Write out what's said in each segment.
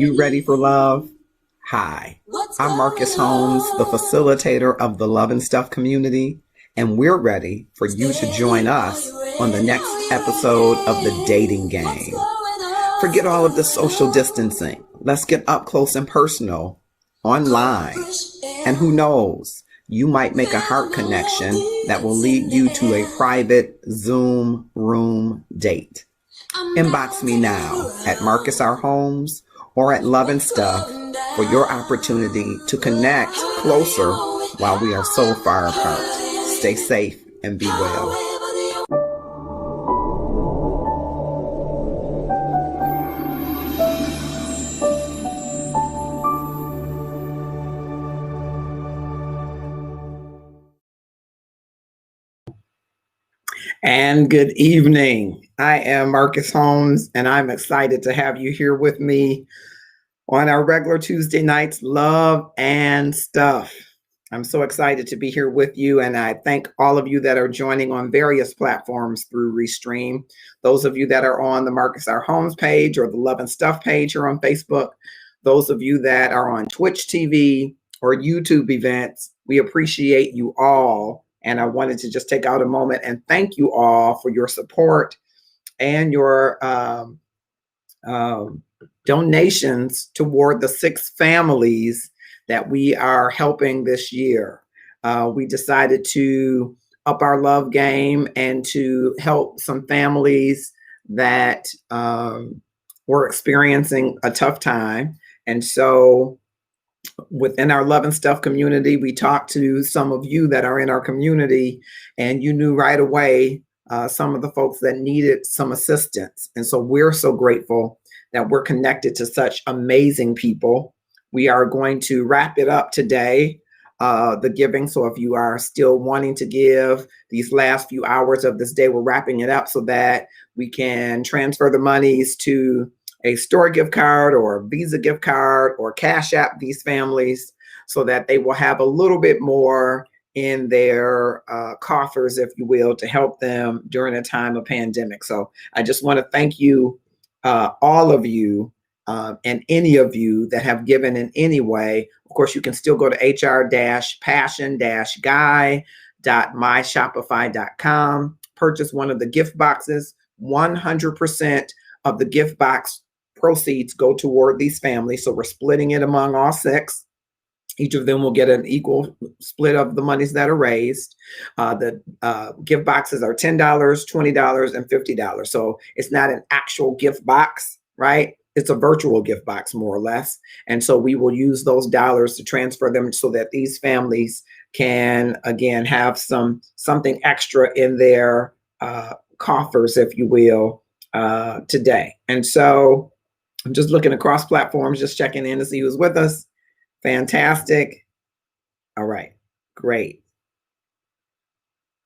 you ready for love? Hi, I'm Marcus Holmes, the facilitator of the Love and Stuff community, and we're ready for you to join us on the next episode of The Dating Game. Forget all of the social distancing. Let's get up close and personal online. And who knows, you might make a heart connection that will lead you to a private Zoom room date. Inbox me now at Marcus R. Holmes or at Love and Stuff for your opportunity to connect closer while we are so far apart. Stay safe and be well. And good evening. I am Marcus Holmes, and I'm excited to have you here with me on our regular Tuesday nights, Love and Stuff. I'm so excited to be here with you, and I thank all of you that are joining on various platforms through Restream. Those of you that are on the Marcus R. Holmes page or the Love and Stuff page or on Facebook. Those of you that are on Twitch TV or YouTube events, we appreciate you all. And I wanted to just take out a moment and thank you all for your support and your donations toward the 6 families that we are helping this year. We decided to up our love game and to help some families that were experiencing a tough time. And so within our Love and Stuff community, we talked to some of you that are in our community, and you knew right away some of the folks that needed some assistance. And so we're so grateful that we're connected to such amazing people. We are going to wrap it up today, the giving. So if you are still wanting to give these last few hours of this day, we're wrapping it up so that we can transfer the monies to a store gift card or a Visa gift card or Cash App these families so that they will have a little bit more in their coffers, if you will, to help them during a time of pandemic. So I just want to thank you, all of you, and any of you that have given in any way. Of course, you can still go to hr-passion-guy.myshopify.com, purchase one of the gift boxes. 100% of the gift box proceeds go toward these families. So we're splitting it among all 6. Each of them will get an equal split of the monies that are raised. The gift boxes are $10, $20, and $50. So it's not an actual gift box, right? It's a virtual gift box, more or less. And so we will use those dollars to transfer them so that these families can, again, have something extra in their coffers, if you will, today. And so I'm just looking across platforms, just checking in to see who's with us. Fantastic. All right, great.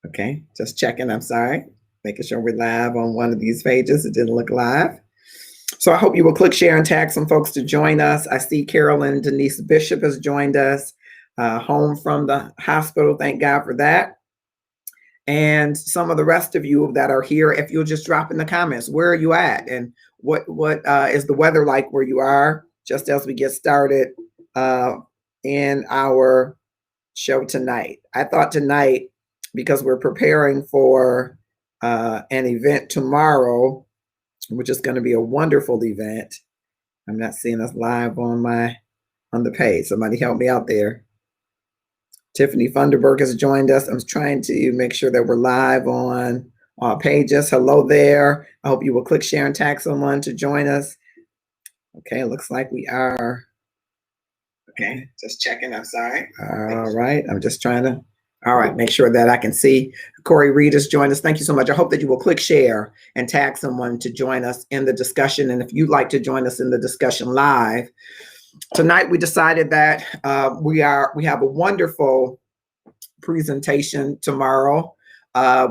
Okay, just checking, I'm sorry. Making sure we're live on one of these pages. It didn't look live. So I hope you will click share and tag some folks to join us. I see Carolyn Denise Bishop has joined us, home from the hospital. Thank God for that. And some of the rest of you that are here, if you'll just drop in the comments, where are you at? And what is the weather like where you are, just as we get started in our show tonight. I thought tonight, because we're preparing for an event tomorrow, which is going to be a wonderful event. I'm not seeing us live on the page. Somebody help me out there. Tiffany Funderburg has joined us. I'm trying to make sure that we're live on our pages. Hello there. I hope you will click share and tag someone to join us. Okay, it looks like we are. Okay, just checking. I'm sorry. All right, I'm just trying to. All right, make sure that I can see. Corey Reed has joined us. Thank you so much. I hope that you will click share and tag someone to join us in the discussion. And if you'd like to join us in the discussion live, tonight we decided that we have a wonderful presentation tomorrow.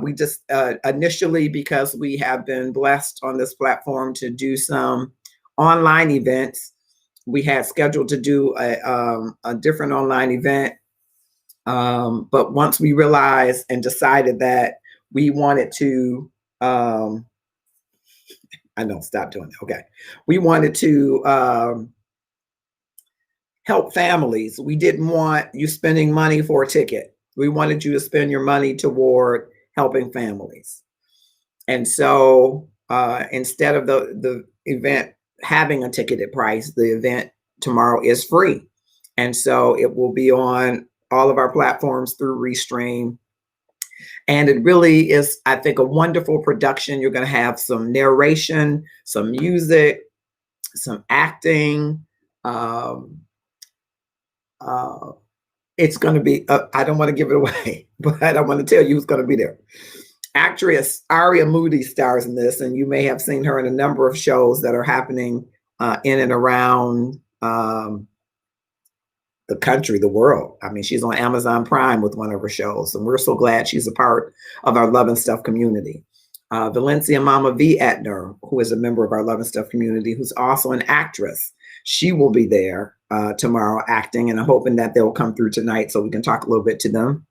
We just initially, because we have been blessed on this platform to do some online events, we had scheduled to do a different online event. But once we realized and decided that we wanted to, I know, stop doing it. Okay. We wanted to help families. We didn't want you spending money for a ticket. We wanted you to spend your money toward helping families. And so instead of the event having a ticketed price, the event tomorrow is free. And so it will be on all of our platforms through Restream. And it really is, I think, a wonderful production. You're going to have some narration, some music, some acting. It's going to be, I don't want to give it away, but I want to tell you who's going to be there. Actress Aria Moody stars in this, and you may have seen her in a number of shows that are happening in and around the country, the world. I mean, she's on Amazon Prime with one of her shows, and we're so glad she's a part of our Love and Stuff community. Valencia Mama V. Etner, who is a member of our Love and Stuff community, who's also an actress. She will be there tomorrow acting, and I'm hoping that they'll come through tonight so we can talk a little bit to them.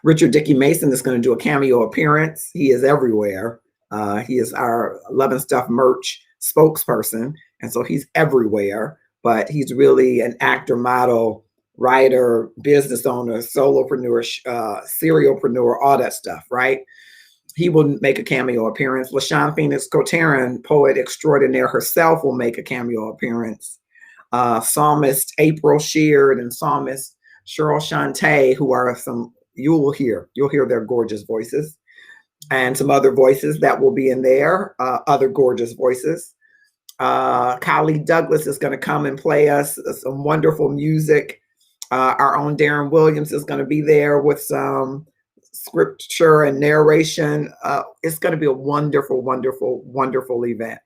Richard Dickey Mason is going to do a cameo appearance. He is everywhere. He is our Love and Stuff merch spokesperson, and so he's everywhere. But he's really an actor, model, writer, business owner, solopreneur, serialpreneur, all that stuff, right? He will make a cameo appearance. LaShawn Phoenix Coteran, poet extraordinaire herself, will make a cameo appearance. Psalmist April Sheard and psalmist Cheryl Shantae, who are some, you'll hear their gorgeous voices, and some other voices that will be in there, other gorgeous voices. Kylie Douglas is going to come and play us some wonderful music. Our own Darren Williams is going to be there with some scripture and narration. It's going to be a wonderful, wonderful, wonderful event.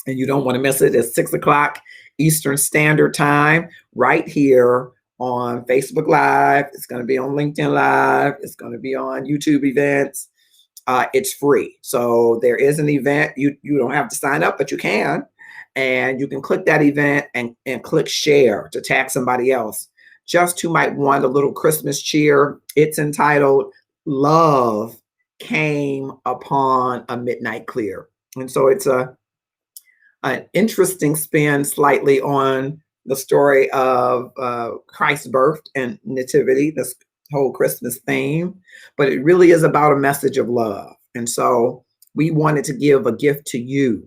And you don't want to miss it. It's 6 o'clock Eastern Standard Time right here on Facebook Live. It's going to be on LinkedIn Live. It's going to be on YouTube events. It's free. So there is an event. You don't have to sign up, but you can. And you can click that event and click share to tag somebody else just who might want a little Christmas cheer. It's entitled Love Came Upon a Midnight Clear. And so it's an interesting spin slightly on the story of Christ's birth and nativity, this whole Christmas theme, but it really is about a message of love. And so we wanted to give a gift to you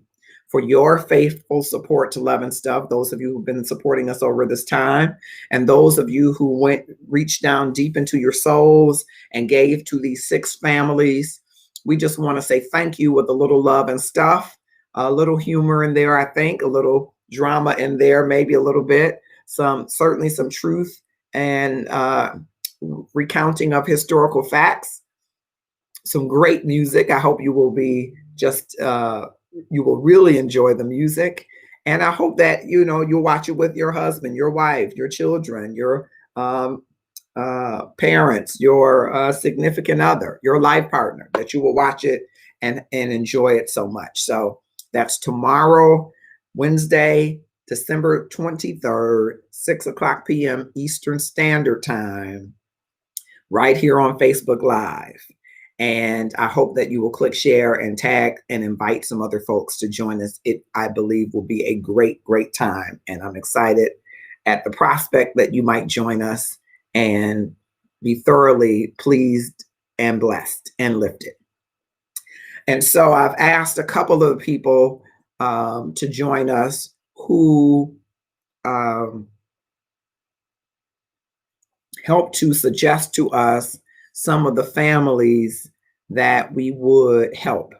for your faithful support to Love and Stuff, those of you who've been supporting us over this time, and those of you who reached down deep into your souls and gave to these 6 families. We just want to say thank you with a little love and stuff, a little humor in there, I think, a little drama in there, maybe a little bit, certainly some truth and recounting of historical facts, some great music. I hope you will be you will really enjoy the music. And I hope that, you'll watch it with your husband, your wife, your children, your parents, your significant other, your life partner, that you will watch it and enjoy it so much. So that's tomorrow, Wednesday, December 23rd, 6 o'clock p.m. Eastern Standard Time, right here on Facebook Live. And I hope that you will click share and tag and invite some other folks to join us. It, I believe, will be a great, great time. And I'm excited at the prospect that you might join us and be thoroughly pleased and blessed and lifted. And so I've asked a couple of people to join us who helped to suggest to us some of the families that we would help.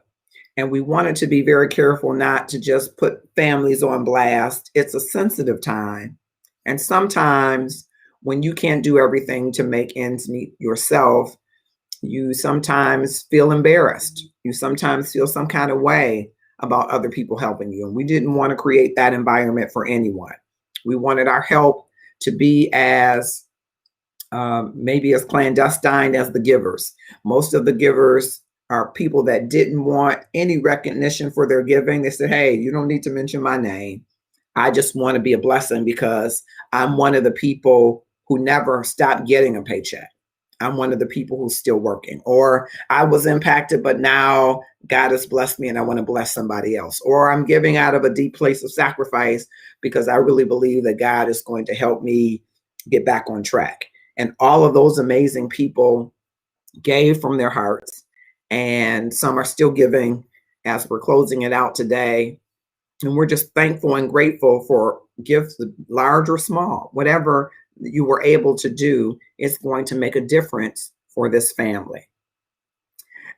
And we wanted to be very careful not to just put families on blast. It's a sensitive time. And sometimes when you can't do everything to make ends meet yourself, you sometimes feel embarrassed. You sometimes feel some kind of way about other people helping you. And we didn't want to create that environment for anyone. We wanted our help to be as maybe as clandestine as the givers. Most of the givers are people that didn't want any recognition for their giving. They said, hey, you don't need to mention my name. I just want to be a blessing because I'm one of the people who never stopped getting a paycheck. I'm one of the people who's still working, or I was impacted, but now God has blessed me and I want to bless somebody else, or I'm giving out of a deep place of sacrifice because I really believe that God is going to help me get back on track. And all of those amazing people gave from their hearts, and some are still giving as we're closing it out today. And we're just thankful and grateful for gifts, large or small, whatever you were able to do is going to make a difference for this family.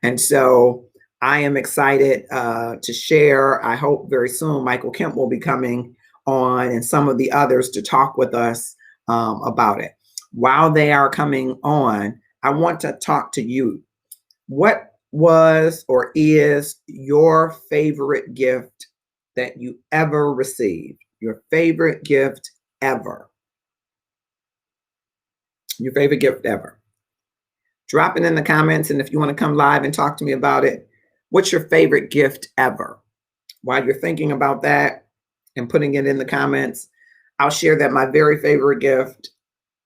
And so I am excited to share. I hope very soon Michael Kemp will be coming on and some of the others to talk with us about it. While they are coming on, I want to talk to you. What was or is your favorite gift that you ever received? Your favorite gift ever? Your favorite gift ever? Drop it in the comments. And if you want to come live and talk to me about it, what's your favorite gift ever? While you're thinking about that and putting it in the comments, I'll share that my very favorite gift,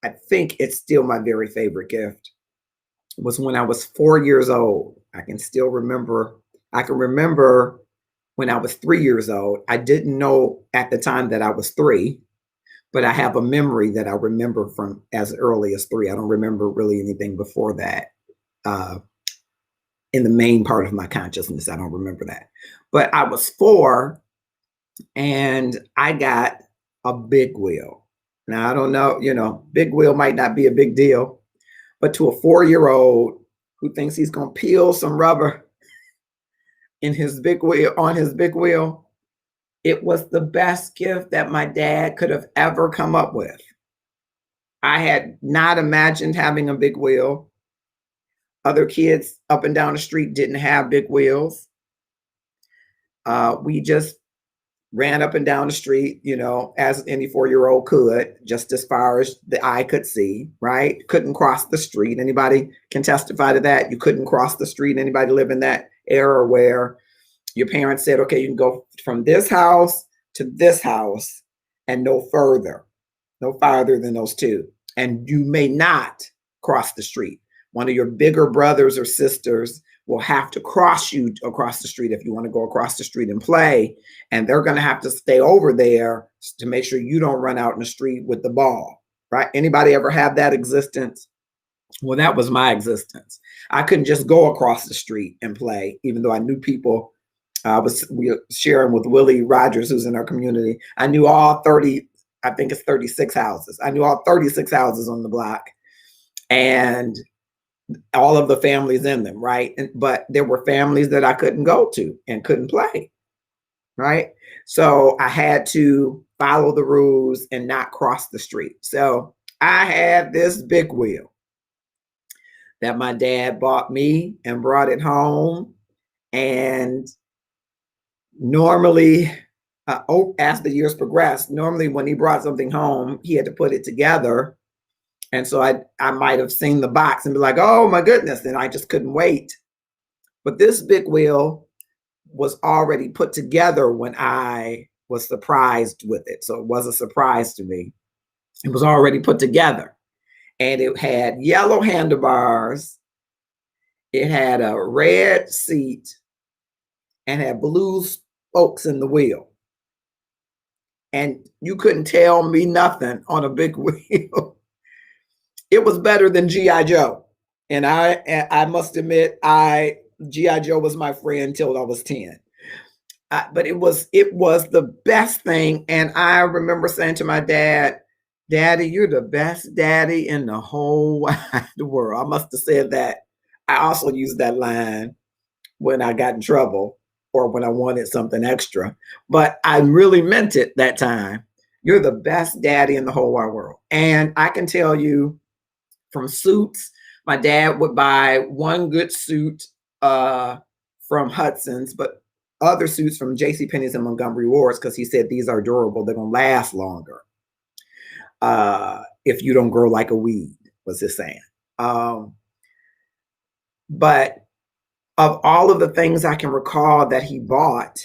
I think it's still my very favorite gift, was when I was 4 years old. I can still remember. I can remember when I was 3 years old. I didn't know at the time that I was 3, but I have a memory that I remember from as early as 3. I don't remember really anything before that. In the main part of my consciousness, I don't remember that. But I was 4 and I got a big wheel. Now, I don't know, big wheel might not be a big deal, but to a 4-year-old who thinks he's going to peel some rubber in his big wheel, on his big wheel, it was the best gift that my dad could have ever come up with. I had not imagined having a big wheel. Other kids up and down the street didn't have big wheels. We just ran up and down the street, as any 4-year-old could, just as far as the eye could see, right? Couldn't cross the street. Anybody can testify to that. You couldn't cross the street. Anybody live in that era where your parents said, okay, you can go from this house to this house and no farther than those two. And you may not cross the street. One of your bigger brothers or sisters will have to cross you across the street if you want to go across the street and play. And they're going to have to stay over there to make sure you don't run out in the street with the ball, right? Anybody ever have that existence? Well, that was my existence. I couldn't just go across the street and play, even though I knew people. We were sharing with Willie Rogers, who's in our community. I knew all 30, I think it's 36 houses. I knew all 36 houses on the block and all of the families in them, right? But there were families that I couldn't go to and couldn't play, right? So I had to follow the rules and not cross the street. So I had this big wheel that my dad bought me and brought it home. And normally, as the years progressed, normally when he brought something home, he had to put it together. And so I might have seen the box and be like, oh my goodness, and I just couldn't wait. But this big wheel was already put together when I was surprised with it. So it was a surprise to me. It was already put together. And it had yellow handlebars. It had a red seat and had blue spokes in the wheel. And you couldn't tell me nothing on a big wheel. It was better than G.I. Joe. And I must admit, G.I. Joe was my friend until I was 10. But it was the best thing. And I remember saying to my dad, Daddy, you're the best daddy in the whole wide world. I must have said that. I also used that line when I got in trouble or when I wanted something extra. But I really meant it that time. You're the best daddy in the whole wide world. And I can tell you from suits, my dad would buy one good suit from Hudson's, but other suits from JCPenney's and Montgomery Ward's because he said these are durable. They're going to last longer. If you don't grow like a weed, was his saying. But of all of the things I can recall that he bought,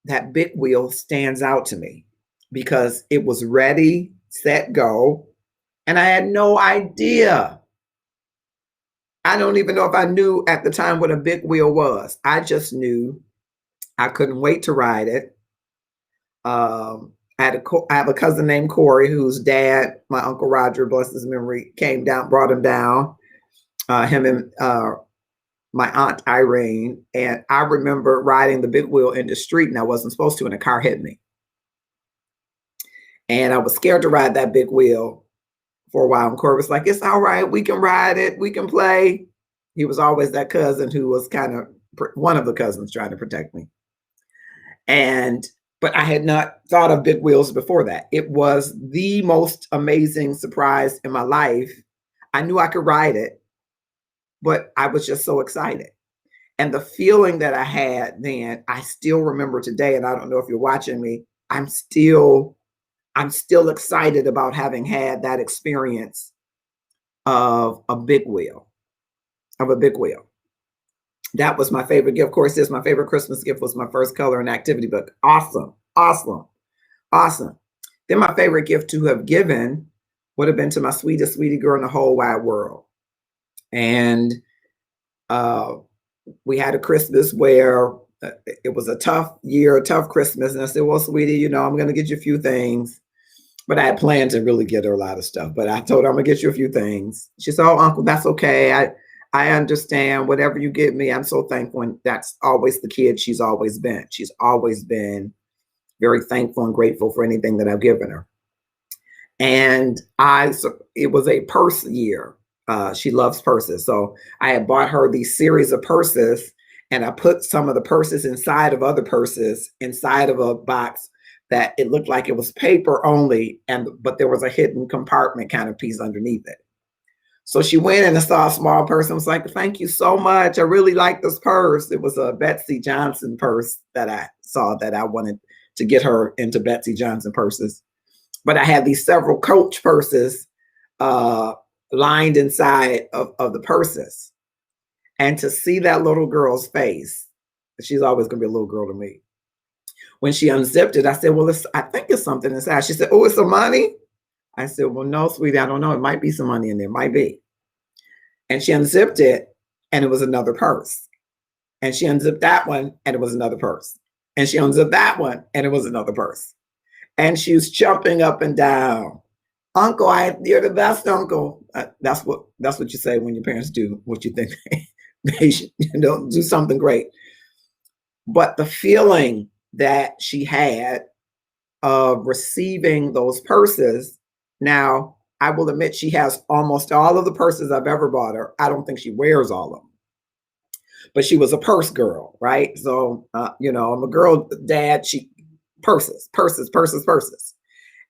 that big wheel stands out to me because it was ready, set, go. And I had no idea. I don't even know if I knew at the time what a big wheel was. I just knew I couldn't wait to ride it. I have a cousin named Corey, whose dad, my Uncle Roger, bless his memory, came down, brought him down, him and my Aunt Irene. And I remember riding the big wheel in the street, and I wasn't supposed to, and a car hit me. And I was scared to ride that big wheel for a while. And Corey was like, it's all right. We can ride it. We can play. He was always that cousin who was kind of one of the cousins trying to protect me. But I had not thought of big wheels before that. It was the most amazing surprise in my life. I knew I could ride it, but I was just so excited. And the feeling that I had then, I still remember today. And I don't know if you're watching me, I'm still excited about having had that experience of a big wheel, That was my favorite gift. Of course, my favorite Christmas gift was my first color and activity book. Awesome, awesome, awesome. Then my favorite gift to have given would have been to my sweetest sweetie girl in the whole wide world. And we had a Christmas where it was a tough year, a tough Christmas. And I said, well, sweetie, I'm going to get you a few things. But I had planned to really get her a lot of stuff. But I told her, I'm going to get you a few things. She said, oh, Uncle, that's okay. I understand whatever you get me. I'm so thankful. And that's always the kid she's always been. She's always been very thankful and grateful for anything that I've given her. And it was a purse year. She loves purses. So I had bought her these series of purses, and I put some of the purses inside of other purses inside of a box that it looked like it was paper only, but there was a hidden compartment kind of piece underneath it. So she went and saw a small purse and was like, thank you so much. I really like this purse. It was a Betsey Johnson purse that I saw that I wanted to get her into Betsey Johnson purses. But I had these several Coach purses lined inside of the purses. And to see that little girl's face, she's always going to be a little girl to me. When she unzipped it, I said, well, I think it's something inside. She said, oh, it's some money? I said, well, no, sweetie, I don't know. It might be some money in there. Might be. And she unzipped it, and it was another purse. And she unzipped that one, and it was another purse. And she unzipped that one, and it was another purse. And she was jumping up and down. Uncle, you're the best uncle. That's what you say when your parents do what you think they should, do something great. But the feeling that she had of receiving those purses. Now, I will admit she has almost all of the purses I've ever bought her. I don't think she wears all of them. But she was a purse girl, right? So, I'm a girl dad. Purses.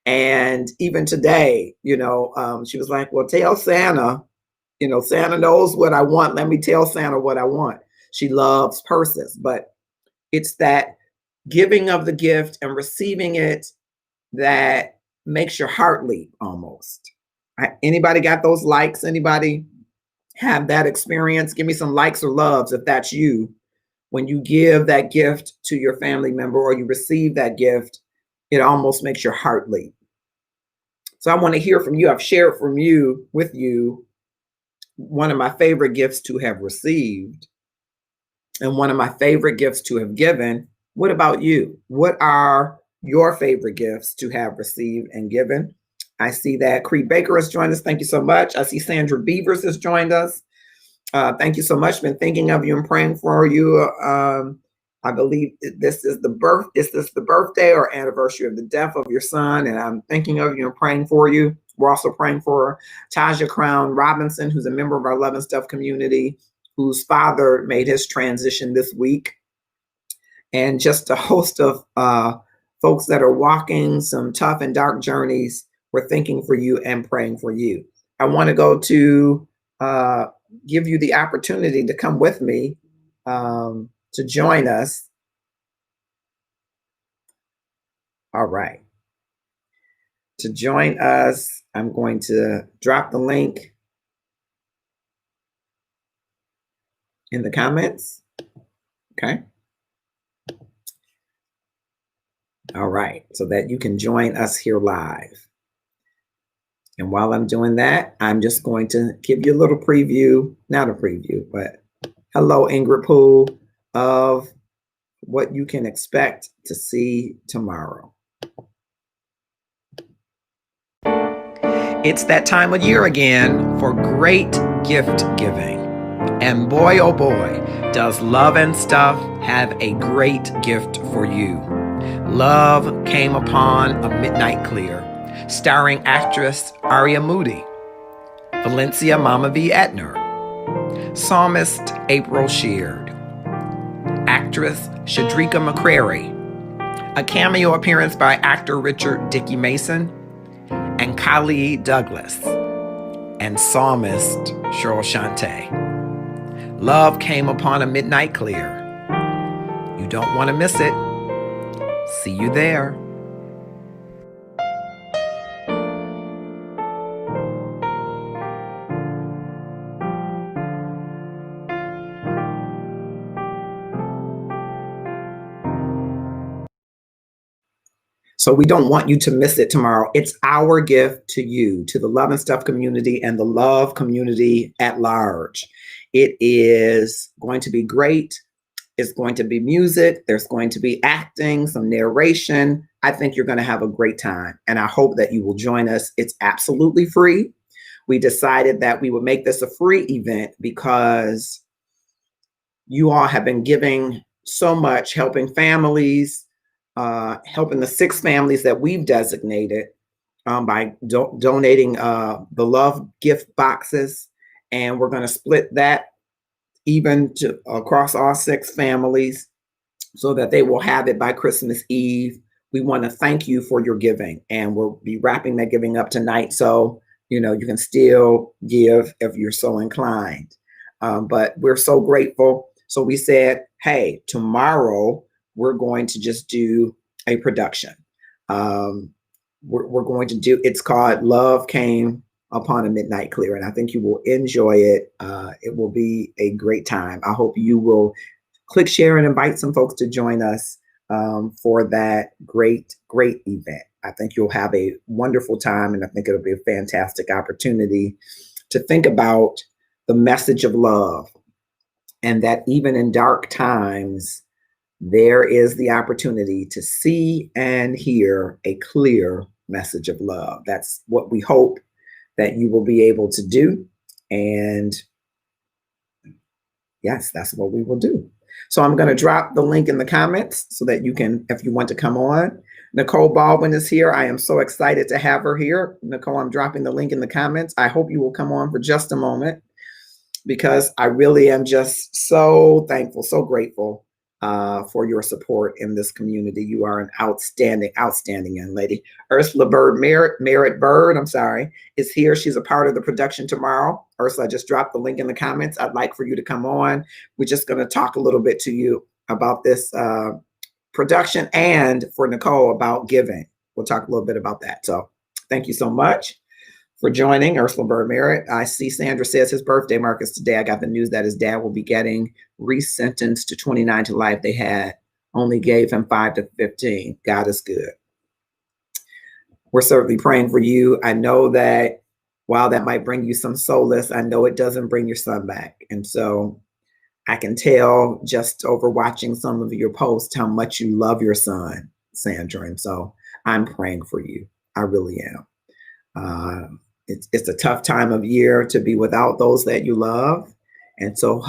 And even today, she was like, well, tell Santa, Santa knows what I want. Let me tell Santa what I want. She loves purses, but it's that giving of the gift and receiving it that makes your heart leap almost. Anybody got those likes? Anybody have that experience? Give me some likes or loves if that's you. When you give that gift to your family member or you receive that gift, it almost makes your heart leap. So I want to hear from you. I've shared with you one of my favorite gifts to have received and one of my favorite gifts to have given. What about you? What are your favorite gifts to have received and given? I see that Cree Baker has joined us. Thank you so much. I see Sandra Beavers has joined us. Thank you so much. Been thinking of you and praying for you. I believe this is the birthday or anniversary of the death of your son, and I'm thinking of you and praying for you. We're also praying for Taja Crown Robinson, who's a member of our Love and Stuff community, whose father made his transition this week. And just a host of folks that are walking some tough and dark journeys. We're thinking for you and praying for you. I want to go to give you the opportunity to come with me to join us. All right. To join us, I'm going to drop the link in the comments. Okay. All right. So that you can join us here live. And while I'm doing that, I'm just going to give you a little preview, not a preview, but hello, Ingrid Poole, of what you can expect to see tomorrow. It's that time of year again for great gift giving. And boy, oh boy, does Love and Stuff have a great gift for you. Love Came Upon a Midnight Clear, starring actress Aria Moody, Valencia Mama V. Etner, psalmist April Sheard, actress Shadrika McCrary, a cameo appearance by actor Richard Dickey Mason, and Kali Douglas, and psalmist Cheryl Shante. Love Came Upon a Midnight Clear. You don't want to miss it. See you there. So we don't want you to miss it tomorrow. It's our gift to you, to the Love and Stuff community and the love community at large. It is going to be great. It's going to be music. There's going to be acting, some narration. I think you're going to have a great time. And I hope that you will join us. It's absolutely free. We decided that we would make this a free event because you all have been giving so much, helping families, helping the 6 families that we've designated by donating the love gift boxes. And we're going to split that even to across all 6 families so that they will have it by Christmas Eve. We want to thank you for your giving, and we'll be wrapping that giving up tonight. So, you can still give if you're so inclined. But we're so grateful. So we said, hey, tomorrow we're going to just do a production. We're going to do, it's called Love Came Upon a Midnight Clear, and I think you will enjoy it. It will be a great time. I hope you will click share and invite some folks to join us for that great event. I think you'll have a wonderful time, and I think it'll be a fantastic opportunity to think about the message of love, and that even in dark times, there is the opportunity to see and hear a clear message of love. That's what we hope that you will be able to do. And yes, that's what we will do. So I'm going to drop the link in the comments so that you can, if you want to come on. Nicole Baldwin is here. I am so excited to have her here. Nicole, I'm dropping the link in the comments. I hope you will come on for just a moment, because I really am just so thankful, so grateful for your support in this community. You are an outstanding young lady. Ursula Bird, Merritt Bird, is here. She's a part of the production tomorrow. Ursula, I just dropped the link in the comments. I'd like for you to come on. We're just going to talk a little bit to you about this production, and for Nicole about giving. We'll talk a little bit about that. So thank you so much for joining, Ursula Bird Merritt. I see Sandra says his birthday mark is today. I got the news that his dad will be getting resentenced to 29 to life. They only gave him 5 to 15. God is good. We're certainly praying for you. I know that while that might bring you some solace, I know it doesn't bring your son back. And so I can tell just over watching some of your posts how much you love your son, Sandra. And so I'm praying for you. I really am. It's a tough time of year to be without those that you love. And so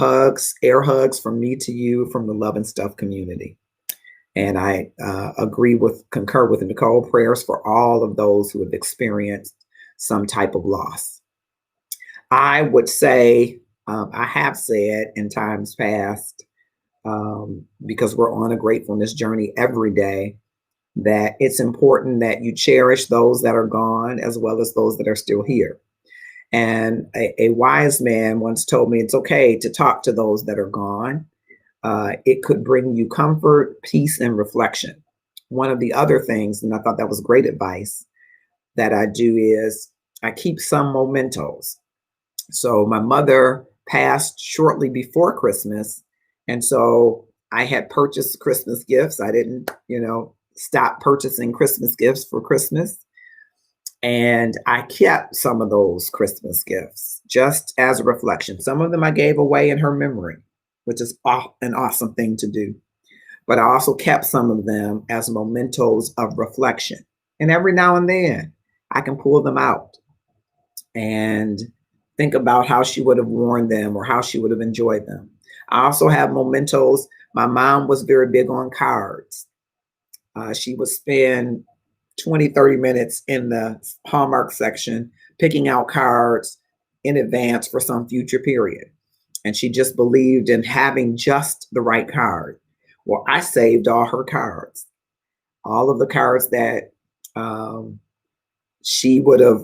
air hugs from me to you from the Love and Stuff community. And I concur with Nicole, prayers for all of those who have experienced some type of loss. I would say, I have said in times past, because we're on a gratefulness journey every day, that it's important that you cherish those that are gone as well as those that are still here. And a wise man once told me it's okay to talk to those that are gone. It could bring you comfort, peace, and reflection. One of the other things, and I thought that was great advice, that I do is I keep some mementos. So my mother passed shortly before Christmas. And so I had purchased Christmas gifts. I didn't, stop purchasing Christmas gifts for Christmas. And I kept some of those Christmas gifts just as a reflection. Some of them I gave away in her memory, which is an awesome thing to do. But I also kept some of them as mementos of reflection. And every now and then, I can pull them out and think about how she would have worn them or how she would have enjoyed them. I also have mementos. My mom was very big on cards. She would spend 20, 30 minutes in the Hallmark section picking out cards in advance for some future period. And she just believed in having just the right card. Well, I saved all her cards, all of the cards that she would have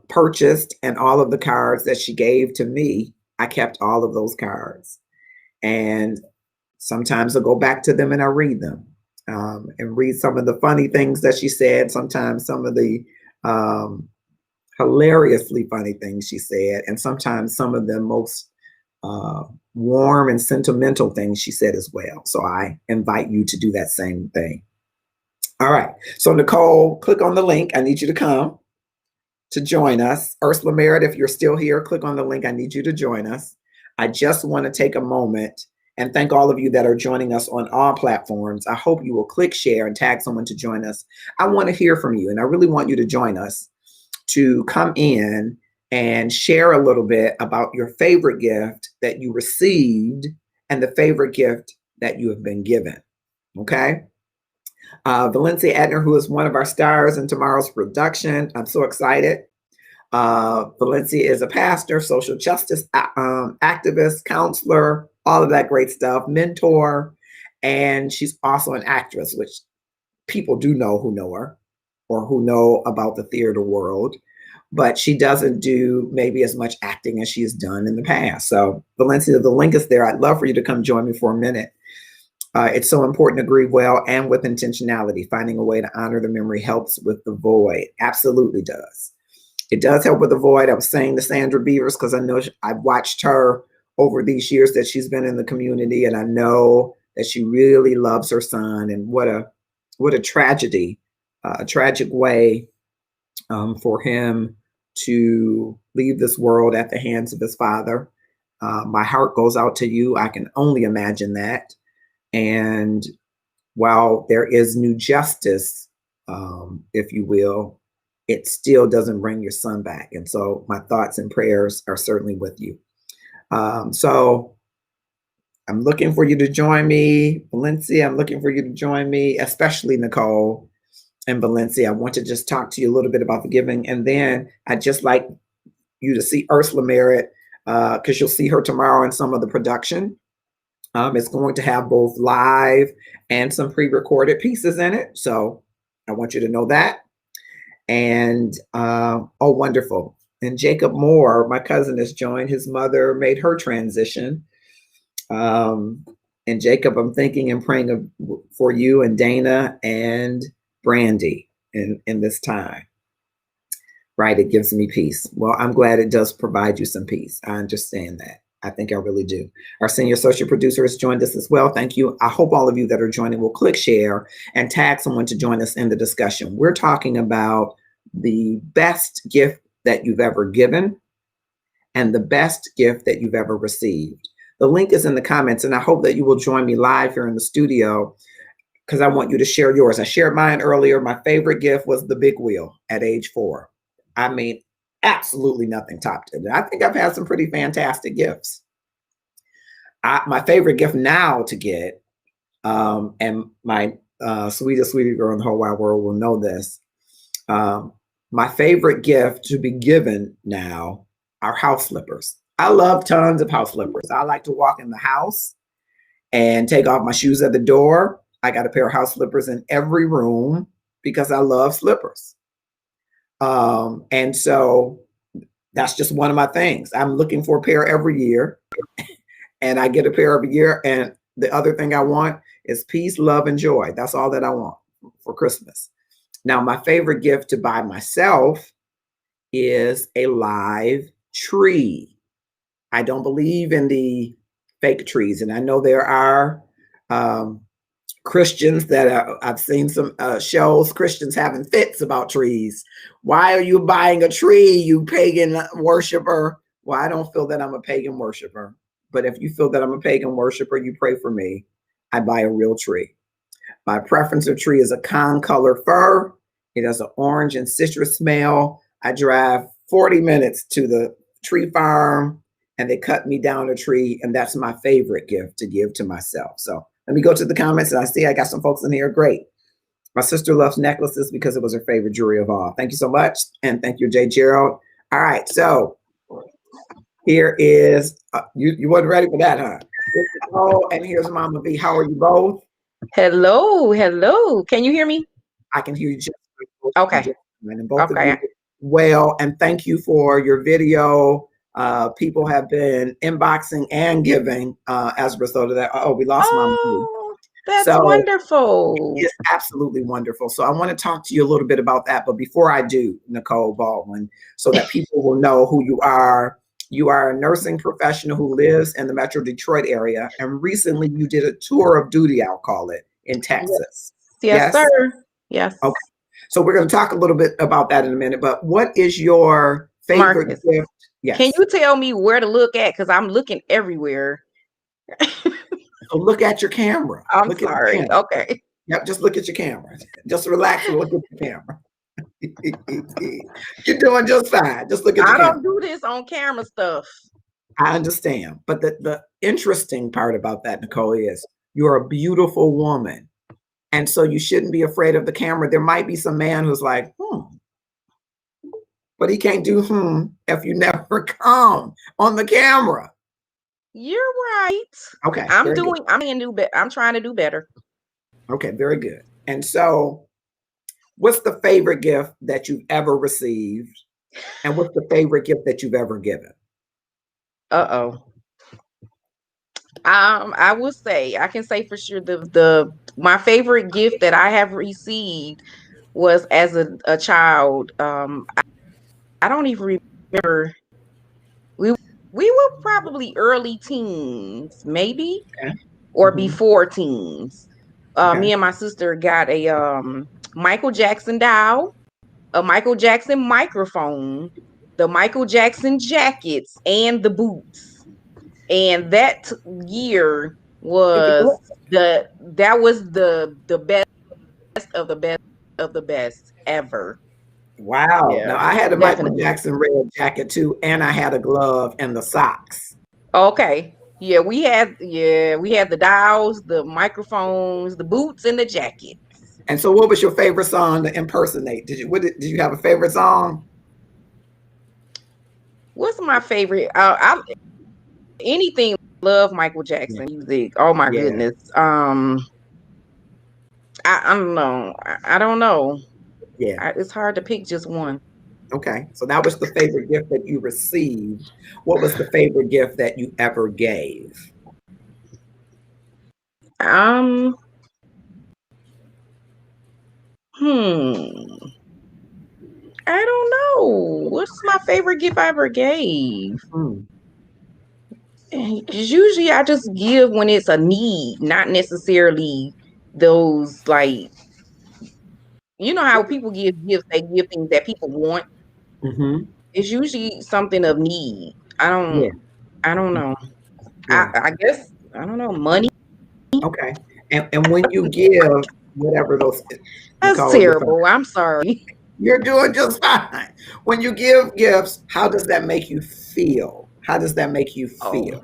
purchased, and all of the cards that she gave to me. I kept all of those cards. And sometimes I go back to them and I read them. And read some of the funny things that she said, sometimes some of the hilariously funny things she said, and sometimes some of the most warm and sentimental things she said as well. So I invite you to do that same thing. All right. So Nicole, click on the link. I need you to come to join us. Ursula Merritt, if you're still here, click on the link. I need you to join us. I just want to take a moment and thank all of you that are joining us on all platforms. I hope you will click share and tag someone to join us. I want to hear from you, and I really want you to join us to come in and share a little bit about your favorite gift that you received and the favorite gift that you have been given. Okay? Valencia Edner, who is one of our stars in tomorrow's production. I'm so excited. Valencia is a pastor, social justice activist, counselor, all of that great stuff, mentor, and she's also an actress, which people do know who know her or who know about the theater world, but she doesn't do maybe as much acting as she's done in the past. So Valencia, the link is there. I'd love for you to come join me for a minute. It's so important to grieve well and with intentionality. Finding a way to honor the memory helps with the void. Absolutely does. It does help with the void. I was saying to Sandra Beavers, because I know I've watched her over these years that she's been in the community, and I know that she really loves her son. And what a tragedy, a tragic way for him to leave this world at the hands of his father. My heart goes out to you. I can only imagine that. And while there is new justice, if you will, it still doesn't bring your son back. And so my thoughts and prayers are certainly with you. So I'm looking for you to join me, Valencia. I'm looking for you to join me, especially Nicole and Valencia. I want to just talk to you a little bit about the giving. And then I'd just like you to see Ursula Merritt, because you'll see her tomorrow in some of the production. It's going to have both live and some pre-recorded pieces in it. So I want you to know that. And oh, wonderful. And Jacob Moore, my cousin, has joined. His mother made her transition. And Jacob, I'm thinking and praying for you and Dana and Brandy in this time. Right? It gives me peace. Well, I'm glad it does provide you some peace. I understand that. I think I really do. Our senior associate producer has joined us as well. Thank you. I hope all of you that are joining will click share and tag someone to join us in the discussion. We're talking about the best gift that you've ever given and the best gift that you've ever received. The link is in the comments, and I hope that you will join me live here in the studio because I want you to share yours. I shared mine earlier. My favorite gift was the big wheel at age 4. I mean, absolutely nothing topped it. And I think I've had some pretty fantastic gifts. My favorite gift now to get, and my sweetest girl in the whole wide world will know this. My favorite gift to be given now are house slippers. I love tons of house slippers. I like to walk in the house and take off my shoes at the door. I got a pair of house slippers in every room because I love slippers. And so that's just one of my things. I'm looking for a pair every year and I get a pair every year. And the other thing I want is peace, love, and joy. That's all that I want for Christmas. Now, my favorite gift to buy myself is a live tree. I don't believe in the fake trees. And I know there are Christians that I've seen some shows, Christians having fits about trees. Why are you buying a tree, you pagan worshiper? Well, I don't feel that I'm a pagan worshiper, but if you feel that I'm a pagan worshiper, you pray for me. I buy a real tree. My preference of tree is a con color fir. It has an orange and citrus smell. I drive 40 minutes to the tree farm and they cut me down a tree, and that's my favorite gift to give to myself. So let me go to the comments, and I see I got some folks in here. Great. My sister loves necklaces because it was her favorite jewelry of all. Thank you so much. And thank you, Jay Gerald. All right. So here is, you wasn't ready for that, huh? Oh, and here's Mama V. How are you both? Hello. Hello. Can you hear me? I can hear you just okay. And both of you well. And thank you for your video. People have been inboxing and giving as a result of that. Oh, we lost Mama V. That's wonderful. It's absolutely wonderful. So I want to talk to you a little bit about that. But before I do, Nicole Baldwin, so that people will know who you are a nursing professional who lives in the Metro Detroit area. And recently you did a tour of duty, I'll call it, in Texas. Yes, sir. Yes. Okay. So we're going to talk a little bit about that in a minute. But what is your favorite gift? Yes. Can you tell me where to look at? Because I'm looking everywhere. So look at your camera. I'm sorry. Okay. Yep, just look at your camera. Just relax and look at the camera. You're doing just fine. Just look at your camera. I don't do this on camera stuff. I understand. But the interesting part about that, Nicole, is you're a beautiful woman. And so you shouldn't be afraid of the camera. There might be some man who's like, but he can't do if you never come on the camera. You're right. Okay. I'm trying to do better. Okay, very good. And so what's the favorite gift that you've ever received? And what's the favorite gift that you've ever given? I would say, I can say for sure my favorite gift that I have received was as a child. I don't even remember. We were probably early teens, maybe, or before teens. Me and my sister got a Michael Jackson doll, a Michael Jackson microphone, the Michael Jackson jackets, and the boots. And that year was the best of the best of the best ever. Wow. Yeah. Now I had a Michael Jackson red jacket too, and I had a glove and the socks. Okay. Yeah, we had the dolls, the microphones, the boots, and the jackets. And so what was your favorite song to impersonate? Did you have a favorite song? What's my favorite? Anything. Love Michael Jackson music. Oh my goodness. I don't know. I don't know. Yeah. It's hard to pick just one. Okay. So that was the favorite gift that you received. What was the favorite gift that you ever gave? I don't know. What's my favorite gift I ever gave? Usually I just give when it's a need, not necessarily those, like, you know how people give gifts, they give things that people want. It's usually something of need. I don't know. Yeah. I guess, I don't know, money. Okay. And when you give whatever those, that's terrible. I'm sorry. You're doing just fine. When you give gifts, how does that make you feel? How does that make you feel?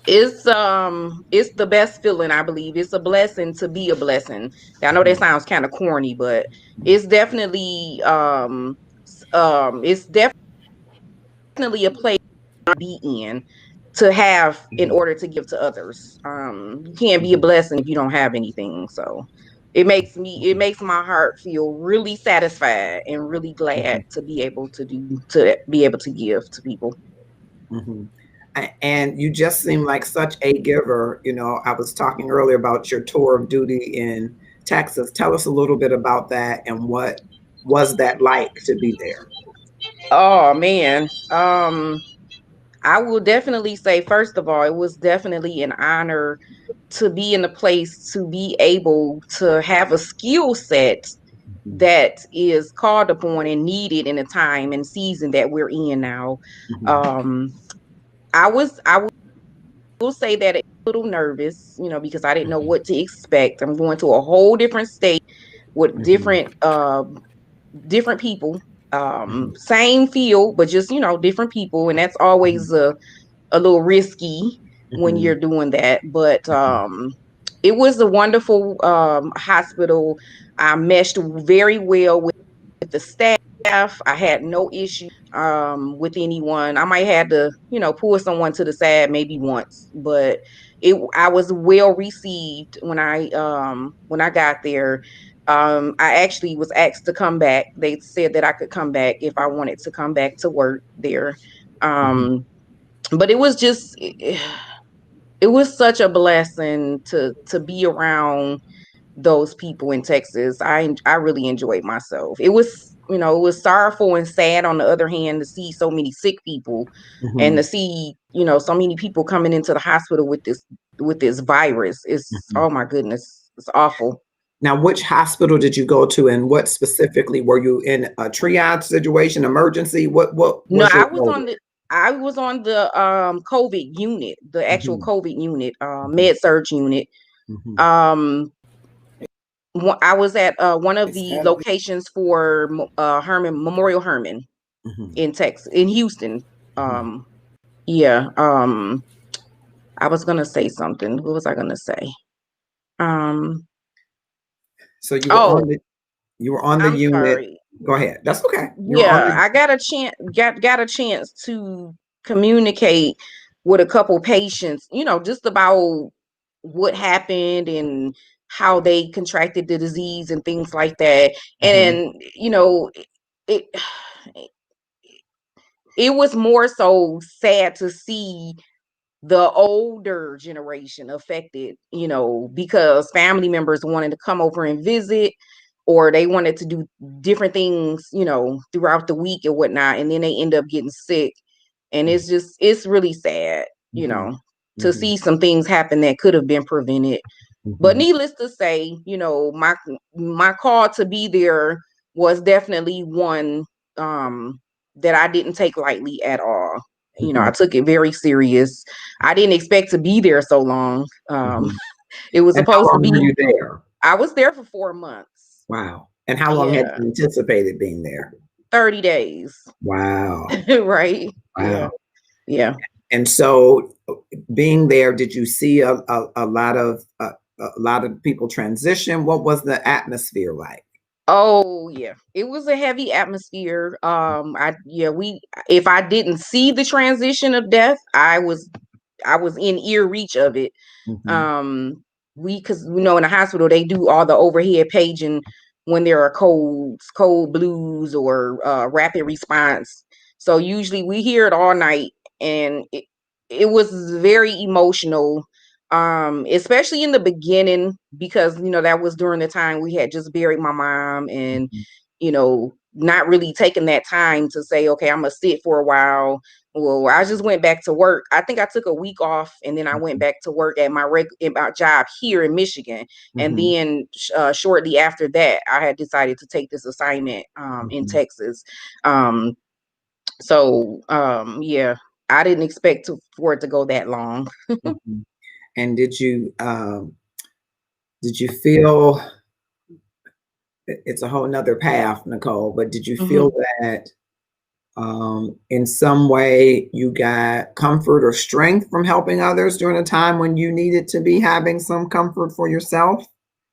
It's the best feeling, I believe. It's a blessing to be a blessing. I know that sounds kind of corny, but it's definitely a place to be in, to have in order to give to others. You can't be a blessing if you don't have anything. So it makes my heart feel really satisfied and really glad to be able to give to people. And you just seem like such a giver. You know, I was talking earlier about your tour of duty in Texas. Tell us a little bit about that, and what was that like to be there? Oh man, I will definitely say, first of all, it was definitely an honor to be in a place to be able to have a skill set that is called upon and needed in the time and season that we're in now. Um, I will say that it's a little nervous, because I didn't know what to expect. I'm going to a whole different state with different people, same field, but just, different people. And that's always a little risky when you're doing that. But it was a wonderful hospital. I meshed very well with the staff. I had no issue with anyone. I might have to, pull someone to the side maybe once, but I was well received when I got there. I actually was asked to come back. They said that I could come back if I wanted to come back to work there. But it was just it was such a blessing to be around those people in Texas. I really enjoyed myself. It was, it was sorrowful and sad on the other hand to see so many sick people and to see, so many people coming into the hospital with this virus. It's oh my goodness, it's awful. Now, which hospital did you go to, and what specifically were you in? A triage situation, emergency? What No, was your role? I was on the COVID unit, the actual COVID unit, med surge unit. I was at one of the locations for Memorial Hermann in Texas, in Houston. Yeah. I was gonna say something. What was I gonna say? So you were on the I'm unit. sorry. Go ahead. That's okay. I got a chance to communicate with a couple patients, just about what happened and how they contracted the disease and things like that. And it it was more so sad to see the older generation affected, because family members wanted to come over and visit, or they wanted to do different things, throughout the week and whatnot. And then they end up getting sick. And it's really sad, to see some things happen that could have been prevented. But needless to say, my call to be there was definitely one that I didn't take lightly at all. I took it very serious. I didn't expect to be there so long. It was supposed to be. How long were you there? I was there for 4 months. Wow. And how long had you anticipated being there? 30 days. Wow. Right. Wow. Yeah. And so, being there, did you see a lot of people transition? What was the atmosphere like? Oh yeah, it was a heavy atmosphere. If I didn't see the transition of death, I was in ear reach of it. Because in the hospital they do all the overhead paging when there are cold blues or rapid response. So usually we hear it all night, and it was very emotional. Especially in the beginning, because that was during the time we had just buried my mom, and not really taking that time to say, okay, I'm gonna sit for a while. Well, I just went back to work. I think I took a week off, and then I went back to work at my job here in Michigan. And then shortly after that, I had decided to take this assignment in Texas. Yeah, I didn't expect for it to go that long. And did you feel, it's a whole nother path, Nicole, but did you feel that in some way you got comfort or strength from helping others during a time when you needed to be having some comfort for yourself?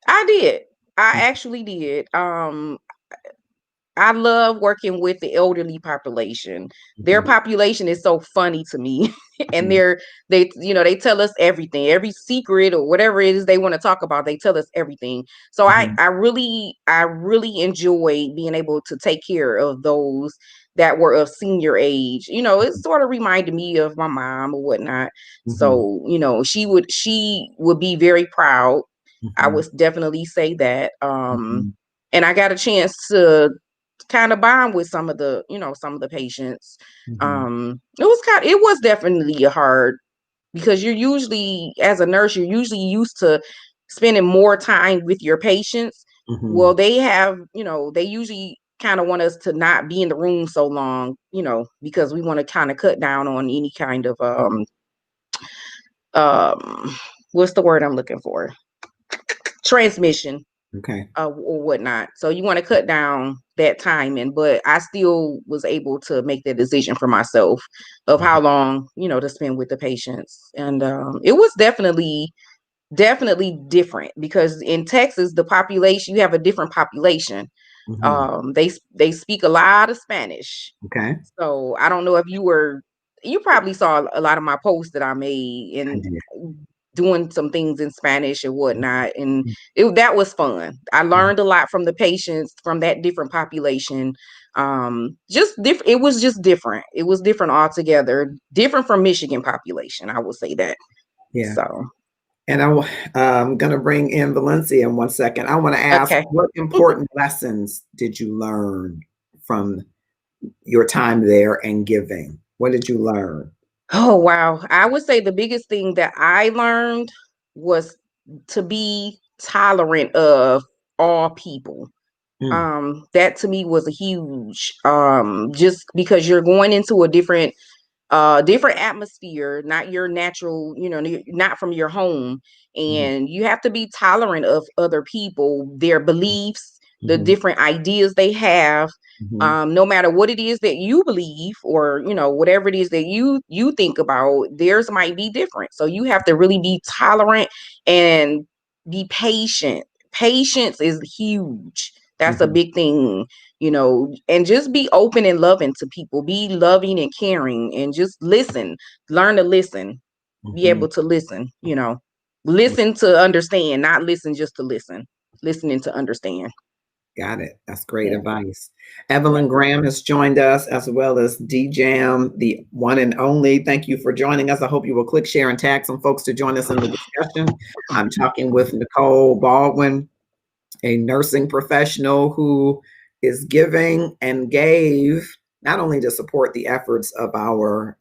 I did. I actually did. I love working with the elderly population. Their population is so funny to me. And they tell us everything, every secret or whatever it is they want to talk about, they tell us everything. So I really enjoy being able to take care of those that were of senior age. It sort of reminded me of my mom or whatnot. So, she would be very proud. I would definitely say that. And I got a chance to kind of bond with some of the, some of the patients. Mhm. It was definitely hard because you're usually, as a nurse, you're usually used to spending more time with your patients. Well, Mhm. they usually kind of want us to not be in the room so long, because we want to kind of cut down on any kind of what's the word I'm looking for? Transmission, Okay. or whatnot. So you want to cut down that timing, but I still was able to make that decision for myself of how long, to spend with the patients. And it was definitely different because in Texas, the population, you have a different population. Mhm. They speak a lot of Spanish. Okay. So I don't know if you probably saw a lot of my posts that I made I and did. doing some things in Spanish and whatnot. And Mhm. that was fun. I Yeah. learned a lot from the patients from that different population. Just different. It was just different. It was different altogether. Different from Michigan population. I will say that. Yeah. So, And I'm going to bring in Valencia in one second. I want to ask, okay. what important lessons did you learn from your time there and giving? What did you learn? Oh, wow. I would say the biggest thing that I learned was to be tolerant of all people. Mm. That to me was a huge, just because you're going into a different atmosphere, not your natural, not from your home. Mhm. And you have to be tolerant of other people, their beliefs, the Mhm. different ideas they have. Mhm. No matter what it is that you believe, or whatever it is that you think about, theirs might be different. So you have to really be tolerant and be patient. Patience is huge. That's a Mhm. big thing, and just be open and loving to people, be loving and caring, and just listen, learn to listen, be Mhm. able to listen, listen to understand, not listen just to listen, listening to understand. Got it. That's great Yeah. advice. Evelyn Graham has joined us, as well as DJam, the one and only. Thank you for joining us. I hope you will click, share, and tag some folks to join us in the discussion. I'm talking with Nicole Baldwin, a nursing professional who is giving and gave, not only to support the efforts of our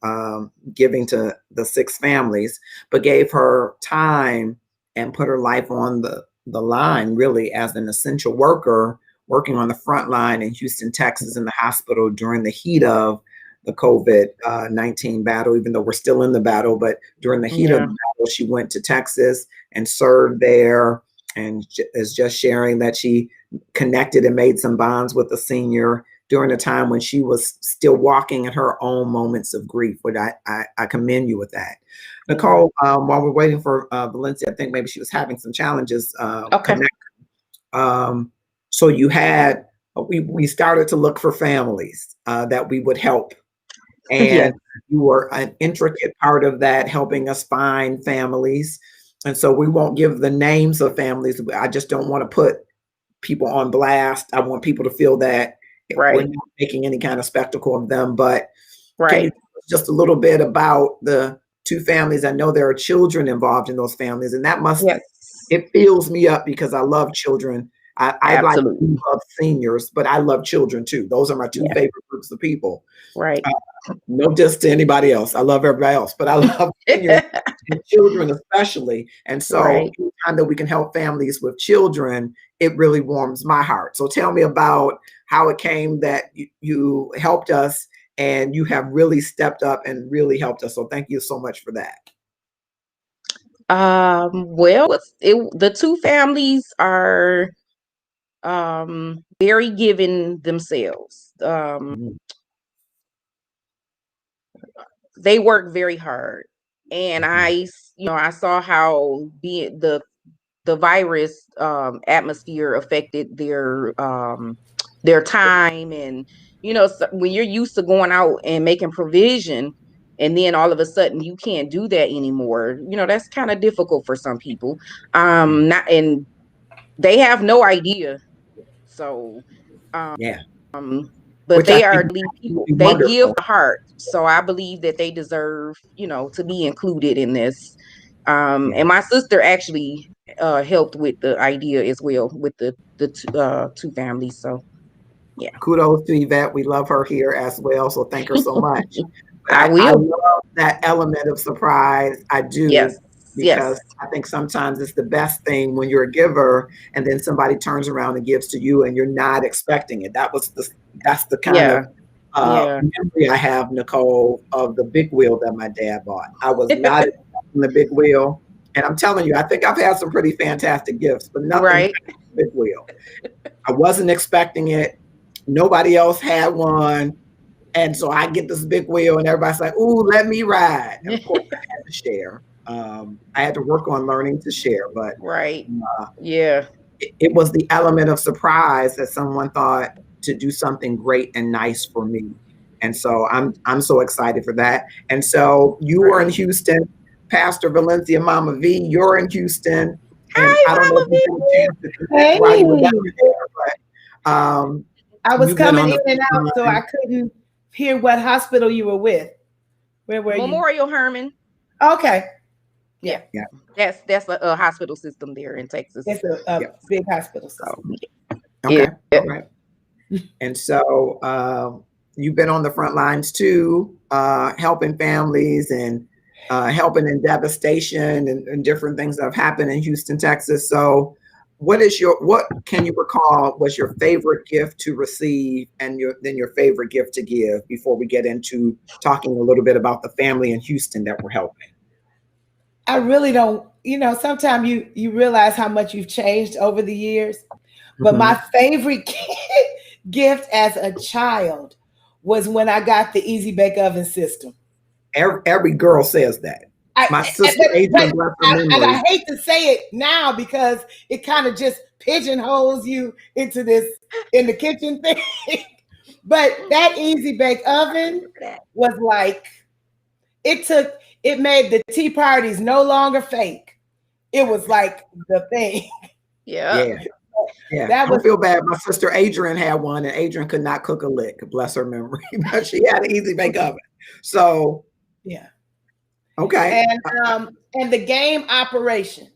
giving to the 6 families, but gave her time and put her life on the line, really, as an essential worker working on the front line in Houston, Texas, in the hospital during the heat of the COVID-19 battle, even though we're still in the battle. But during the heat of Yeah. the battle, she went to Texas and served there, and is just sharing that she connected and made some bonds with a senior during a time when she was still walking in her own moments of grief. Which I commend you with that. Yeah. Nicole, while we're waiting for Valencia, I think maybe she was having some challenges Okay. connecting. So you had, we started to look for families that we would help, Yes. and you were an intricate part of that, helping us find families. And so we won't give the names of families. I just don't want to put people on blast. I want people to feel that we're Right. not making any kind of spectacle of them. But can you Right. tell us just a little bit about the 2 families? I know there are children involved in those families, and that must, Yes. it fills me up because I love children. I like Absolutely. love seniors, but I love children too. Those are my 2 Yeah. favorite groups of people. Right. No diss to anybody else. I love everybody else, but I love seniors and children especially. And so Right. anytime that we can help families with children, it really warms my heart. So tell me about how it came that you helped us, and you have really stepped up and really helped us. So thank you so much for that. Well, the 2 families are very giving themselves. Mhm. They work very hard, and Mhm. I saw how the virus atmosphere affected their time. And so when you're used to going out and making provision, and then all of a sudden you can't do that anymore, that's kind of difficult for some people. Not and They have no idea. So, Yeah, um, but which I they are think lead is people. They give wonderful. the heart. So I believe that they deserve, to be included in this. Yeah. And my sister actually helped with the idea as well with the 2 families. So Kudos to Yvette. We love her here as well. So thank her so much. I I will. love that element of surprise. I do. Yes. Because Yes. I think sometimes it's the best thing when you're a giver and then somebody turns around and gives to you and you're not expecting it. That's the kind Yeah. of memory I have, Nicole, of the big wheel that my dad bought. I was not expecting the big wheel. And I'm telling you, I think I've had some pretty fantastic gifts, but nothing Right. like the big wheel. I wasn't expecting it. Nobody else had one. And so I get this big wheel and everybody's like, ooh, let me ride. And of course I had to share. I had to work on learning to share, but Right. Yeah. it was the element of surprise that someone thought to do something great and nice for me. And so I'm so excited for that. And so you were in Houston, Pastor Valencia, Mama V, you're in Houston. And Hi, I don't know if you had a chance to connect while you were down there, but I was coming in and out, line. so I couldn't hear what hospital you were with. Where were Memorial Hermann. Okay. Yeah. That's a hospital system there in Texas. It's a big hospital system. Okay. All right. And so you've been on the front lines too, helping families and helping in devastation and different things that have happened in Houston, Texas. So what can you recall was your favorite gift to receive and your favorite gift to give before we get into talking a little bit about the family in Houston that we're helping? I really don't, sometimes you realize how much you've changed over the years. But my favorite gift as a child was when I got the Easy Bake Oven system. Every girl says that. My sister Adrian, and I hate to say it now because it kind of just pigeonholes you into this in the kitchen thing. But that Easy Bake Oven was like, it made the tea parties no longer fake. It was like the thing. Yeah. I don't feel bad. My sister Adrian had one, and Adrian could not cook a lick, bless her memory, but she had an Easy Bake Oven. So okay. And the game Operation.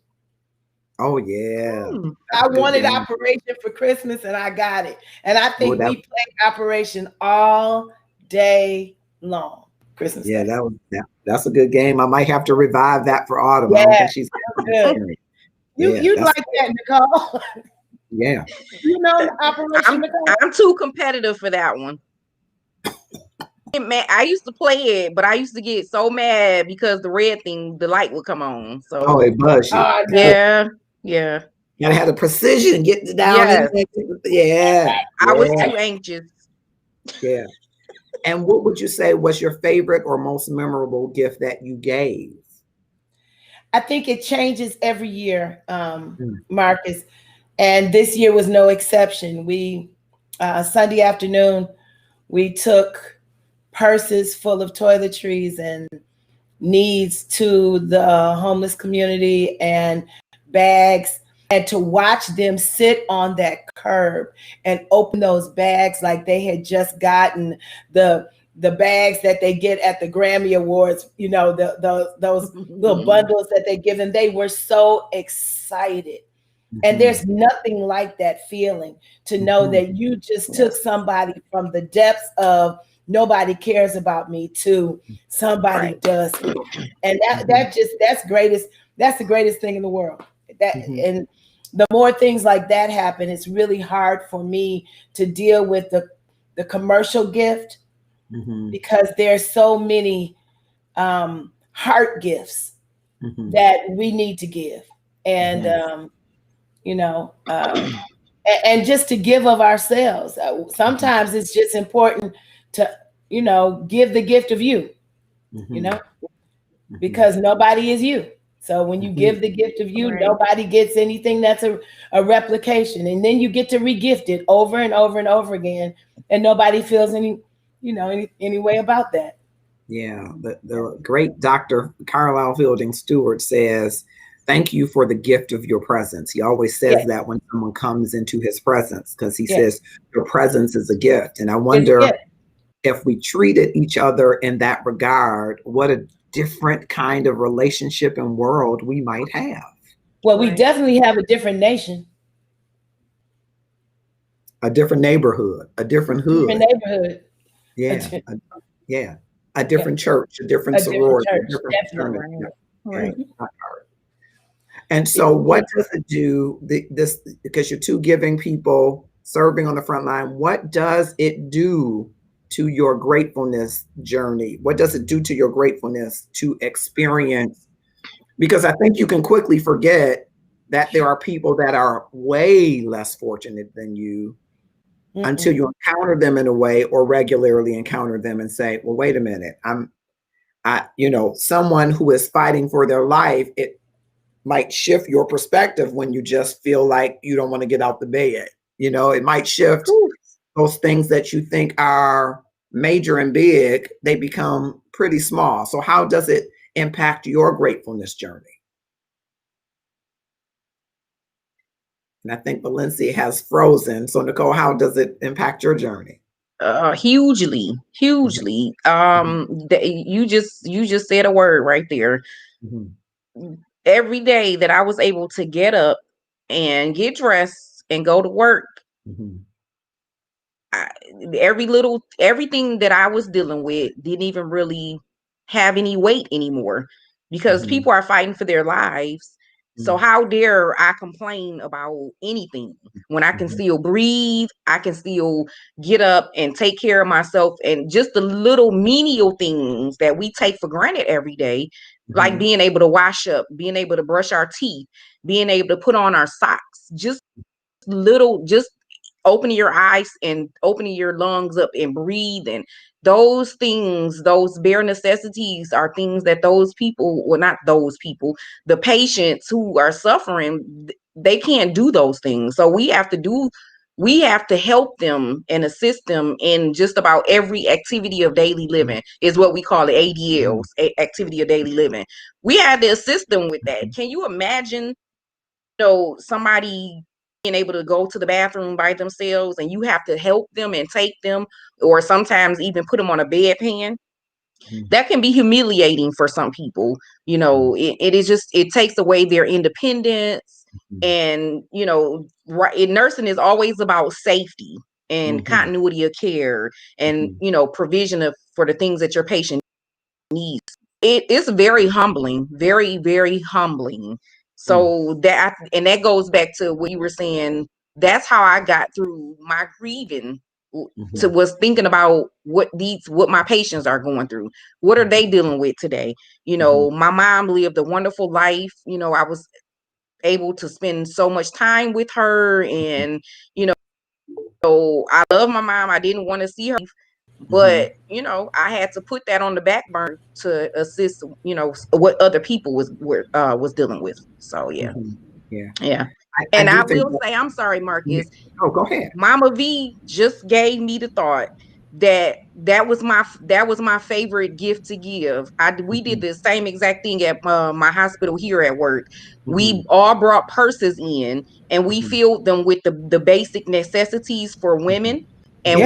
Oh yeah. I wanted Operation for Christmas and I got it. And I think we played Operation all day long. Christmas. Yeah, Day. That's a good game. I might have to revive that for Autumn. Yeah, I don't think she's good. You'd like that, Nicole. Yeah. You know Operation Nicole? I'm too competitive for that one. Man, I used to play it, but I used to get so mad because the red thing, the light would come on. So it buzzed you. Yeah. You gotta have the precision, get it down. I was too anxious. Yeah. And what would you say was your favorite or most memorable gift that you gave? I think it changes every year, Marcus. And this year was no exception. We, Sunday afternoon, we took purses full of toiletries and needs to the homeless community and bags. And to watch them sit on that curb and open those bags like they had just gotten the bags that they get at the Grammy Awards, those little bundles that they give them, they were so excited. And there's nothing like that feeling to know that you just took somebody from the depths of nobody cares about me to somebody does. And that's the greatest thing in the world. And the more things like that happen, it's really hard for me to deal with the commercial gift because there's so many heart gifts that we need to give. And, and just to give of ourselves. Sometimes it's just important to, give the gift of you, because nobody is you. So when you give the gift of you, nobody gets anything that's a replication. And then you get to re-gift it over and over and over again. And nobody feels any way about that. Yeah. The great Dr. Carlisle Fielding Stewart says, thank you for the gift of your presence. He always says that when someone comes into his presence, because he says your presence is a gift. And I wonder if we treated each other in that regard, what a different kind of relationship and world we might have. Well, we definitely have a different nation. a different neighborhood, a different hood. Different neighborhood. Yeah. A different church, a different A different sorority, a church, different definitely. fraternity. Right. Yeah. And so what does it do, this, because you're two giving people serving on the front line, what does it do to your gratefulness journey? What does it do to your gratefulness to experience? Because I think you can quickly forget that there are people that are way less fortunate than you until you encounter them in a way, or regularly encounter them and say, well, wait a minute, someone who is fighting for their life, it might shift your perspective when you just feel like you don't want to get out the bed. It might shift those things that you think are major and big, they become pretty small. So how does it impact your gratefulness journey? And I think Valencia has frozen. So Nicole, how does it impact your journey? Hugely. You just said a word right there. Every day that I was able to get up and get dressed and go to work, everything that I was dealing with didn't even really have any weight anymore, because people are fighting for their lives. So how dare I complain about anything when I can still breathe, I can still get up and take care of myself, and just the little menial things that we take for granted every day, like being able to wash up, being able to brush our teeth, being able to put on our socks, just opening your eyes and opening your lungs up and breathe. And those things, those bare necessities, are things that the patients who are suffering, they can't do those things. So we have to help them and assist them in just about every activity of daily living, is what we call the ADLs, activity of daily living. We had to assist them with that. Can you imagine, somebody being able to go to the bathroom by themselves, and you have to help them and take them, or sometimes even put them on a bedpan? That can be humiliating for some people. It takes away their independence. And nursing is always about safety and continuity of care, and provision for the things that your patient needs. It's very humbling, very, very humbling. So that goes back to what you were saying. That's how I got through my grieving, was thinking about what my patients are going through. What are they dealing with today? My mom lived a wonderful life. I was able to spend so much time with her, and I love my mom. I didn't want to see her, but I had to put that on the back burner to assist what other people was dealing with. So yeah. And I will say, I'm sorry, Marcus. Oh, go ahead. Mama V just gave me the thought that was my favorite gift to give. We did the same exact thing at my hospital here at work. We all brought purses in, and we filled them with the basic necessities for women. And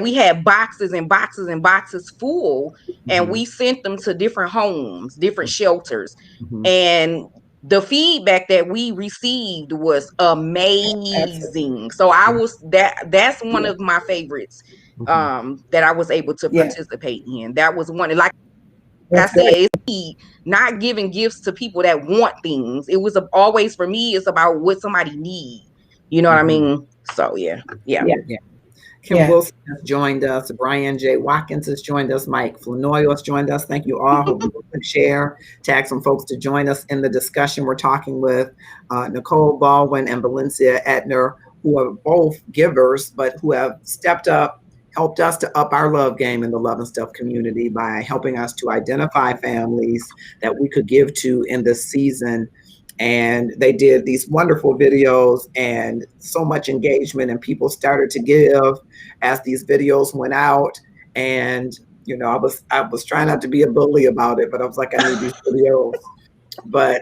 we had boxes and boxes and boxes full, and we sent them to different homes, different shelters. And the feedback that we received was amazing. So that's one of my favorites that I was able to participate in. That was one, like I said, it's not giving gifts to people that want things. It was always, for me, it's about what somebody needs. You know what I mean? So yeah. Kim Wilson has joined us. Brian J. Watkins has joined us. Mike Flanoy has joined us. Thank you all. Hope you can share, tag some folks to join us in the discussion. We're talking with Nicole Baldwin and Valencia Etner, who are both givers, but who have stepped up, helped us to up our love game in the Love and Stuff community by helping us to identify families that we could give to in this season. And they did these wonderful videos, and so much engagement, and people started to give as these videos went out. And I was trying not to be a bully about it, but I was like, I need these videos. But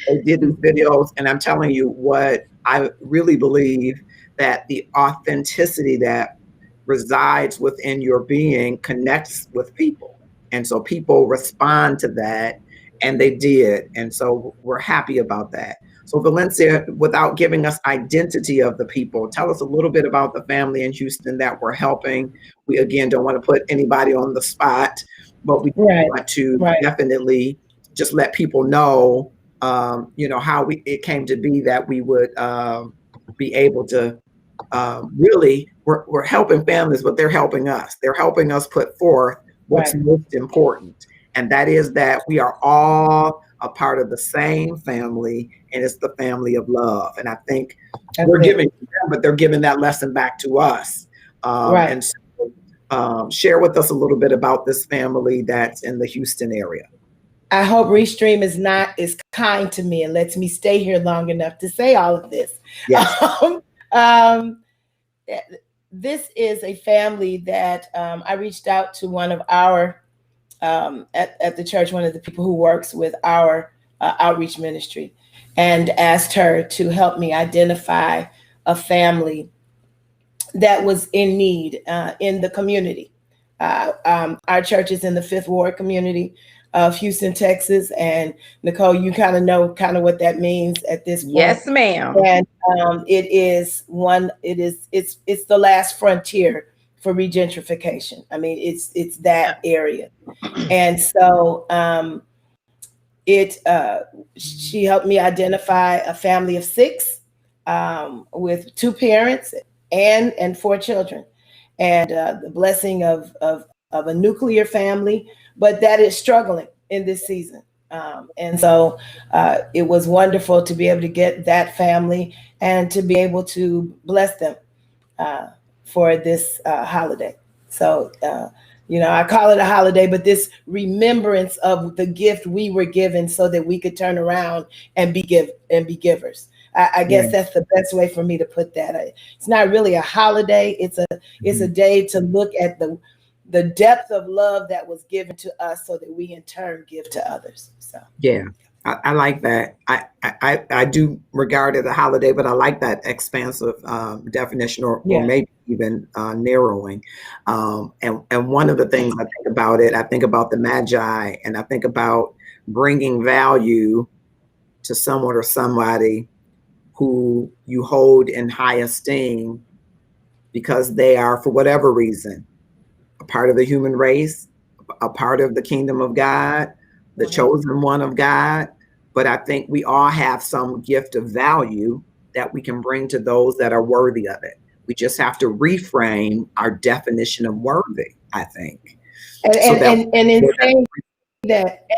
they did these videos, and I'm telling you what, I really believe that the authenticity that resides within your being connects with people, and so people respond to that. And they did. And so we're happy about that. So Valencia, without giving us identity of the people, tell us a little bit about the family in Houston that we're helping. We, again, don't want to put anybody on the spot, but we want to definitely just let people know, how it came to be that we would be able to really, we're helping families, but they're helping us. They're helping us put forth what's most important. And that is that we are all a part of the same family, and it's the family of love. And I think we're giving to them, but they're giving that lesson back to us. And so share with us a little bit about this family that's in the Houston area. I hope Restream is kind to me and lets me stay here long enough to say all of this. Yes. This is a family that I reached out to one of our at the church, one of the people who works with our outreach ministry, and asked her to help me identify a family that was in need in the community. Our church is in the 5th Ward community of Houston, Texas. And Nicole, you kind of know what that means at this point. Yes, ma'am. And it's the last frontier for regentrification. I mean, it's that area. And so she helped me identify a family of 6 with 2 parents and 4 children, and the blessing of a nuclear family, but that is struggling in this season. And so it was wonderful to be able to get that family and to be able to bless them for this holiday. So, I call it a holiday, but this remembrance of the gift we were given so that we could turn around and be givers. I guess that's the best way for me to put that. It's not really a holiday. It's a day to look at the depth of love that was given to us so that we in turn give to others. So yeah, I like that. I do regard it a holiday, but I like that expansive definition, or maybe even narrowing. And one of the things I think about it, I think about the Magi, and I think about bringing value to someone or somebody who you hold in high esteem because they are, for whatever reason, a part of the human race, a part of the kingdom of God, the chosen one of God. But I think we all have some gift of value that we can bring to those that are worthy of it. We just have to reframe our definition of worthy, I think. And in saying that,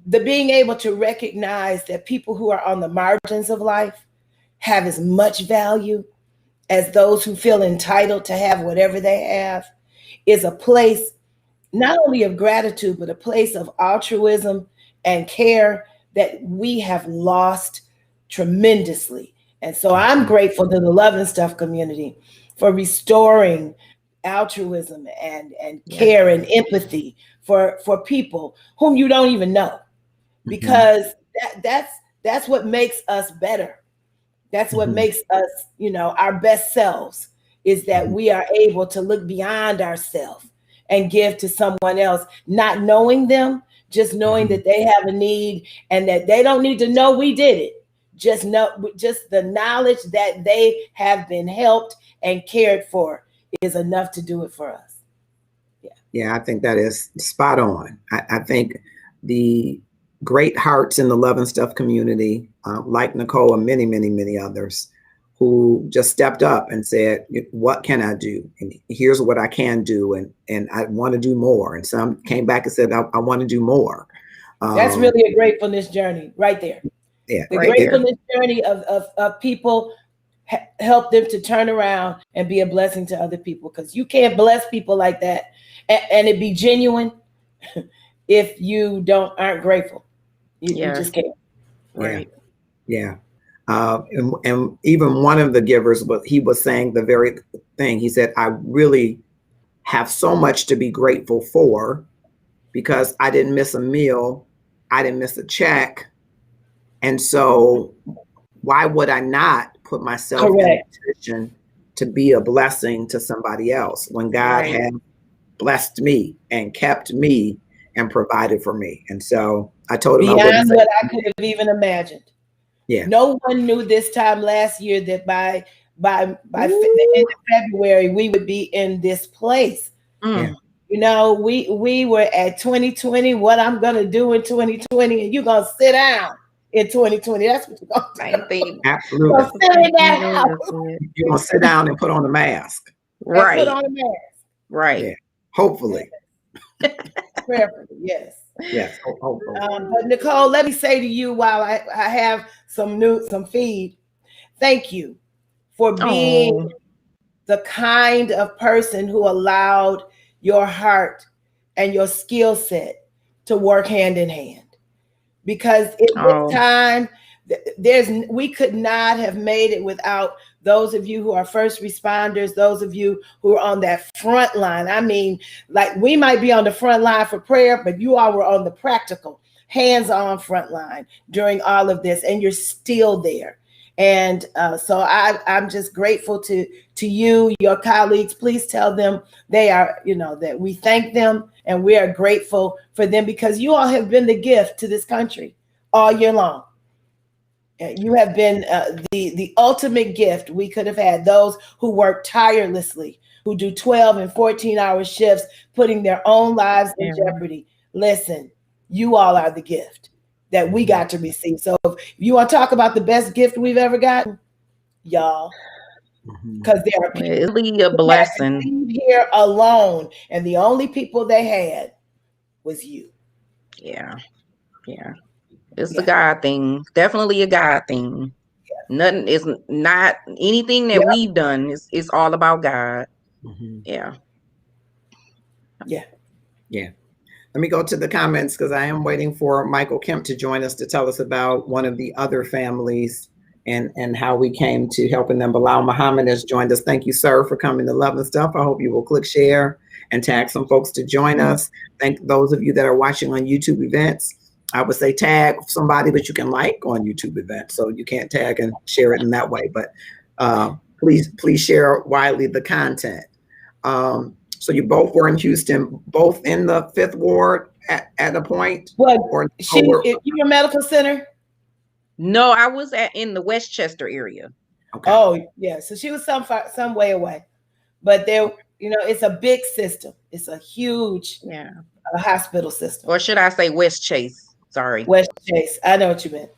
the being able to recognize that people who are on the margins of life have as much value as those who feel entitled to have whatever they have is a place not only of gratitude, but a place of altruism and care that we have lost tremendously. And so I'm grateful to the Love and Stuff community for restoring altruism and care and empathy for people whom you don't even know, because that's what makes us better. That's what makes us, our best selves, is that we are able to look beyond ourselves and give to someone else, not knowing them, just knowing that they have a need and that they don't need to know we did it. Just the knowledge that they have been helped and cared for is enough to do it for us. Yeah, I think that is spot on. I think the great hearts in the Love and Stuff community, like Nicole and many, many, many others, who just stepped up and said, what can I do? And here's what I can do. And I want to do more. And some came back and said, I want to do more. That's really a gratefulness journey right there. Yeah, the gratefulness journey of people help them to turn around and be a blessing to other people. Because you can't bless people like that and it be genuine if you aren't grateful. You just can't. Right. Yeah. And even one of the givers, he was saying the very thing. He said, I really have so much to be grateful for because I didn't miss a meal. I didn't miss a check. And so why would I not put myself in a position to be a blessing to somebody else when God had blessed me and kept me and provided for me? And so I told him I wouldn't Beyond say. what I could have even imagined. Yeah. No one knew this time last year that by the end of February we would be in this place. Mm. You know, we were at 2020. What I'm gonna do in 2020, and you're gonna sit down in 2020. That's what you're gonna do. Same thing. Absolutely. You're gonna sit in that house You're gonna sit down and put on a mask. and Right. put on a mask. Right. Yeah. Hopefully. Prayerfully, yes. Yes. Hopefully. But Nicole, let me say to you while I have some feed, thank you for being the kind of person who allowed your heart and your skill set to work hand in hand. Because in this time, we could not have made it without those of you who are first responders, those of you who are on that front line. I mean, like we might be on the front line for prayer, but you all were on the practical, hands-on front line during all of this, and you're still there. And so I'm just grateful to you, your colleagues. Please tell them they are, that we thank them and we are grateful for them, because you all have been the gift to this country all year long. You have been the ultimate gift we could have had. Those who work tirelessly, who do 12 and 14-hour shifts, putting their own lives in jeopardy. Listen, you all are the gift that we got to receive. So if you want to talk about the best gift we've ever gotten, y'all, because there are people it's really a blessing here alone, and the only people they had was you. Yeah. It's a God thing. Definitely a God thing. Nothing is not anything that we've done. It's all about God. Yeah. Let me go to the comments because I am waiting for Michael Kemp to join us to tell us about one of the other families and how we came to helping them. Bilal Muhammad has joined us. Thank you, sir, for coming to Love and Stuff. I hope you will click share and tag some folks to join us. Thank those of you that are watching on YouTube events. I would say tag somebody that you can like on YouTube events, so you can't tag and share it in that way. But please share widely the content. So you both were in Houston, both in the 5th Ward at a point? What? You were medical center? No, I was in the Westchester area. Okay. Oh, yeah. So she was some way away. But there, it's a big system. It's a huge hospital system. Or should I say West Chase? Sorry. West Chase. I know what you meant.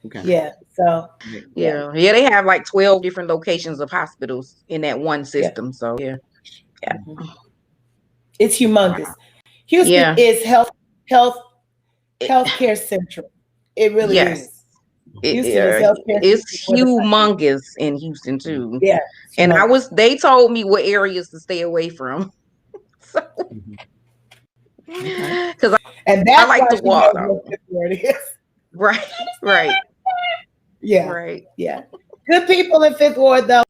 Okay. Yeah. So yeah, they have like 12 different locations of hospitals in that one system. So yeah. It's humongous. Houston is healthcare central. It really is. It's humongous in Houston too. Yeah. And they told me what areas to stay away from. So because I like to walk. Where it is. Right. Yeah. Right. Yeah. Good people in 5th Ward though.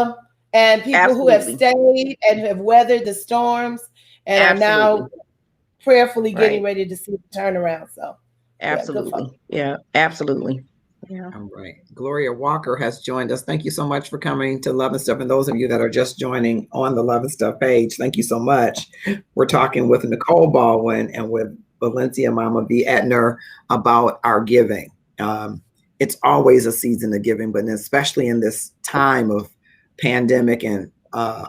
And people who have stayed and have weathered the storms and are now prayerfully getting ready to see the turnaround. So absolutely. Yeah, absolutely. Yeah. All right. Gloria Walker has joined us. Thank you so much for coming to Love and Stuff. And those of you that are just joining on the Love and Stuff page, thank you so much. We're talking with Nicole Baldwin and with Valencia Mama V. Etner about our giving. It's always a season of giving, but especially in this time of pandemic and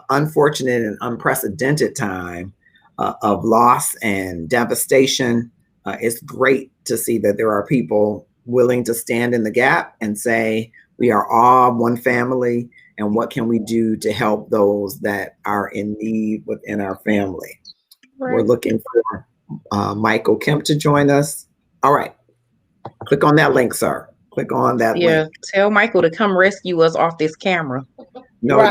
unfortunate and unprecedented time of loss and devastation, it's great to see that there are people willing to stand in the gap and say, we are all one family, and what can we do to help those that are in need within our family? We're looking for Michael Kemp to join us. All right. Click on that link, sir. Click on that link. Tell Michael to come rescue us off this camera. No,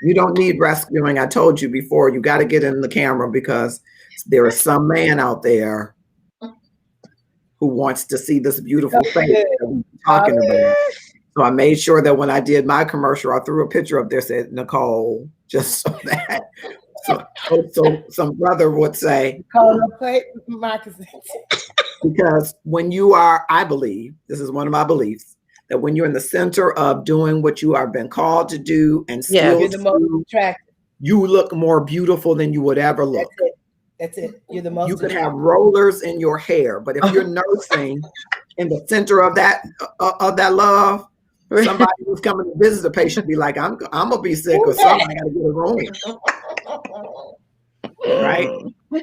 you don't need rescuing. I told you before, you got to get in the camera because there is some man out there who wants to see this beautiful face that we're talking about. So I made sure that when I did my commercial, I threw a picture up there, said Nicole, just so that so some brother would say, because when you are, I believe, this is one of my beliefs, that when you're in the center of doing what you have been called to do and still you're the most attractive. You look more beautiful than you would ever look. That's it. You're the most. You could have rollers in your hair, but if you're nursing in the center of that love, somebody who's coming to visit the patient be like, I'm gonna be sick or something. I gotta get a room. Right?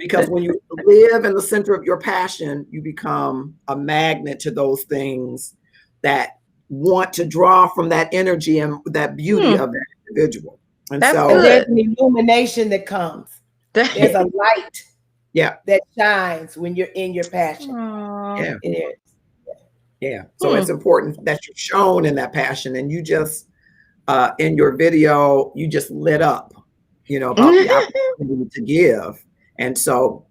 Because when you live in the center of your passion, you become a magnet to those things that want to draw from that energy and that beauty of that individual. And That's so good. There's an illumination that comes. There's a light that shines when you're in your passion. Aww. Yeah. So it's important that you're shown in that passion, and you just in your video, you just lit up, you know, about the opportunity to give. And so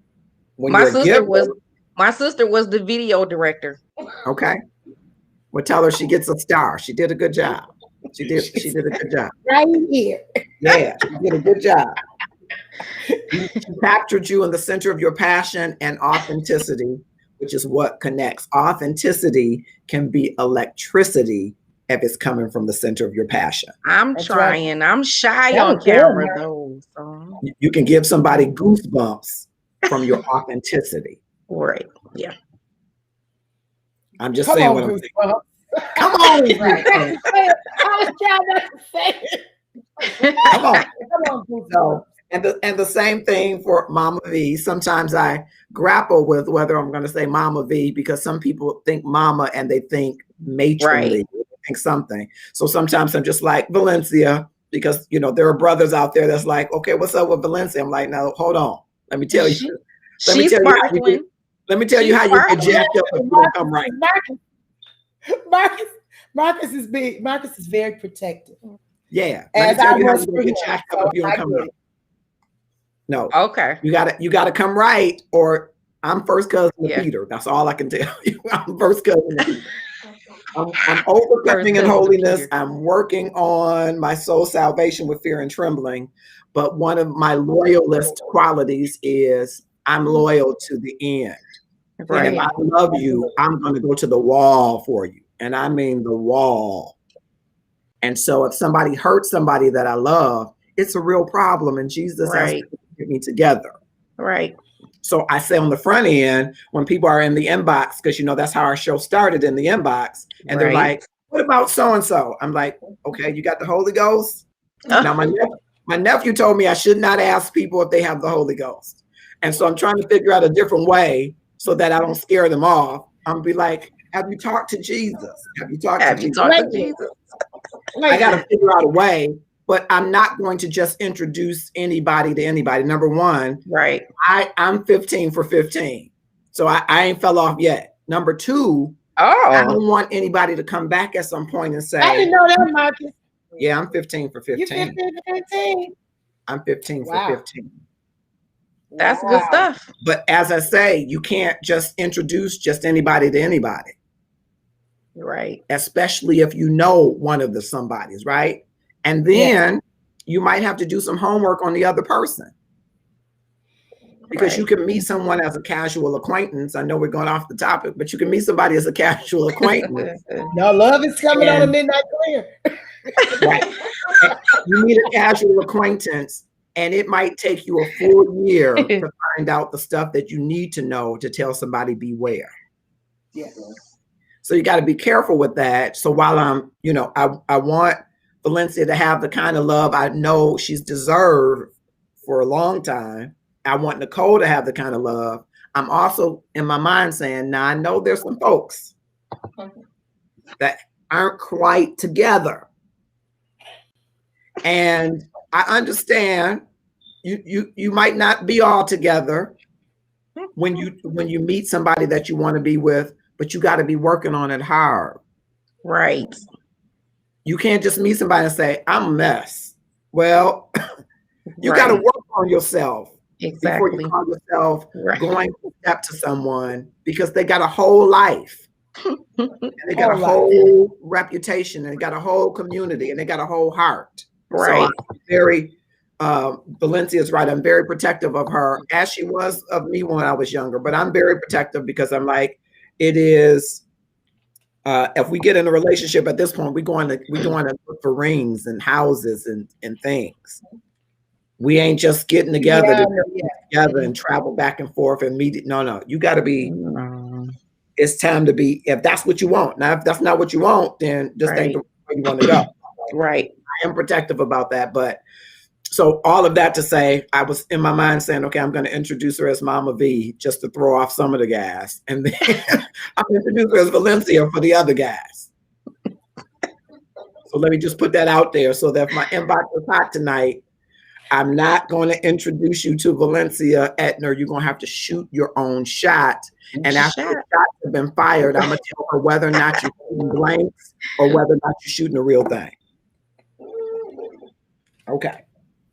when my sister was the video director. Okay. Well, tell her she gets a star. She did a good job. She did a good job. Right here. Yeah, she did a good job. She captured you in the center of your passion and authenticity, which is what connects. Authenticity can be electricity if it's coming from the center of your passion. I'm trying. Right. I'm shy on camera though. So. You can give somebody goosebumps from your authenticity. Right. Yeah. I'm just saying what I'm saying. Come on. I was trying not to say it. Come on. So, and the same thing for Mama V. Sometimes I grapple with whether I'm going to say Mama V, because some people think mama and they think matronly, they think something. So sometimes I'm just like Valencia, because you know there are brothers out there that's like, okay, what's up with Valencia? I'm like, no, hold on. Let me tell you. Let me tell you how you get jacked up if you don't come right. Marcus is big. Marcus is very protective. Yeah. Let me tell you how you get jacked up if you don't come right. No. Okay. You gotta come right, or I'm first cousin to Peter. That's all I can tell you. I'm first cousin to Peter. I'm overcoming in holiness. I'm working on my soul salvation with fear and trembling. But one of my loyalist qualities is I'm loyal to the end. Right. And if I love you, I'm going to go to the wall for you. And I mean the wall. And so if somebody hurts somebody that I love, it's a real problem. And Jesus has to get me together. Right. So I say on the front end, when people are in the inbox, because, you know, that's how our show started, in the inbox. And they're like, what about so-and-so? I'm like, okay, you got the Holy Ghost? Now, my nephew told me I should not ask people if they have the Holy Ghost. And so I'm trying to figure out a different way so that I don't scare them off. I'm be like, have you talked to Jesus? Have you talked to Jesus? I got to figure out a way, but I'm not going to just introduce anybody to anybody. Number one, I'm 15 for 15. So I ain't fell off yet. Number two, I don't want anybody to come back at some point and say, I didn't know that, Marcus. Yeah, I'm 15 for 15. You're 15 for 15. I'm 15 for 15. That's good stuff. But as I say, you can't just introduce just anybody to anybody. Right. Especially if you know one of the somebodies, right? And then you might have to do some homework on the other person. Because you can meet someone as a casual acquaintance. I know we're going off the topic, but you can meet somebody as a casual acquaintance. No, love is coming on a midnight clear. Right. You meet a casual acquaintance, and it might take you a full year to find out the stuff that you need to know to tell somebody beware. Yeah. So you got to be careful with that. So while I'm, you know, I want Valencia to have the kind of love I know she's deserved for a long time. I want Nicole to have the kind of love. I'm also in my mind saying, now I know there's some folks that aren't quite together. And I understand you might not be all together when you meet somebody that you want to be with, but you got to be working on it hard. Right. You can't just meet somebody and say, I'm a mess. Well, you got to work on yourself. Exactly. Before you call yourself going to step to someone, because they got a whole life. And they got a whole reputation, and they got a whole community, and they got a whole heart. Right. So I'm very, Valencia's right. I'm very protective of her, as she was of me when I was younger. But I'm very protective because I'm like, it is. If we get in a relationship at this point, we're going to look for rings and houses and things. We ain't just getting together Yeah, to yeah. together and travel back and forth and meet. No, you got to be. Mm, It's time to be. If that's what you want. Now, if that's not what you want, then just ain't the way you want to go. right. I am protective about that, but so all of that to say, I was in my mind saying, okay, I'm going to introduce her as Mama V just to throw off some of the guys, and then I'm going to introduce her as Valencia for the other guys. So let me just put that out there so that if my inbox is hot tonight, I'm not going to introduce you to Valencia Etner. You're going to have to shoot your own shot. And after the shots have been fired, I'm going to tell her whether or not you're shooting blanks or whether or not you're shooting the real thing. Okay.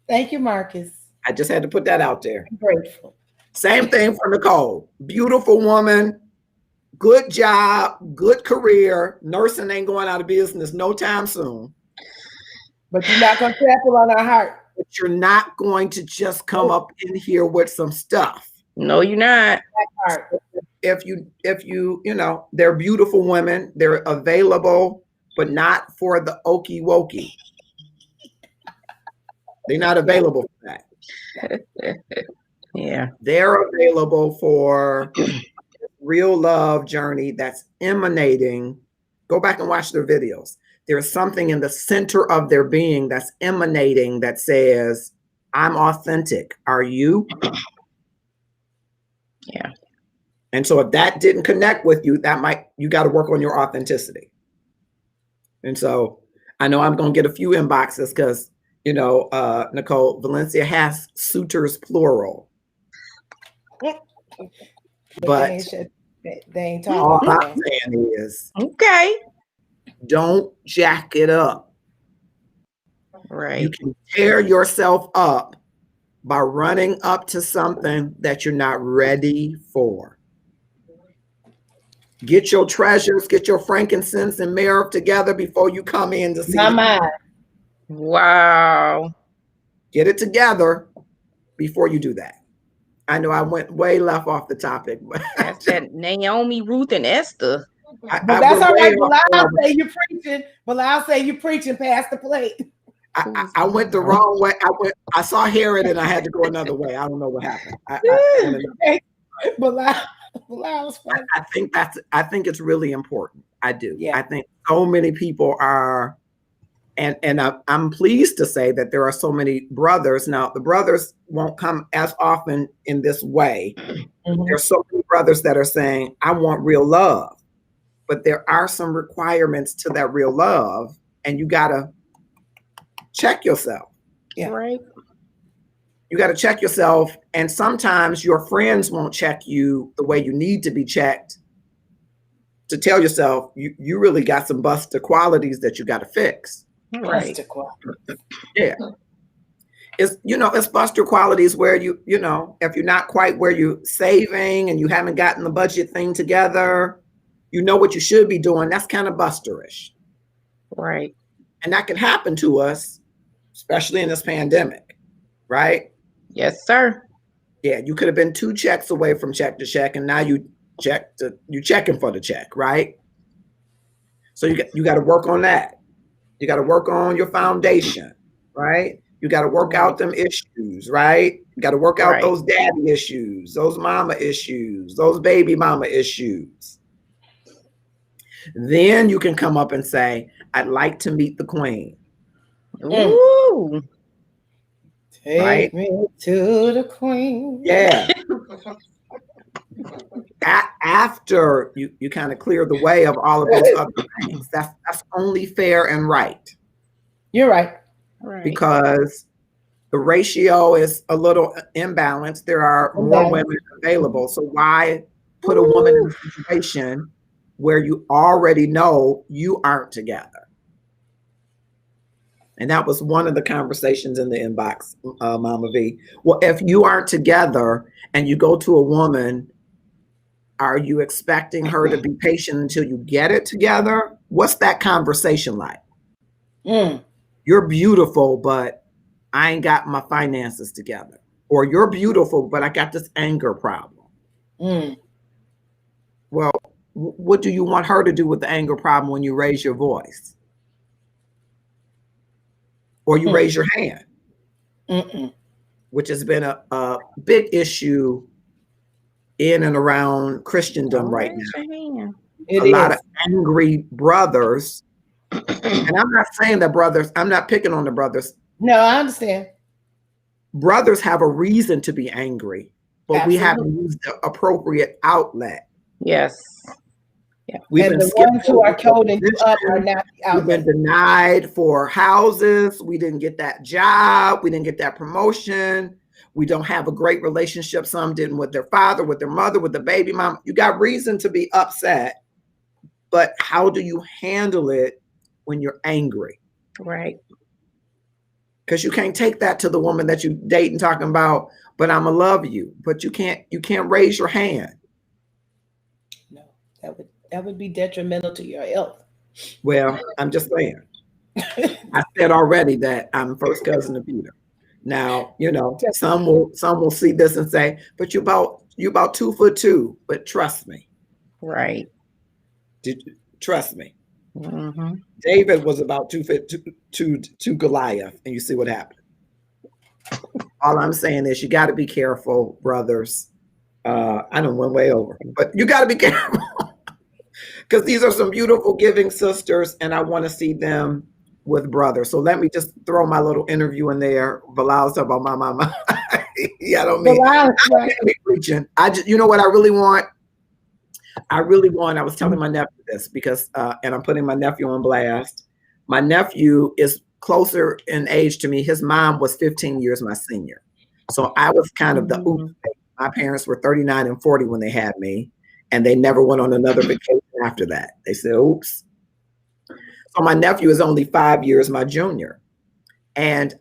Thank you, Marcus. I just had to put that out there. I'm grateful. Same thing for Nicole. Beautiful woman, good job, good career. Nursing ain't going out of business no time soon. But you're not going to trample on our heart. But you're not going to just come up in here with some stuff. No, you're not. If you know, they're beautiful women. They're available, but not for the okie wokie. They're not available for that. Yeah. They're available for real love journey that's emanating. Go back and watch their videos. There's something in the center of their being that's emanating that says, I'm authentic. Are you? Yeah. And so if that didn't connect with you, you got to work on your authenticity. And so I know I'm going to get a few inboxes because, you know, Nicole, Valencia has suitors plural. But they ain't all talking. I'm saying is, Okay. don't jack it up. Right. You can tear yourself up by running up to something that you're not ready for. Get your treasures, get your frankincense and myrrh together before you come in to see. Wow. Get it together before you do that. I know I went way left off the topic. But that's that Naomi, Ruth, and Esther. But that's all right. Bilal say you're preaching. Bilal say you're preaching past the plate. I went the wrong way. I saw Herod and I had to go another way. I don't know what happened. Bilal's funny. I think it's really important. I do. Yeah. I think so many people are, and I'm pleased to say that there are so many brothers. Now, the brothers won't come as often in this way. Mm-hmm. There's so many brothers that are saying, I want real love. But there are some requirements to that real love, and you got to check yourself. Yeah. Right. You got to check yourself. And sometimes your friends won't check you the way you need to be checked to tell yourself you really got some buster qualities that you got to fix. Right. Buster qualities. Yeah. It's buster qualities where you know, if you're not quite where you're saving and you haven't gotten the budget thing together, you know what you should be doing. That's kind of busterish. Right. And that can happen to us, especially in this pandemic, right? Yes, sir. Yeah, you could have been 2 checks away from check to check, and now you checking for the check, right? So you got to work on that. You got to work on your foundation, right? You got to work out them issues, right? You got to work out those daddy issues, those mama issues, those baby mama issues. Then you can come up and say, I'd like to meet the queen. Ooh. Take me to the queen. Yeah. After you kind of clear the way of all of those other things, that's only fair and right. You're right. Because the ratio is a little imbalanced. There are more women available. So why put a woman in a situation where you already know you aren't together? And that was one of the conversations in the inbox, Mama V. Well, if you aren't together and you go to a woman, are you expecting her to be patient until you get it together? What's that conversation like? You're beautiful, but I ain't got my finances together. Or you're beautiful, but I got this anger problem. Well, what do you want her to do with the anger problem when you raise your voice? Or you raise your hand? which has been a big issue in and around Christendom right now. It a lot is. of angry brothers. And I'm not saying that brothers, I'm not picking on the brothers. No, I understand. Brothers have a reason to be angry, but we haven't used the appropriate outlet. Yes. Yeah. We've been the ones who are holding up are not the outlet. We've been denied for houses. We didn't get that job. We didn't get that promotion. We don't have a great relationship. Some didn't with their father, with their mother, with the baby mom. You got reason to be upset, but how do you handle it when you're angry? Right. Because you can't take that to the woman that you date and talking about, but I'ma love you. But you can't raise your hand. No, that would be detrimental to your health. Well, I'm just saying. I said already that I'm first cousin to Peter. Now, you know, some will see this and say, but you about 2'2", but trust me. Right. Trust me. Mm-hmm. David was about 2'2" Goliath, and you see what happened. All I'm saying is you got to be careful, brothers. I don't went way over, but you got to be careful because these are some beautiful giving sisters, and I want to see them with brothers. So let me just throw my little interview in there. Bilal's talking about my mama. Yeah, I don't mean preaching. You know what I really want? I was telling my nephew this because, and I'm putting my nephew on blast. My nephew is closer in age to me. His mom was 15 years my senior. So I was kind of the oops. My parents were 39 and 40 when they had me, and they never went on another vacation after that. They said, oops. So my nephew is only 5 years my junior. And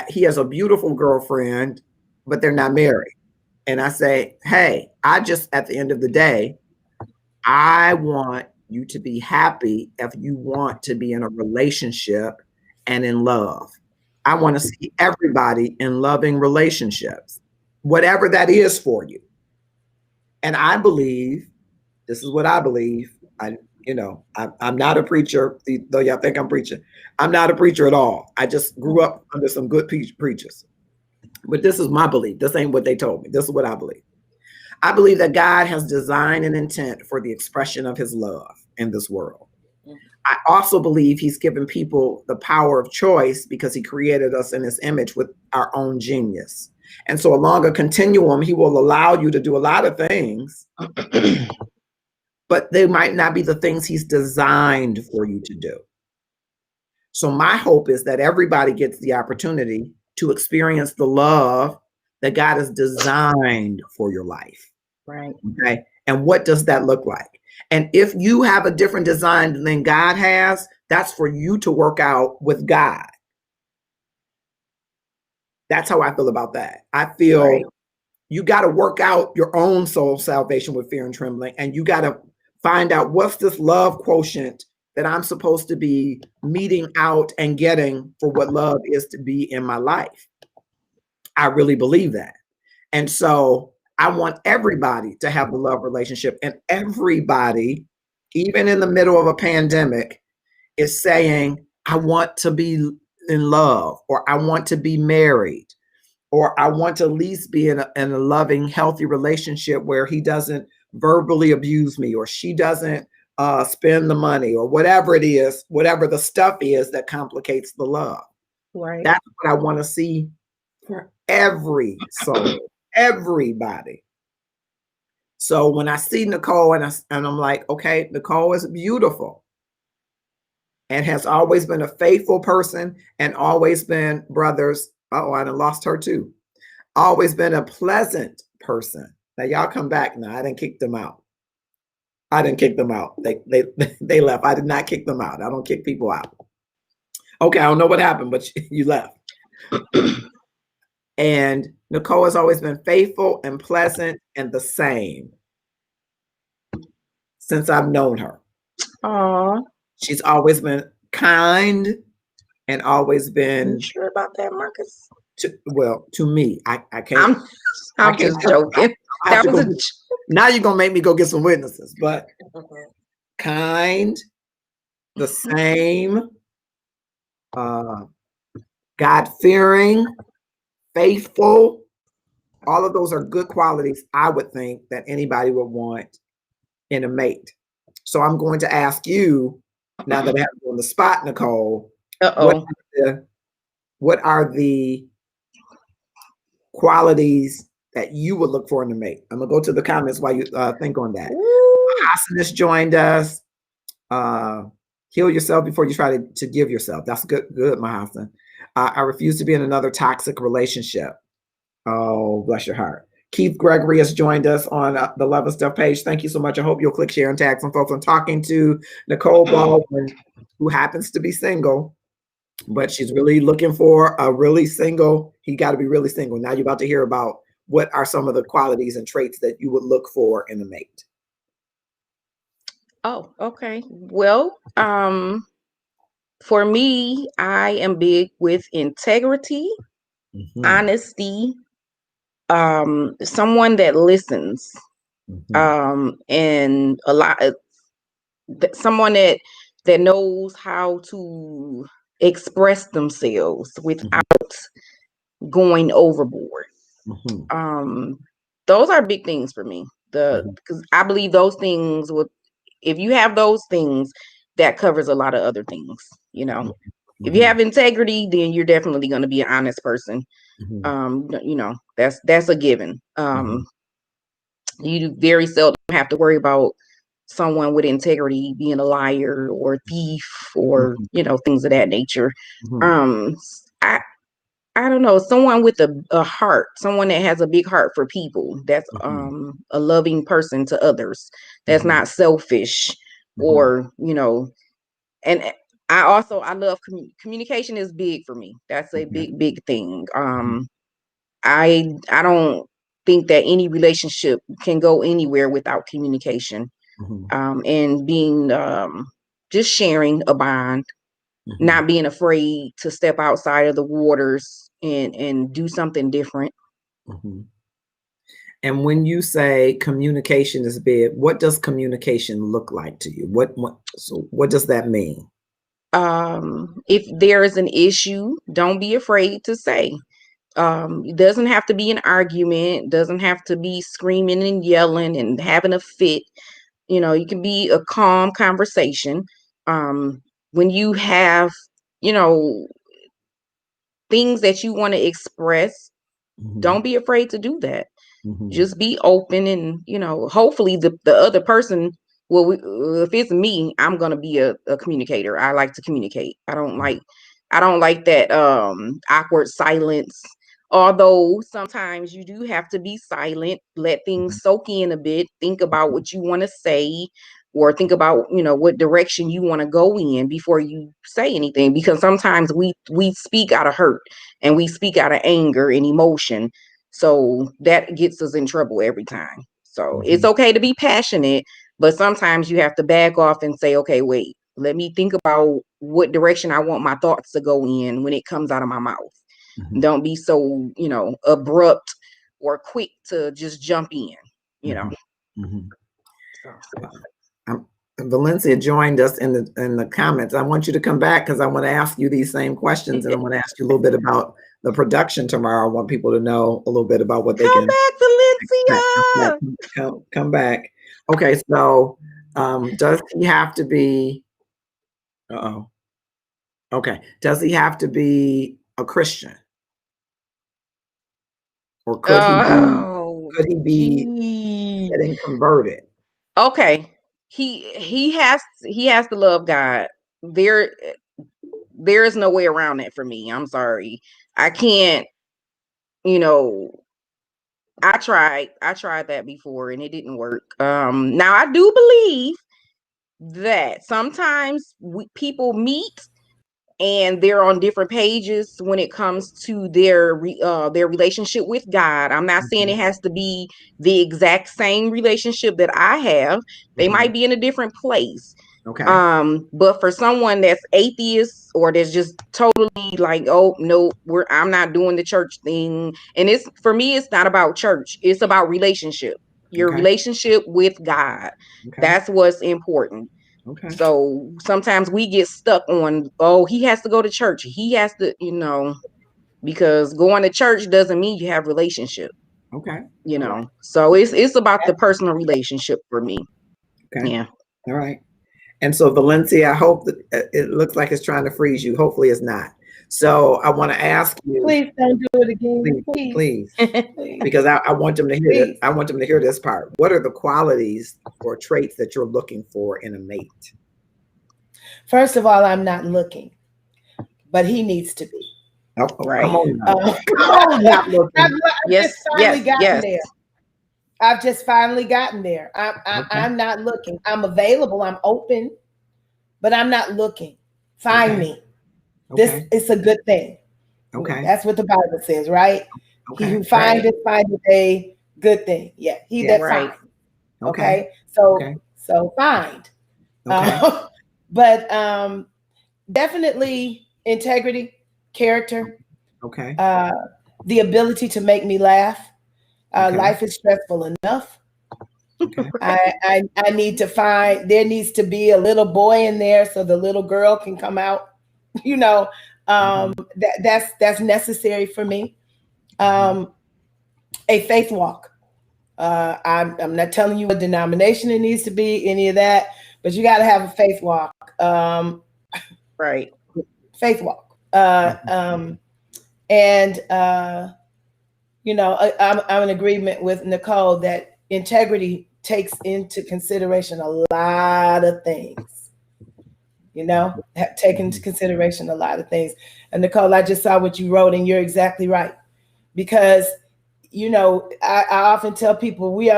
he has a beautiful girlfriend, but they're not married. And I say, hey, at the end of the day, I want you to be happy if you want to be in a relationship and in love. I want to see everybody in loving relationships, whatever that is for you. And I believe, this is what I believe. I'm not a preacher, though y'all think I'm preaching. I'm not a preacher at all. I just grew up under some good preachers. But this is my belief. This ain't what they told me. This is what I believe. I believe that God has designed an intent for the expression of his love in this world. I also believe he's given people the power of choice because he created us in his image with our own genius. And so along a continuum, he will allow you to do a lot of things, but they might not be the things he's designed for you to do. So my hope is that everybody gets the opportunity to experience the love that God has designed for your life. Right. Okay. And what does that look like? And if you have a different design than God has, that's for you to work out with God. That's how I feel about that. I feel you got to work out your own soul salvation with fear and trembling. And you got to find out what's this love quotient that I'm supposed to be meeting out and getting for what love is to be in my life. I really believe that. And so I want everybody to have the love relationship, and everybody, even in the middle of a pandemic, is saying, I want to be in love, or I want to be married, or I want to at least be in a loving, healthy relationship where he doesn't verbally abuse me, or she doesn't spend the money, or whatever it is, whatever the stuff is that complicates the love. Right. That's what I want to see for every soul, everybody. So when I see Nicole and I'm like, okay, Nicole is beautiful and has always been a faithful person and always been, brothers, oh, I done lost her too. Always been a pleasant person. Now y'all come back now. I didn't kick them out. They left. I did not kick them out. I don't kick people out. Okay, I don't know what happened, but you left. And Nicole has always been faithful and pleasant and the same since I've known her. Aww. She's always been kind and always been. You sure about that, Marcus? To me, I can't. I'm just joking. Now you're gonna make me go get some witnesses, but kind, the same, God-fearing, faithful. All of those are good qualities, I would think, that anybody would want in a mate. So I'm going to ask you, now that I have you on the spot, Nicole, Uh-oh. what are the qualities that you would look for in a mate? I'm gonna go to the comments while you think on that. Hassan has joined us. Heal yourself before you try to give yourself. That's good, Mahassan. I refuse to be in another toxic relationship. Oh, bless your heart. Keith Gregory has joined us on the Love and Stuff page. Thank you so much. I hope you'll click share and tag some folks. I'm talking to Nicole Baldwin, who happens to be single, but she's really looking for a really single. He got to be really single. Now you're about to hear about what are some of the qualities and traits that you would look for in a mate. Oh, okay. Well, for me, I am big with integrity, honesty, someone that listens, and a lot someone that knows how to express themselves without going overboard. Those are big things for me. Because I believe those things would, if you have those things, that covers a lot of other things. You know, if you have integrity, then you're definitely going to be an honest person. You know, that's a given. You very seldom have to worry about someone with integrity being a liar or thief or you know, things of that nature. I don't know, someone with a heart, someone that has a big heart for people, that's a loving person to others, that's not selfish or, you know. And I love communication is big for me. That's a big thing. I don't think that any relationship can go anywhere without communication. And being just sharing a bond, not being afraid to step outside of the waters and do something different. And when you say communication is big, what does communication look like to you? What does that mean? If there is an issue, don't be afraid to say. It doesn't have to be an argument, doesn't have to be screaming and yelling and having a fit. You know, it can be a calm conversation. When you have, you know, things that you want to express, don't be afraid to do that. Just be open, and, you know, hopefully the other person, well, if it's me, I'm going to be a communicator. I like to communicate. I don't like that awkward silence. Although sometimes you do have to be silent, let things soak in a bit, think about what you want to say, or think about, you know, what direction you want to go in before you say anything. Because sometimes we speak out of hurt and we speak out of anger and emotion. So that gets us in trouble every time. So it's okay to be passionate, but sometimes you have to back off and say, okay, wait, let me think about what direction I want my thoughts to go in when it comes out of my mouth. Don't be so, you know, abrupt or quick to just jump in, you know. Valencia joined us in the comments. I want you to come back because I want to ask you these same questions, and I want to ask you a little bit about the production tomorrow. I want people to know a little bit about what they can. Come back, Valencia. Come back. Okay, so does he have to be? Okay, does he have to be a Christian, or could he be getting converted? Okay, he has to love God. There is no way around that for me. I'm sorry, I can't. You know, I tried that before and it didn't work. Now I do believe that sometimes people meet and they're on different pages when it comes to their relationship with God. I'm not saying it has to be the exact same relationship that I have. They might be in a different place. Okay. But for someone that's atheist or that's just totally like, oh no, I'm not doing the church thing. And it's, for me, it's not about church. It's about relationship. Your relationship with God. That's what's important. So sometimes we get stuck on, oh, he has to go to church. He has to, you know, because going to church doesn't mean you have relationship, Okay. you All know. right. So it's about the personal relationship for me. Okay. Yeah. All right. And so Valencia, I hope that it looks like it's trying to freeze you. Hopefully it's not. So I want to ask you, Please don't do it again. please, Please. because I want them to hear Please. it. I want them to hear this part. What are the qualities or traits that you're looking for in a mate? First of all, I'm not looking, but he needs to be. Oh, Right. come on now. Not looking. I've Yes, just finally yes, gotten yes. there. I've just finally gotten there. I'm not looking. I'm available. I'm open, but I'm not looking. Find Okay. me. Okay. This is a good thing. Okay. That's what the Bible says, right? Okay. He who findeth a good thing. Yeah, he Yeah. that Right. finds. Okay. So Okay. so find. Okay. But definitely integrity, character, Okay. the ability to make me laugh. Okay. Life is stressful enough. Okay. I need to find, there needs to be a little boy in there so the little girl can come out. You know, that's necessary for me. A faith walk. I'm not telling you what denomination it needs to be, any of that, but you got to have a faith walk. Right. Faith walk. You know, I'm in agreement with Nicole that integrity takes into consideration a lot of things. You know, take into consideration a lot of things. And Nicole, I just saw what you wrote, and you're exactly right. Because, you know, I often tell people we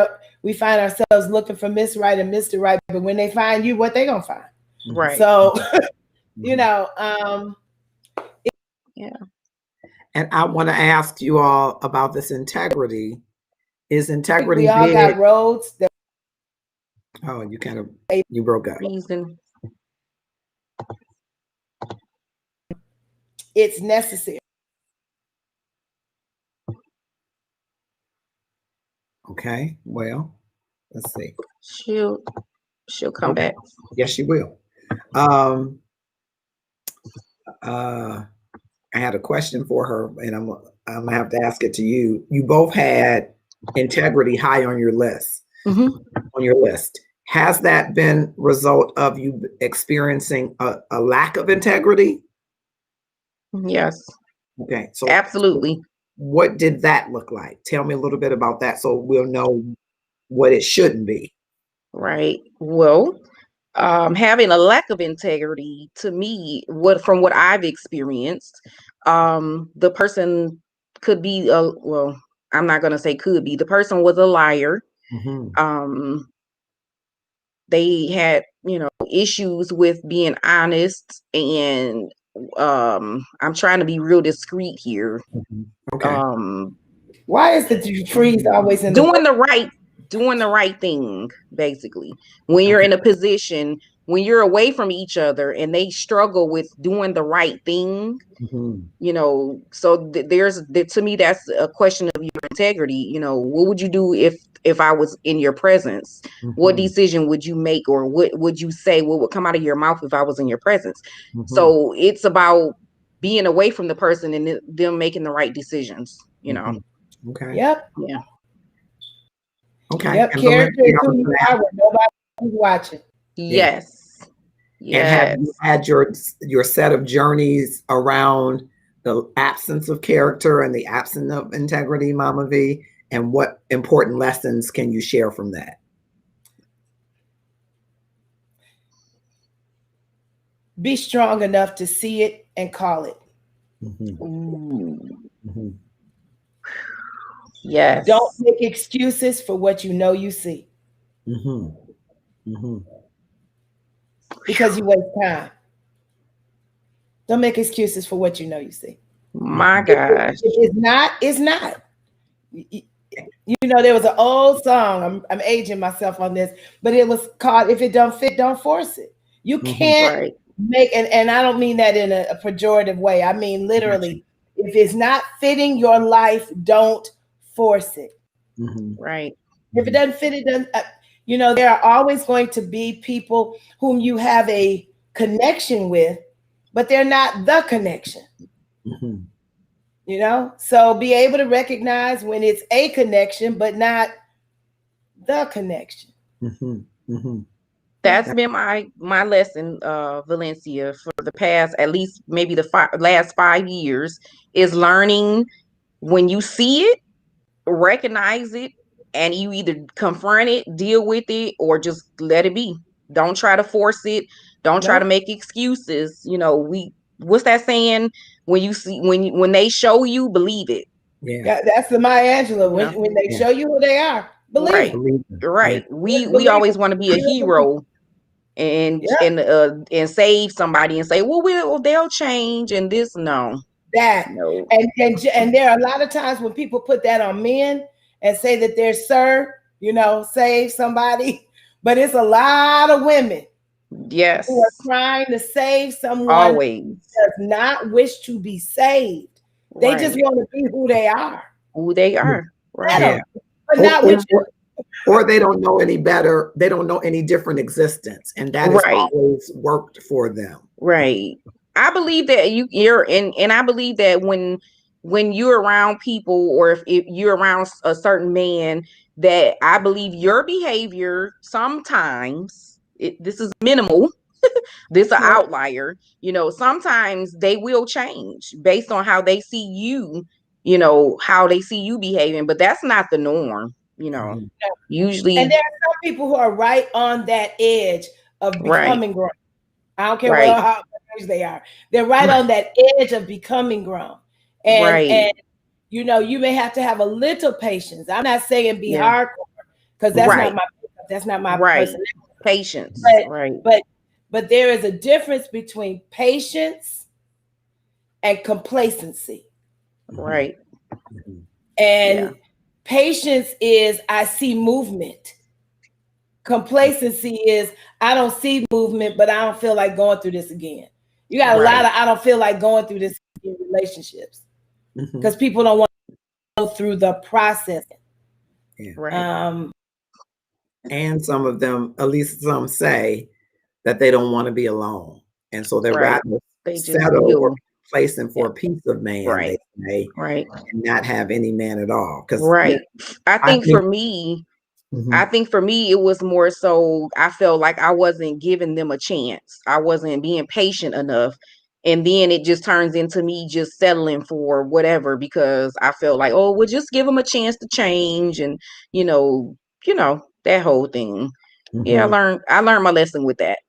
find ourselves looking for Miss Right and Mr. Right, but when they find you, what they gonna find? Right. So, you know, yeah. And I want to ask you all about this integrity. Is integrity we all big? got roads that Oh, you broke up. Reason. it's necessary. Okay. Well, let's see. She'll come Okay. back. Yes, she will. I had a question for her, and I'm gonna have to ask it to you. You both had integrity high on your list. On your list, has that been result of you experiencing a lack of integrity? Yes. Okay, so Absolutely. what did that look like? Tell me a little bit about that, so we'll know what it shouldn't be. Right. Well, having a lack of integrity, to me, from what I've experienced, the person could be well, I'm not gonna say could be. The person was a liar. They had, you know, issues with being honest, and I'm trying to be real discreet here. Okay. Why is the freeze always in doing the right thing, basically. When you're in a position, when you're away from each other and they struggle with doing the right thing, you know, so to me, that's a question of your integrity. You know, what would you do if I was in your presence? What decision would you make, or what would you say? What would come out of your mouth if I was in your presence? So it's about being away from the person and them making the right decisions, you know. Okay. Yep. Yeah. Okay. Yep. And Character is Valencia, who you are when nobody's watching. Yes. And have you had your set of journeys around the absence of character and the absence of integrity, Mama V? And what important lessons can you share from that? Be strong enough to see it and call it. Yes. Don't make excuses for what you know you see. Because you waste time. Don't make excuses for what you know you see. My gosh. If it's not, it's not. You know, there was an old song, I'm aging myself on this, but it was called "If It Don't Fit, Don't Force It." You can't make, and I don't mean that in a pejorative way. I mean literally, if it's not fitting your life, don't force it. Right. If it doesn't fit, it doesn't. You know, there are always going to be people whom you have a connection with, but they're not the connection. You know, so be able to recognize when it's a connection, but not the connection. That's been my lesson, Valencia, for the past, at least maybe the last 5 years, is learning when you see it, recognize it, and you either confront it, deal with it, or just let it be. Don't try to force it. Don't try to make excuses. You know, what's that saying? When you see, when they show you, believe it. Yeah, that's the Maya Angelou. When they show you who they are, believe it. Right. We always want to be a hero and save somebody and say, well, they'll change and this. No. And there are a lot of times when people put that on men and say that they're save somebody, but it's a lot of women who are trying to save someone who does not wish to be saved. They just want to be who they are. Right. But not with you. Or they don't know any better. They don't know any different existence. And that has always worked for them. Right. I believe that and I believe that when you're around people, or if you're around a certain man, that I believe your behavior sometimes, this is minimal, this is an outlier, you know, sometimes they will change based on how they see you, you know, how they see you behaving, but that's not the norm, you know. Usually. And there are some people who are right on that edge of becoming grown. I don't care how age they are. They're right on that edge of becoming grown. And you know, you may have to have a little patience. I'm not saying be hardcore, because that's not my personality. Patience. But there is a difference between patience and complacency. Right. And patience is I see movement. Complacency is I don't see movement, but I don't feel like going through this again. You got a lot of I don't feel like going through this in relationships, because people don't want to go through the process. And some of them, at least some, say that they don't want to be alone, and so they're rather settle or placing for a piece of man, they say, and not have any man at all. Because I think for me, it was more so I felt like I wasn't giving them a chance. I wasn't being patient enough. And then it just turns into me just settling for whatever, because I felt like, oh, we'll just give them a chance to change, and you know, that whole thing. I learned my lesson with that.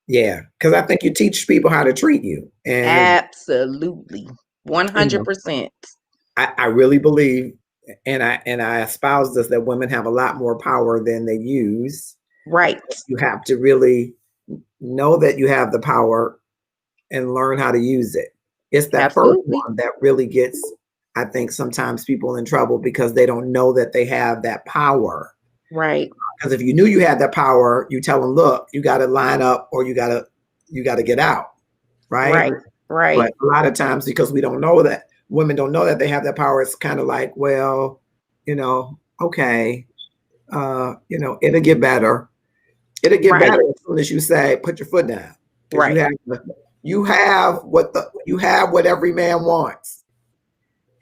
Yeah, because I think you teach people how to treat you. And absolutely, 100%. I really believe, and I espouse this, that women have a lot more power than they use. Right. You have to really know that you have the power and learn how to use it. It's that first one that really gets, I think, sometimes people in trouble, because they don't know that they have that power. Right. Because if you knew you had that power, you tell them, look, you got to line up, or you got to get out. Right. But a lot of times, because we don't know that, women don't know that they have that power, it's kind of like, well, you know, okay, you know, it'll get better. It'll get better as soon as you say, put your foot down. You have what every man wants.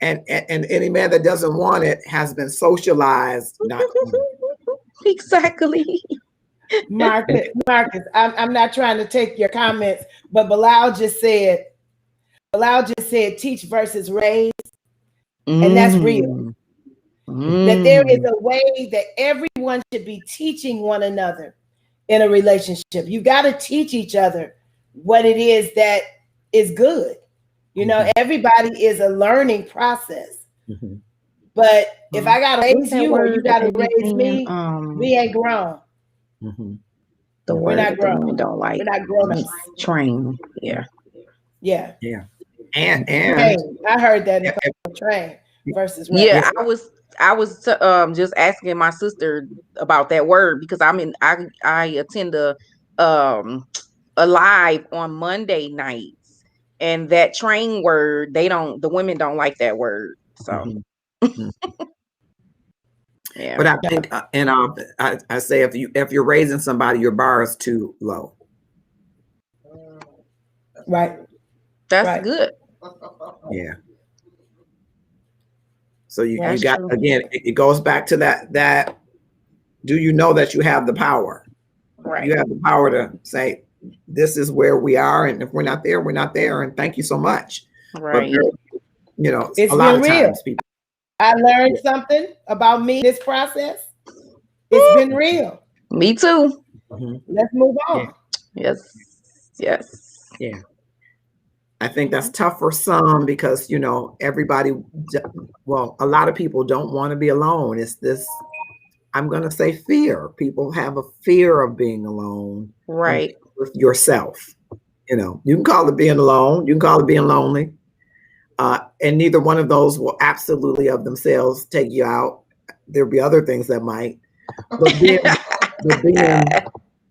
And any man that doesn't want it has been socialized not to. Exactly. Marcus, I'm not trying to take your comments, but Bilal just said teach versus raise. And that's real. That there is a way that everyone should be teaching one another in a relationship. You got to teach each other what it is that is good. You know, everybody is a learning process. But if I got to raise you or you got to raise me, we ain't grown. The We're not grown. We don't like. We're not grown up. Train. Yeah. And I heard that train versus raise. Yeah, I was just asking my sister about that word, because I attend a live on Monday nights, and that train word, the women don't like that word. So yeah. But I think I say if you're raising somebody, your bar is too low. Right. That's good. Yeah. So you That's got, true. again, it goes back to that, do you know that you have the power? Right. You have the power to say, this is where we are, and if we're not there, we're not there, and thank you so much. Right. But, you know, It's a lot of been real. times people, I learned something about me in this process. It's been real. Me too. Let's move on. Yes. Yes. yeah. I think that's tough for some because, you know, everybody, well, a lot of people don't want to be alone. It's this, I'm going to say fear. People have a fear of being alone. Right. With yourself. You know, you can call it being alone. You can call it being lonely. And neither one of those will absolutely of themselves take you out. There'll be other things that might. But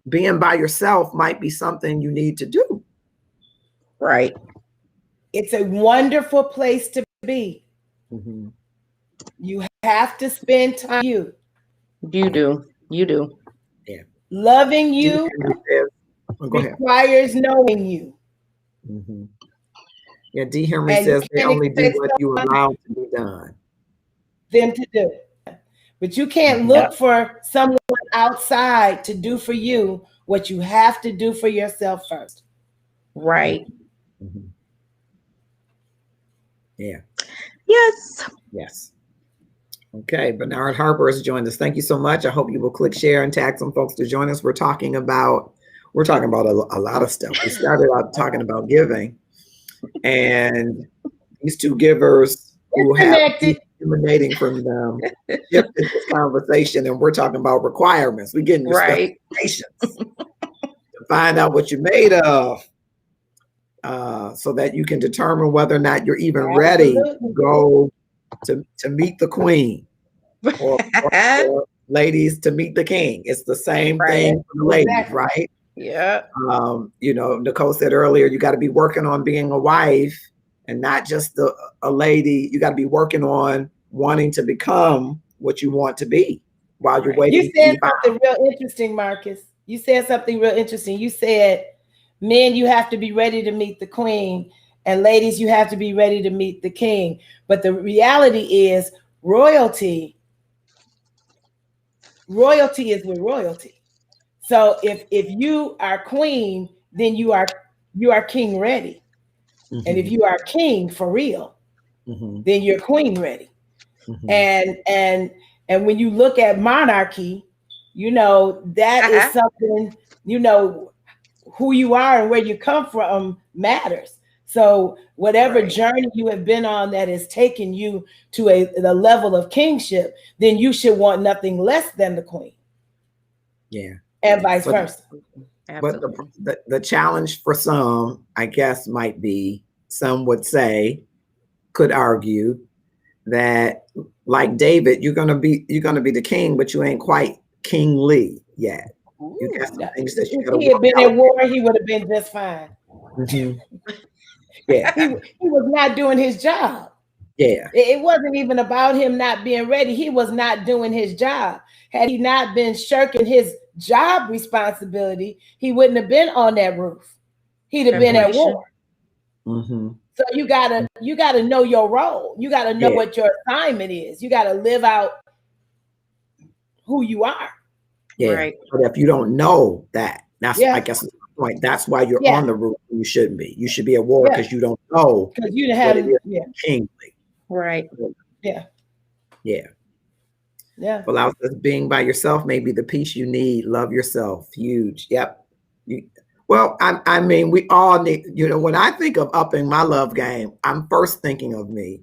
being by yourself might be something you need to do. Right. It's a wonderful place to be. Mm-hmm. You have to spend time with you. You do. You do. Yeah. Loving you requires knowing you. Mm-hmm. Yeah, D. Henry says they only do what you allow to be done. Them to do. But you can't look for someone outside to do for you what you have to do for yourself first. Right. Mm-hmm. Yeah. Yes. Yes. Okay, Bernard Harper has joined us. Thank you so much. I hope you will click share and tag some folks to join us. We're talking about a lot of stuff. We started out talking about giving, and these two givers who have emanating from them shifted this conversation, and we're talking about requirements. We're getting your specifications to find out what you're made of, so that you can determine whether or not you're even ready to go to meet the queen, or ladies to meet the king. It's the same thing for the ladies, right? Yeah. You know, Nicole said earlier, you got to be working on being a wife and not just a lady. You got to be working on wanting to become what you want to be while you're waiting. You said something real interesting, Marcus. You said something real interesting. You said, men, you have to be ready to meet the queen, and ladies, you have to be ready to meet the king. But the reality is royalty is with royalty. So if you are queen, then you are king ready. Mm-hmm. And if you are king for real, mm-hmm. then you're queen ready. Mm-hmm. And when you look at monarchy, you know, that is something, you know, who you are and where you come from matters. So whatever journey you have been on that has taken you to the level of kingship, then you should want nothing less than the queen. Yeah. And vice versa. But the challenge for some, I guess, might be, some would say, could argue that, like David, you're gonna be the king, but you ain't quite kingly yet. You got some things that you gotta work out. If he had been in war, he would have been just fine. Mm-hmm. Yeah. he was not doing his job. Yeah. It wasn't even about him not being ready. He was not doing his job. Had he not been shirking his job responsibility, he wouldn't have been on that roof. He'd have been at war. Mm-hmm. So you gotta know your role. You gotta know what your assignment is. You gotta live out who you are. Yeah. Right. But if you don't know that, that's I guess the point. That's why you're on the roof. You shouldn't be. You should be at war because you don't know. Because you have kingly. Right. Yeah. Yeah. Yeah. Well, being by yourself may be the peace you need. Love yourself. Huge. Yep. Well, I mean, we all need, you know, when I think of upping my love game, I'm first thinking of me.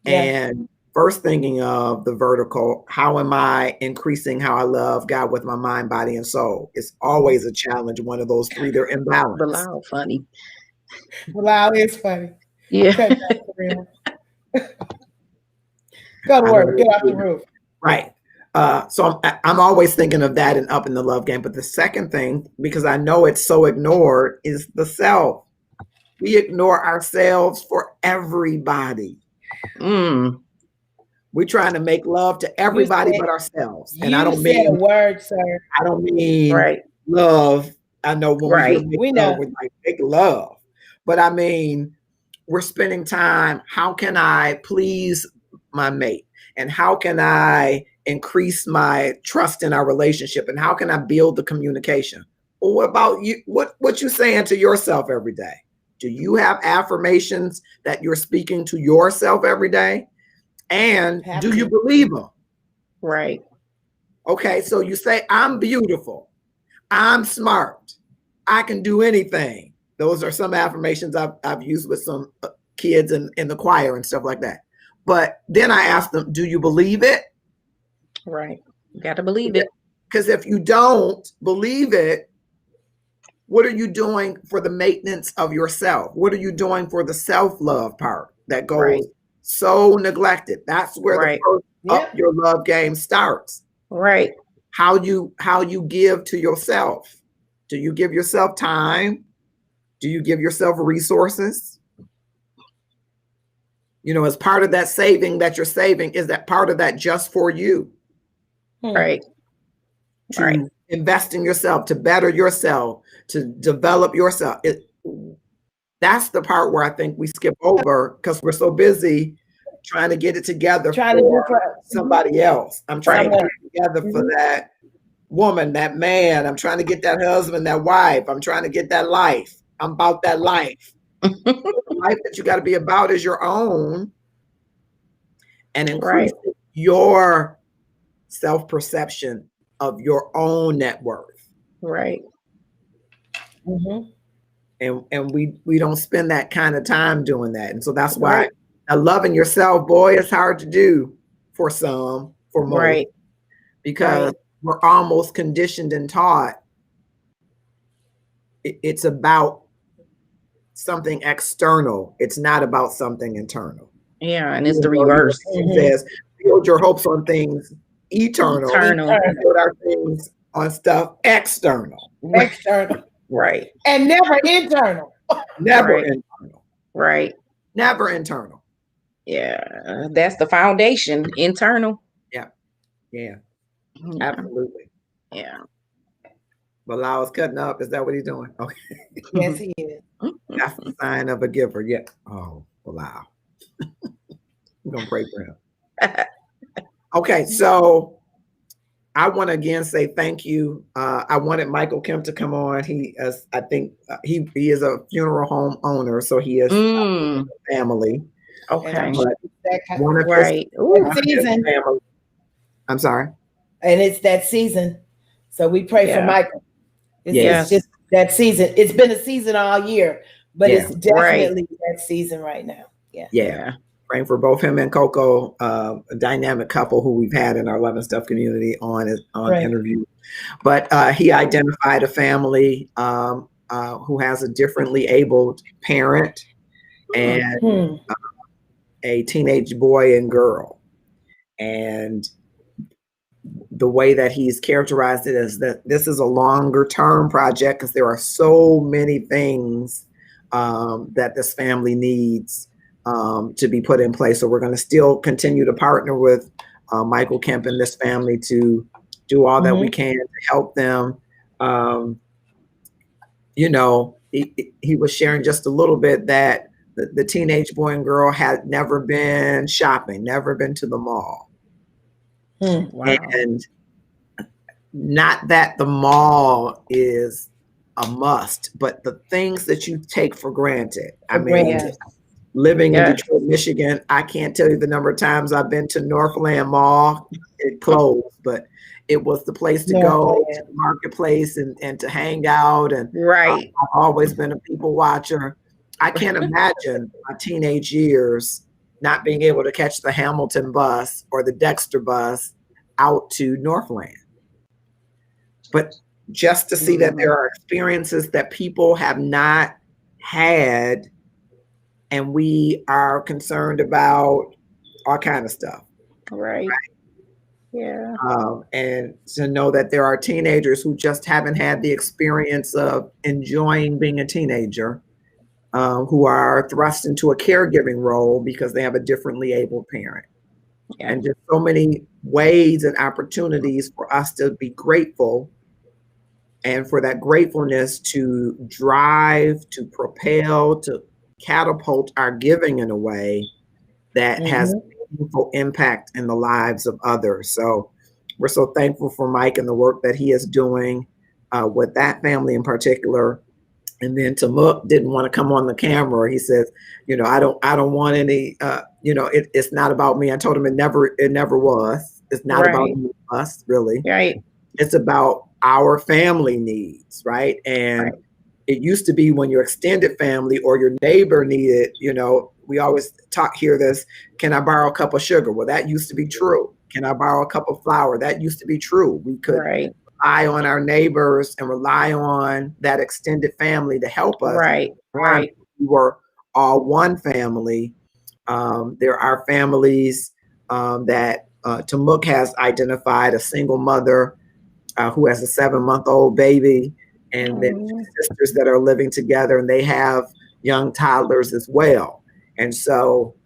And first thinking of the vertical. How am I increasing how I love God with my mind, body, and soul? It's always a challenge. One of those three, they're imbalanced. Bilal, funny. Bilal is funny. Yeah. Go to work. Get off the roof. Right. So I'm always thinking of that and upping the love game. But the second thing, because I know it's so ignored, is the self. We ignore ourselves for everybody. We're trying to make love to everybody but ourselves. And I don't mean a word, sir. I don't mean love. I know when we make love, we like make love. But I mean, we're spending time, how can I please my mate? And how can I increase my trust in our relationship? And how can I build the communication? Well, what about you? What you saying to yourself every day? Do you have affirmations that you're speaking to yourself every day? And do you believe them? Right. Okay, so you say, I'm beautiful, I'm smart, I can do anything. Those are some affirmations I've used with some kids in the choir and stuff like that. But then I ask them, do you believe it? Right. You got to believe it. Because if you don't believe it, what are you doing for the maintenance of yourself? What are you doing for the self-love part that goes so neglected? That's where the first up your love game starts. Right. How you give to yourself. Do you give yourself time? Do you give yourself resources? You know, as part of that saving that you're saving, is that part of that just for you? Right. To invest in yourself, to better yourself, to develop yourself. That's the part where I think we skip over because we're so busy trying to get it together for somebody else. I'm trying to get it together for that woman, that man. I'm trying to get that husband, that wife. I'm trying to get that life. I'm about that life. The life that you got to be about is your own, and increase your self-perception of your own net worth. Right. And we don't spend that kind of time doing that. And so that's why loving yourself, boy, it's hard to do for some, for most, because we're almost conditioned and taught it's about something external. It's not about something internal. Yeah, and it's the reverse. It says, build your hopes on things eternal. Build our things on stuff external. Right. And never internal. Never internal. Right. Never internal. Yeah. That's the foundation. Internal. Yeah. Yeah. Absolutely. Yeah. Bilal is cutting up. Is that what he's doing? Okay. Yes, he is. That's the sign of a giver. Yeah. Oh, Bilal. We're going to pray for him. Okay. So I want to again say thank you. I wanted Michael Kemp to come on. He is, I think he is a funeral home owner, so he is family. Okay. Season. I'm sorry. And it's that season. So we pray for Michael. It's just that season. It's been a season all year, but it's definitely that season right now. Yeah. Praying for both him and Coco, a dynamic couple who we've had in our Love and Stuff community on interview. But he identified a family who has a differently abled parent and a teenage boy and girl. And the way that he's characterized it is that this is a longer term project because there are so many things that this family needs to be put in place. So we're going to still continue to partner with Michael Kemp and this family to do all that we can to help them. You know, he was sharing just a little bit that the teenage boy and girl had never been shopping, never been to the mall. Wow. And not that the mall is a must, but the things that you take for granted. Living in Detroit, Michigan, I can't tell you the number of times I've been to Northland Mall. It closed, but it was the place to go to the marketplace and to hang out. And I've always been a people watcher. I can't imagine my teenage years not being able to catch the Hamilton bus or the Dexter bus out to Northland. But just to see that there are experiences that people have not had, and we are concerned about all kind of stuff. Right. Yeah. And to know that there are teenagers who just haven't had the experience of enjoying being a teenager, who are thrust into a caregiving role because they have a differently abled parent. And just so many ways and opportunities for us to be grateful, and for that gratefulness to drive, to propel, to catapult our giving in a way that has meaningful impact in the lives of others. So we're so thankful for Mike and the work that he is doing with that family in particular. And then Tamuk didn't want to come on the camera. He says, I don't want any, it's not about me. I told him it never was. It's not about us, really. Right. It's about our family needs, right? And it used to be when your extended family or your neighbor needed, we always hear this, can I borrow a cup of sugar? Well, that used to be true. Can I borrow a cup of flour? That used to be true. We could rely on our neighbors and rely on that extended family to help us. Right. We were all one family. There are families that Tamuk has identified, a single mother who has a 7-month-old baby, and then sisters that are living together, and they have young toddlers as well. And so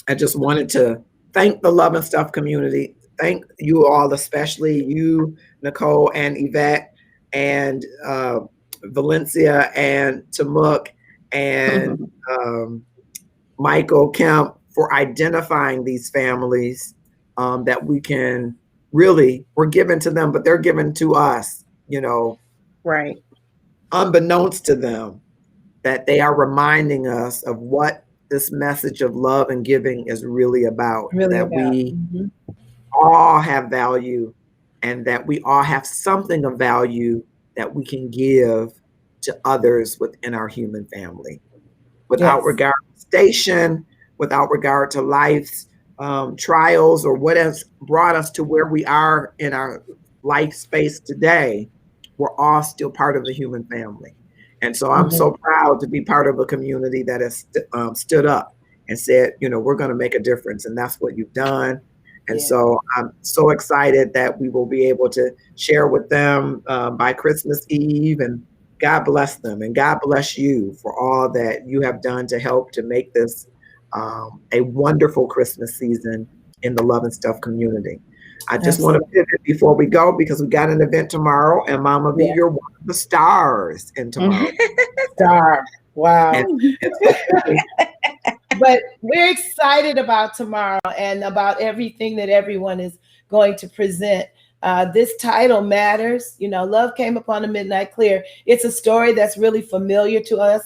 I just wanted to thank the Love and Stuff community. Thank you all, especially you, Nicole and Yvette and Valencia and Tamuk and Michael Kemp for identifying these families that we can really, we're given to them, but they're given to us, unbeknownst to them, that they are reminding us of what this message of love and giving is really about. We all have value, and that we all have something of value that we can give to others within our human family, without regard to station, without regard to life's trials or what has brought us to where we are in our life space today. We're all still part of the human family. And so I'm so proud to be part of a community that has stood up and said, we're going to make a difference. And that's what you've done. And so I'm so excited that we will be able to share with them by Christmas Eve. And God bless them. And God bless you for all that you have done to help to make this a wonderful Christmas season in the Love and Stuff community. I just want to pivot before we go, because we got an event tomorrow, and Mama V, you're one of the stars in tomorrow. Star. Wow. But we're excited about tomorrow and about everything that everyone is going to present. This title matters. Love Came Upon the Midnight Clear. It's a story that's really familiar to us.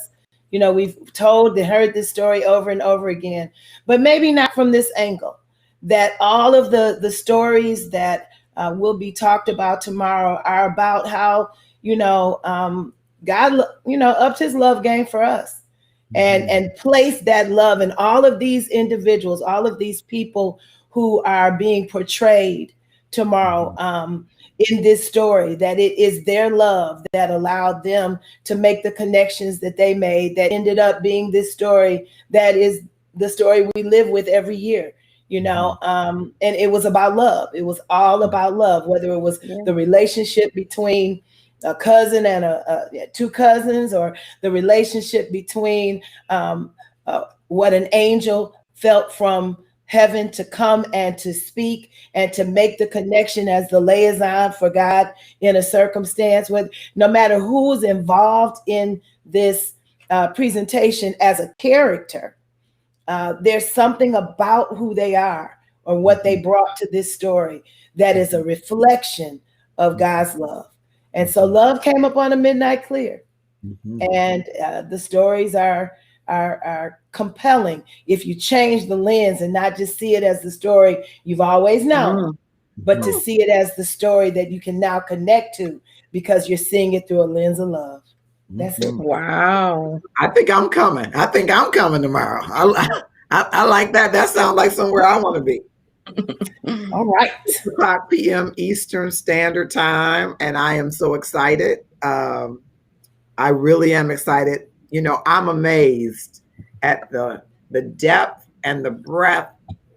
We've heard this story over and over again, but maybe not from this angle. That all of the stories that will be talked about tomorrow are about how, God, upped his love game for us and placed that love in all of these individuals, all of these people who are being portrayed tomorrow in this story, that it is their love that allowed them to make the connections that they made, that ended up being this story that is the story we live with every year. And it was about love. It was all about love, whether it was the relationship between a cousin and two cousins, or the relationship between what an angel felt from heaven to come and to speak and to make the connection as the liaison for God in a circumstance. With no matter who's involved in this presentation as a character, there's something about who they are or what they brought to this story that is a reflection of God's love. And so Love Came Upon a Midnight Clear. And the stories are compelling if you change the lens and not just see it as the story you've always known, but to see it as the story that you can now connect to because you're seeing it through a lens of love. That's it. Wow. I think I'm coming. Tomorrow. I like that. That sounds like somewhere I want to be. All right. 6:00 p.m. Eastern Standard Time. And I am so excited. I really am excited. I'm amazed at the depth and the breadth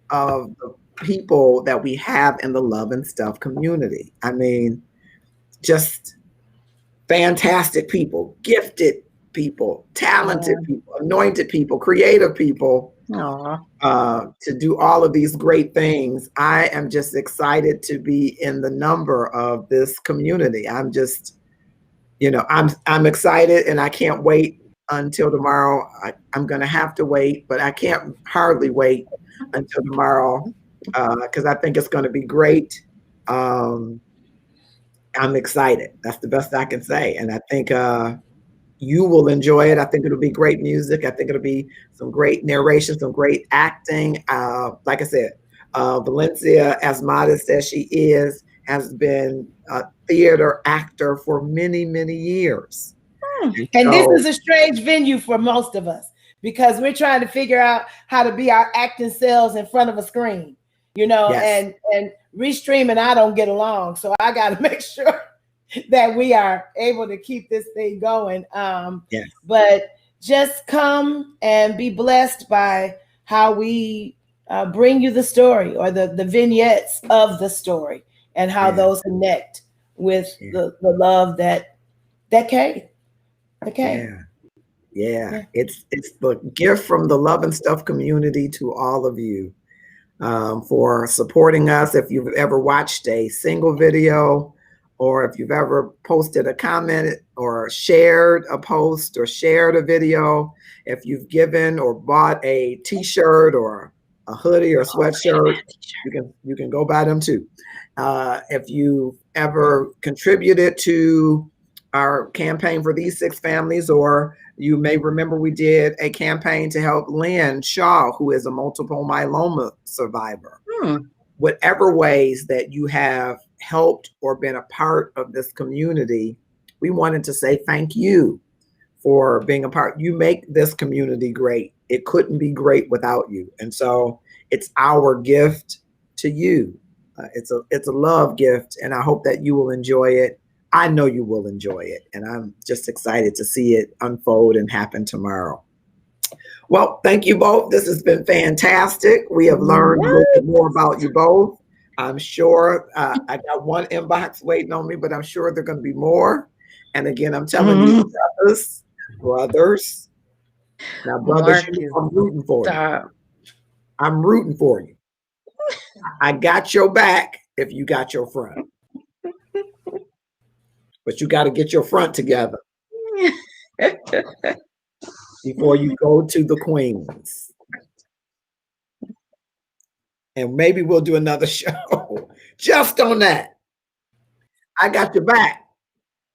of the people that we have in the Love and Stuff community. I mean, just fantastic people, gifted people, talented people, anointed people, creative people, to do all of these great things. I am just excited to be in the number of this community. I'm just, I'm excited, and I can't wait until tomorrow. I'm going to have to wait, but I can't hardly wait until tomorrow because I think it's going to be great. I'm excited. That's the best I can say. And I think you will enjoy it. I think it'll be great music. I think it'll be some great narration, some great acting. Like I said, Valencia, as modest as she is, has been a theater actor for many, many years. And this is a strange venue for most of us because we're trying to figure out how to be our acting selves in front of a screen, yes. and Restream and I don't get along. So I got to make sure that we are able to keep this thing going. Yes. But just come and be blessed by how we bring you the story or the vignettes of the story and how those connect with the love that came. Okay. Yeah. It's the gift from the Love and Stuff community to all of you for supporting us. If you've ever watched a single video, or if you've ever posted a comment or shared a post or shared a video, if you've given or bought a t-shirt or a hoodie or sweatshirt, you can go buy them too. If you ever contributed to our campaign for these 6 families, or you may remember we did a campaign to help Lynn Shaw, who is a multiple myeloma survivor. Whatever ways that you have helped or been a part of this community, we wanted to say thank you for being a part. You make this community great. It couldn't be great without you. And so it's our gift to you. It's a love gift, and I hope that you will enjoy it. I know you will enjoy it, and I'm just excited to see it unfold and happen tomorrow. Well, thank you both. This has been fantastic. We have learned a little bit more about you both. I'm sure I got one inbox waiting on me, but I'm sure there are going to be more. And again, I'm telling you, brothers. Now, brothers, I'm rooting for you. I'm rooting for you. I got your back if you got your front. But you got to get your front together before you go to the Queens. And maybe we'll do another show just on that. I got your back.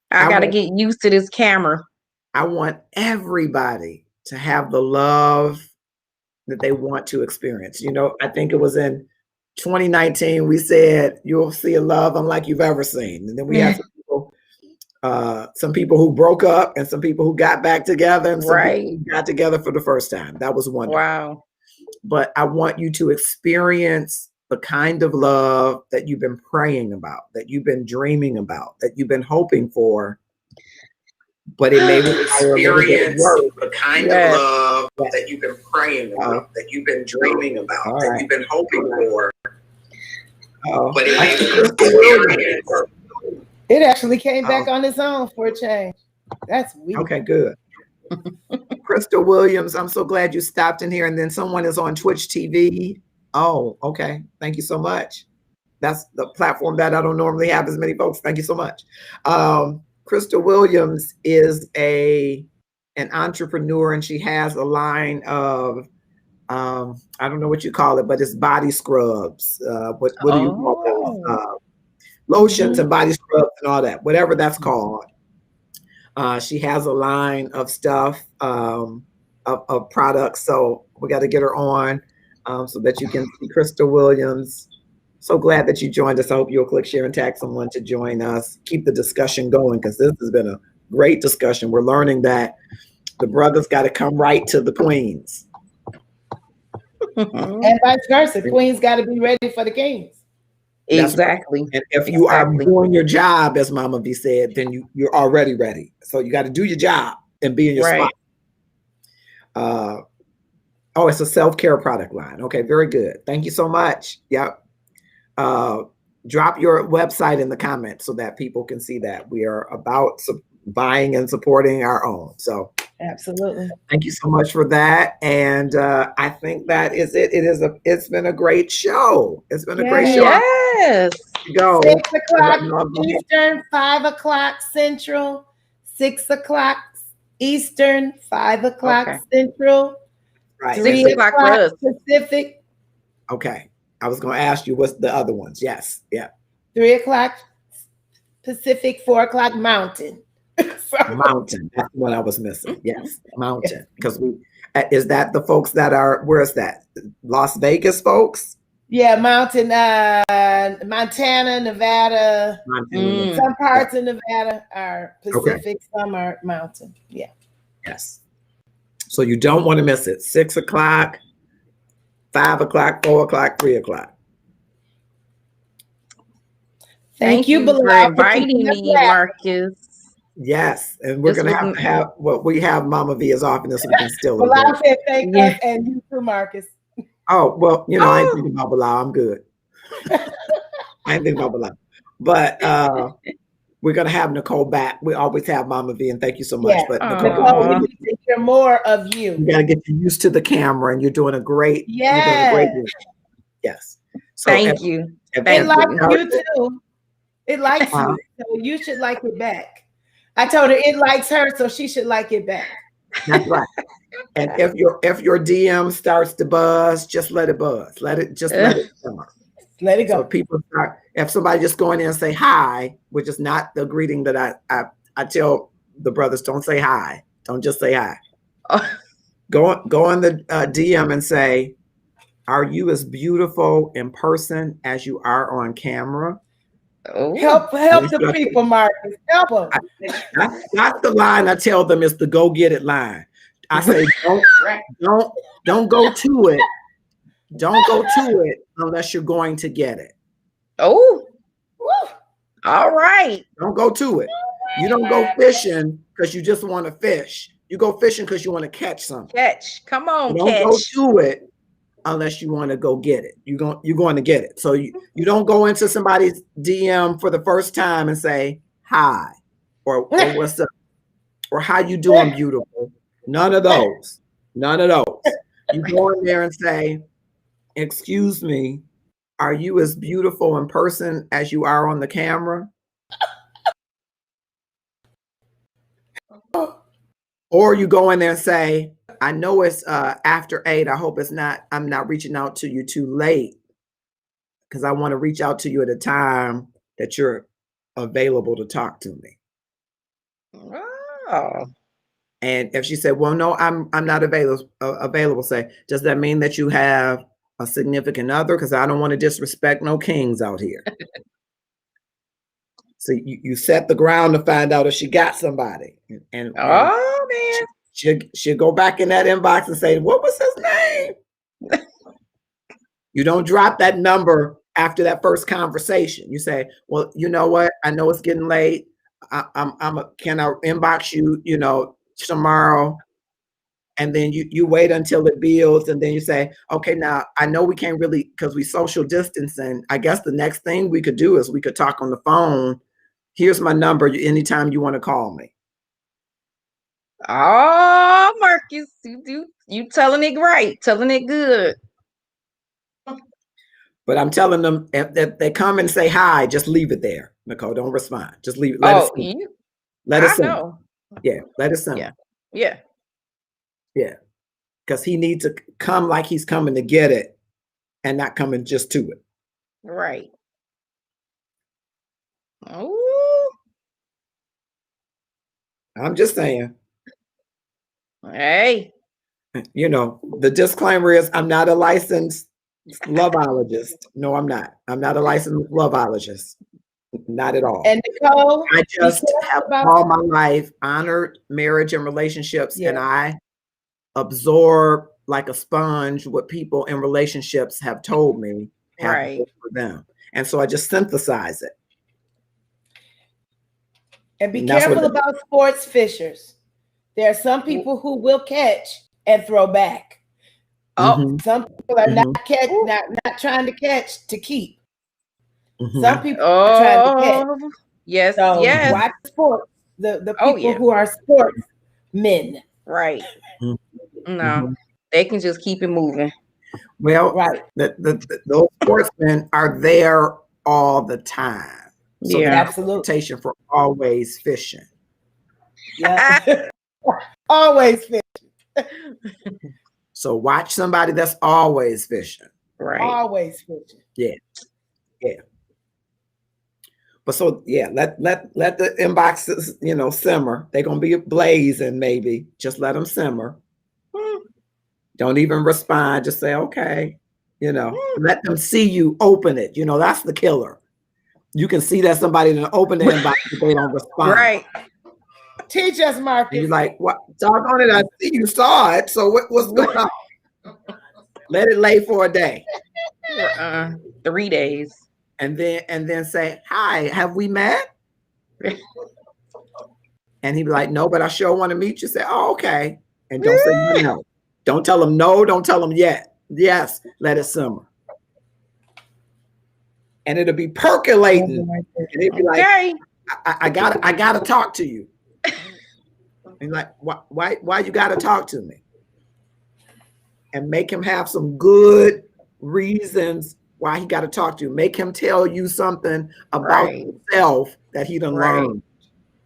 I got to get used to this camera. I want everybody to have the love that they want to experience. I think it was in 2019, we said, you'll see a love unlike you've ever seen. And then we had some people who broke up and some people who got back together and some people who got together for the first time. That was wonderful. Wow. But I want you to experience the kind of love that you've been praying about, that you've been dreaming about, that you've been hoping for. But it may experience the kind of love that you've been praying about, that you've been dreaming about, that you've been hoping for. But it may experience. It actually came back on its own for a change. That's weird. Okay, good. Crystal Williams, I'm so glad you stopped in here. And then someone is on Twitch TV. Oh, okay. Thank you so much. That's the platform that I don't normally have as many folks. Thank you so much. Crystal Williams is an entrepreneur, and she has a line of, I don't know what you call it, but it's body scrubs. What do you call those? Lotions and body scrubs and all that, whatever that's called. She has a line of stuff, of products. So we got to get her on so that you can see Crystal Williams. So glad that you joined us. I hope you'll click share and tag someone to join us. Keep the discussion going, because this has been a great discussion. We're learning that the brothers got to come right to the queens. And vice versa. Queens got to be ready for the kings. Exactly. Right. And if you are doing your job, as Mama V said, then you're already ready. So you got to do your job and be in your spot. Oh, it's a self-care product line. Okay, very good. Thank you so much. Yep. Drop your website in the comments so that people can see that. We are about buying and supporting our own. So absolutely. Thank you so much for that. And I think that is it. It's been a great show. It's been a great show. Yes. Go. 6 o'clock Eastern, 5 o'clock Central, 6 o'clock Eastern, 5 o'clock Okay. Central, Right. 3 6 o'clock for o'clock us. Pacific, Okay. I was going to ask you what's the other ones. Yes. Yeah. 3 o'clock Pacific, 4 o'clock Mountain. So, Mountain. That's what I was missing. Yes. Mountain. Because is that the folks that are, where is that? Las Vegas folks? yeah, Mountain, Montana, Nevada. Mm. Some parts of Nevada are Okay. Pacific, some are Mountain. Yeah. Yes. So you don't want to miss it. 6 o'clock, 5 o'clock, 4 o'clock, 3 o'clock. Thank you, for Bilal, inviting keeping us me, happy. Marcus. Yes. And we're This going to was- have what we have Mama V as often as we can still. Bilal said thank Yeah. us, and you too, Marcus. Oh, well, you know, I ain't Oh. thinking about Bilal. I'm good. I ain't thinking about Bilal. But we're going to have Nicole back. We always have Mama V, and thank you so much. Yeah. But Aw. Nicole, we Nicole, need to hear more of you you. got to get used to the camera, and you're doing a great, you're doing a Yes. great job. Yes. So Thank you. if- It if- likes you too. It likes Huh? you, so you should like it back. I told her it likes her, so she should like it back. That's right. And if your DM starts to buzz, just let it buzz. Let it come. Let it So go. people start. If somebody just go in there and say hi, which is not the greeting that I tell the brothers, don't say hi. Don't just say hi. Go on the DM and say, "Are you as beautiful in person as you are on camera?" Oh. Help the people, Marcus. Help them. That's the line I tell them is the go get it line. I say don't go to it. Don't go to it unless you're going to get it. Oh. All right. Don't go to it. You don't go fishing because you just want to fish. You go fishing because you want to catch something. Catch. Come on, You don't catch. go to it unless you want to go get it. You're going to get it. So you don't go into somebody's DM for the first time and say hi or what's up or how you doing, beautiful. None of those. None of those. You go in there and say, "Excuse me, are you as beautiful in person as you are on the camera?" Or you go in there and say, "I know it's after 8. I hope I'm not reaching out to you too late because I want to reach out to you at a time that you're available to talk to me." Oh. And if she said, "Well, no, I'm not available," say, "Does that mean that you have a significant other? Because I don't want to disrespect no kings out here." So you set the ground to find out if she got somebody. And Oh man. she'll go back in that inbox and say, "What was his name?" You don't drop that number after that first conversation. You say, "Well, you know what? I know it's getting late. Can I inbox you, tomorrow?" And then you wait until it builds, and then you say, "Okay, now I know we can't really because we social distancing. I guess the next thing we could do is we could talk on the phone. Here's my number anytime you want to call me." Oh, Marcus, you telling it right, telling it good. But I'm telling them if they come and say hi, just leave it there, Nicole. Don't respond. Just leave it. Let it simmer. Let it I simmer. know. Yeah, let it simmer. Yeah. Yeah. Because he needs to come like he's coming to get it and not coming just to it. Right. Oh. I'm just saying. Hey. The disclaimer is I'm not a licensed loveologist. No, I'm not. I'm not a licensed loveologist. Not at all. And Nicole, I just have all my life honored marriage and relationships, and I absorb like a sponge what people in relationships have told me Right. for them. And so I just synthesize it. And be careful about sports fishers. There are some people who will catch and throw back. Oh, some people are not trying to catch to keep. Some people are trying to catch. Yes, so yes. Watch sports. The people who are sports men. Right. No, they can just keep it moving. Well, right. Those sportsmen are there all the time. So absolutely. Reputation for always fishing. Yeah. Always fishing. So watch somebody that's always fishing. Right. Always fishing. Yeah. But so yeah, let the inboxes, simmer. They're gonna be blazing, maybe. Just let them simmer. Don't even respond. Just say, okay. Let them see you open it. That's the killer. You can see that somebody didn't open the inbox, but they don't respond. Right. Teach us, Marcus. And you're like, what? Doggone it, I see you saw it. So what's going on? Let it lay for a day. 3 days. And then say, hi, have we met? And he'd be like, no, but I sure want to meet you. Say, oh, okay. And don't say no. Don't tell him no. Don't tell him yet. Yes, let it simmer. And it'll be percolating. And it'd be like, Okay. I gotta talk to you. And like, why you gotta talk to me? And make him have some good reasons why he got to talk to you. Make him tell you something about himself that he done learned.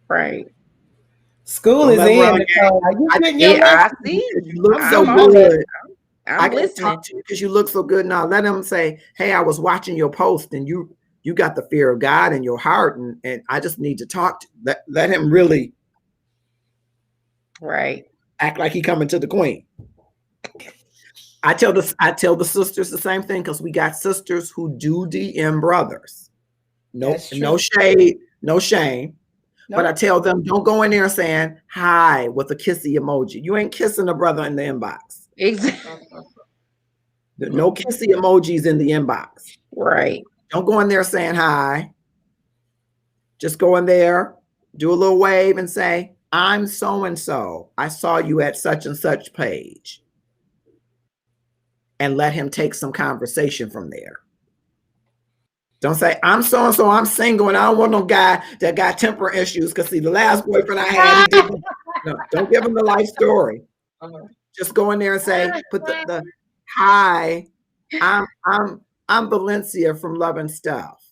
Right. School is in. I see. You look so good. I'm can listening. talk to you because you look so good now. Let him say, hey, I was watching your post and you got the fear of God in your heart and I just need to talk to let him really act like he coming to the queen. I tell the sisters the same thing because we got sisters who do DM brothers. No shade, no shame. Nope. But I tell them, don't go in there saying hi with a kissy emoji. You ain't kissing a brother in the inbox. Exactly. No kissy emojis in the inbox. Right. Don't go in there saying hi. Just go in there, do a little wave and say, I'm so-and-so. I saw you at such and such page. And let him take some conversation from there. Don't say, I'm so-and-so, I'm single, and I don't want no guy that got temper issues. Because see, the last boyfriend I had, he didn't. No, don't give him the life story. Just go in there and say, put the hi, I'm Valencia from Love and Stuff.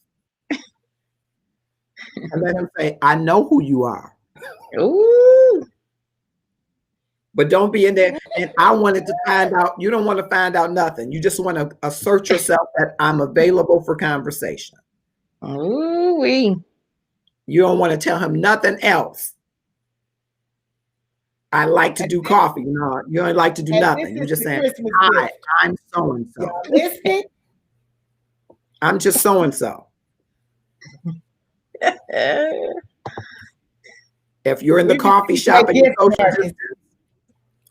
And let him say, I know who you are. Ooh. But don't be in there. And I wanted to find out. You don't want to find out nothing. You just want to assert yourself that I'm available for conversation. Ooh-wee. You don't want to tell him nothing else. I like to do coffee. No, you don't like to do nothing. You just saying, hi, I'm so-and-so. I'm just so-and-so. If you're in the coffee shop and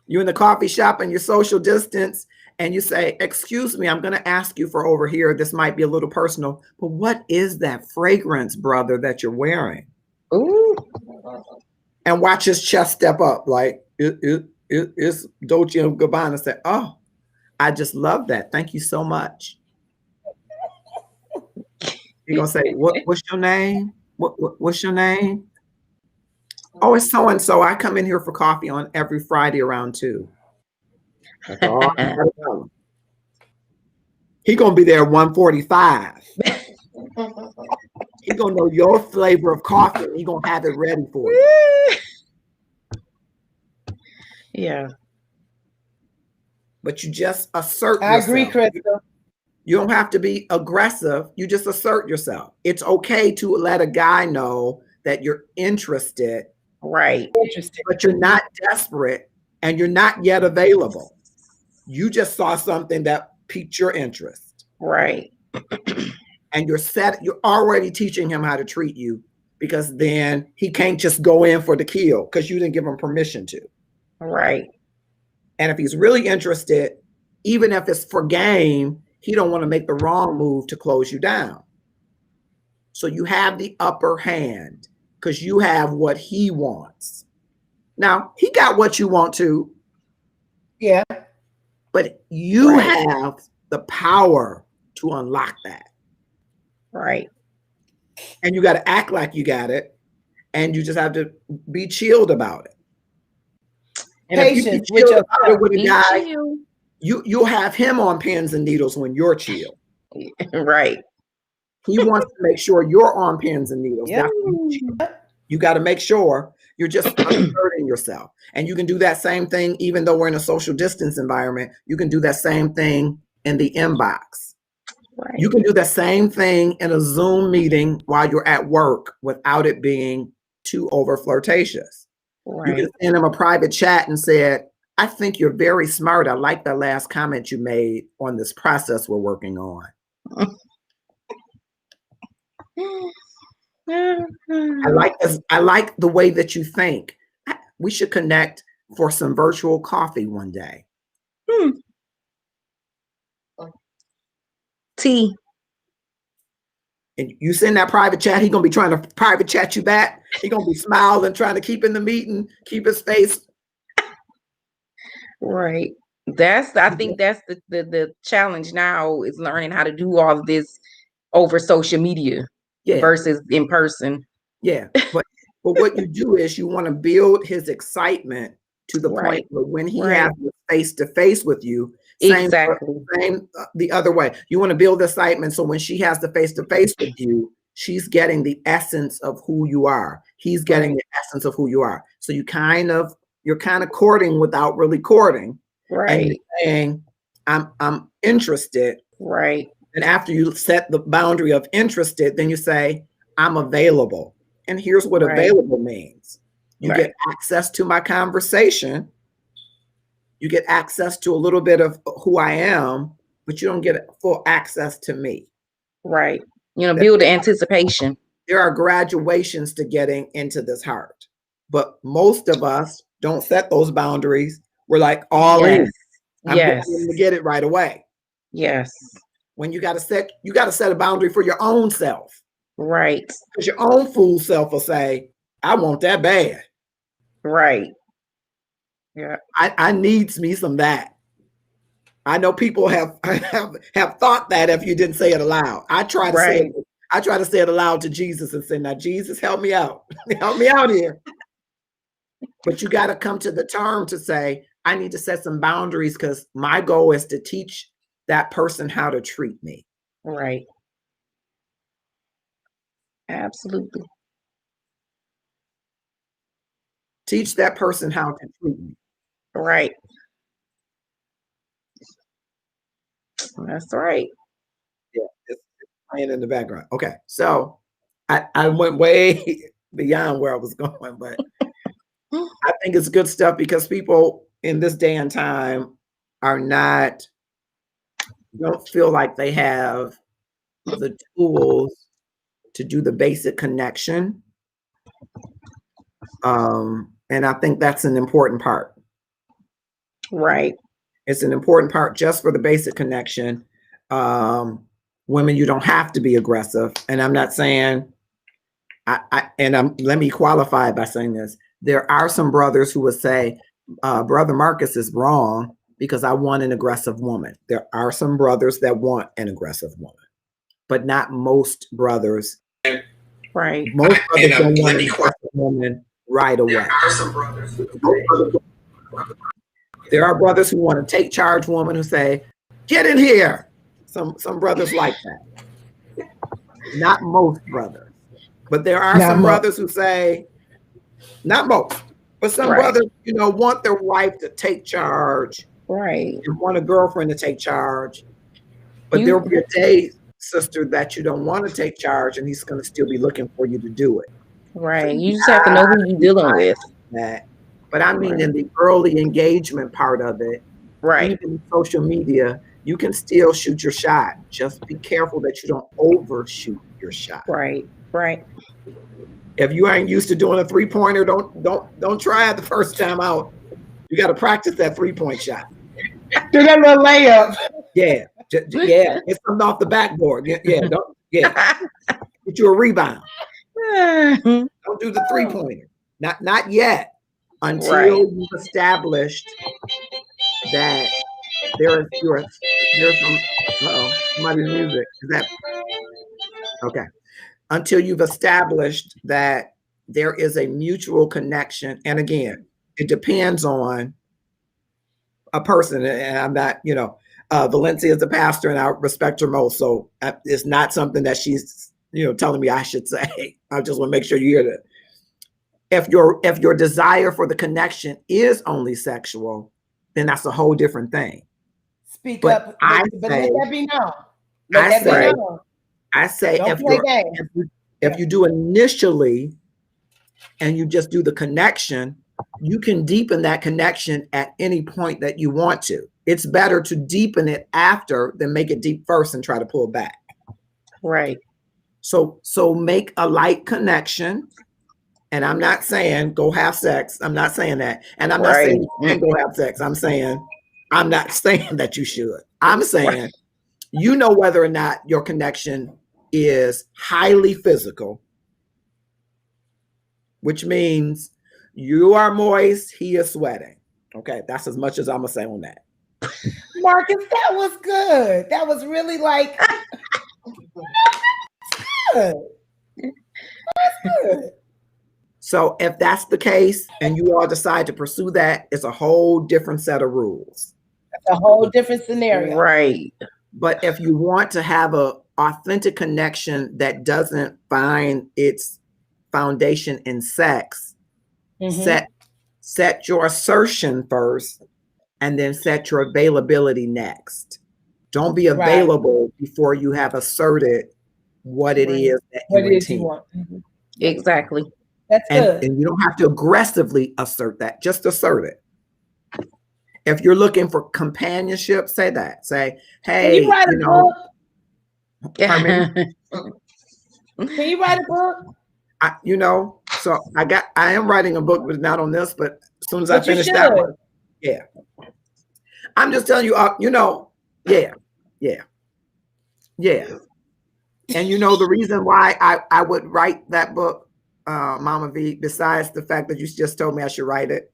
you're in the coffee shop and you're social distance and you say, excuse me, I'm going to ask you for over here. This might be a little personal, but what is that fragrance, brother, that you're wearing? Ooh. And watch his chest step up like it's Dolce & Gabbana. Say, oh, I just love that. Thank you so much. You're going to say, what's your name? What's your name? Oh, it's so-and-so. I come in here for coffee on every Friday around 2. That's all I gotta tell him. He gonna be there at 1:45. He gonna know your flavor of coffee. He gonna have it ready for you. Yeah. But you just assert yourself. I agree, Crystal. You don't have to be aggressive. You just assert yourself. It's okay to let a guy know that you're interested. Right. But you're not desperate and you're not yet available. You just saw something that piqued your interest. Right. And you're already teaching him how to treat you because then he can't just go in for the kill because you didn't give him permission to. Right. And if he's really interested, even if it's for game, he don't want to make the wrong move to close you down. So you have the upper hand. Because you have what he wants. Now, he got what you want to. Yeah. But you have the power to unlock that. Right. And you got to act like you got it. And you just have to be chilled about it. And Patience if you be chilled about it with a guy, chill. you'll have him on pins and needles when you're chill. Right. He wants to make sure you're on pins and needles. Yep. You got to make sure You're just asserting yourself. And you can do that same thing, even though we're in a social distance environment, you can do that same thing in the inbox. Right. You can do the same thing in a Zoom meeting while you're at work without it being too over flirtatious. Right. You can send them a private chat and said, I think you're very smart. I like that last comment you made on this process we're working on. I like the way that you think. We should connect for some virtual coffee one day. T. And you send that private chat, he's gonna be trying to private chat you back. He's gonna be smiling, trying to keep in the meeting, keep his face. Right. I think that's the challenge now, is learning how to do all of this over social media versus in person. Yeah. But what you do is you want to build his excitement to the point where when he has face to face with you, same the other way. You want to build excitement so when she has the face to face with you, she's getting the essence of who you are. He's getting the essence of who you are. So you're kind of courting without really courting. Right. And you're saying, I'm interested. Right. And after you set the boundary of interested, then you say, I'm available. And here's what available means. You get access to my conversation. You get access to a little bit of who I am, but you don't get full access to me. Right. Build the anticipation. There are graduations to getting into this heart, but most of us don't set those boundaries. We're like all in. I'm going to get it right away. Yes. When you got to set a boundary for your own self. Right. Because your own fool self will say, I want that bad. Right. Yeah. I needs me some that. I know people have thought that if you didn't say it aloud. I try to say it aloud to Jesus and say, now Jesus, help me out. Help me out here. But you got to come to the term to say, I need to set some boundaries because my goal is to teach that person how to treat me. Right. Absolutely. Teach that person how to treat me. Right. That's right. Yeah, it's playing in the background. Okay, so I went way beyond where I was going, but I think it's good stuff because people in this day and time don't feel like they have the tools to do the basic connection. And I think that's an important part. Right. It's an important part just for the basic connection. Women, you don't have to be aggressive. And I'm not saying, let me qualify by saying this. There are some brothers who would say, Brother Marcus is wrong because I want an aggressive woman. There are some brothers that want an aggressive woman, but not most brothers. Right. Most brothers don't want an aggressive woman right away. There are brothers who want to take charge woman who say, get in here. Some brothers like that. Not most brothers. But there are some brothers who say, not most, but some brothers, want their wife to take charge. Right. And want a girlfriend to take charge. But there'll be a day, sister, that you don't want to take charge and he's going to still be looking for you to do it. Right. So you just have to know who you're dealing with. That. But I mean, in the early engagement part of it, even social media, you can still shoot your shot. Just be careful that you don't overshoot your shot. Right. Right. If you ain't used to doing a 3-pointer, don't try it the first time out. You got to practice that 3-point shot. Do that little layup. Yeah. It's something off the backboard. Get you a rebound. Don't do the 3-pointer. Not yet. Until you've established that there's some somebody's music. Is that okay? Until you've established that there is a mutual connection. And again, it depends on a person. And I'm not, Valencia is a pastor and I respect her most. So it's not something that she's, telling me I should say. I just want to make sure you hear that. If your desire for the connection is only sexual, then that's a whole different thing. Speak But up, I but say, let that be known. Let that be say, known. I say Don't play games. if you do initially and you just do the connection, you can deepen that connection at any point that you want to. It's better to deepen it after than make it deep first and try to pull back. Right. So make a light connection. And I'm not saying go have sex. I'm not saying that. And I'm not saying you can't go have sex. I'm not saying that you should. I'm saying you know whether or not your connection is highly physical, which means you are moist, he is sweating. Okay, that's as much as I'm gonna say on that. Marcus, that was good. That was really like good. That's good. So if that's the case and you all decide to pursue that, it's a whole different set of rules. That's a whole different scenario. Right. But if you want to have a authentic connection that doesn't find its foundation in sex, set your assertion first and then set your availability next. Don't be available before you have asserted what it is that you want. Exactly. That's good. And you don't have to aggressively assert that, just assert it. If you're looking for companionship, say that. Say, hey, can you write a book? Can you write a book? So I am writing a book, but not on this, but as soon as I finish that one, yeah. I'm just telling you, yeah. And the reason why I would write that book, Mama V, besides the fact that you just told me I should write it,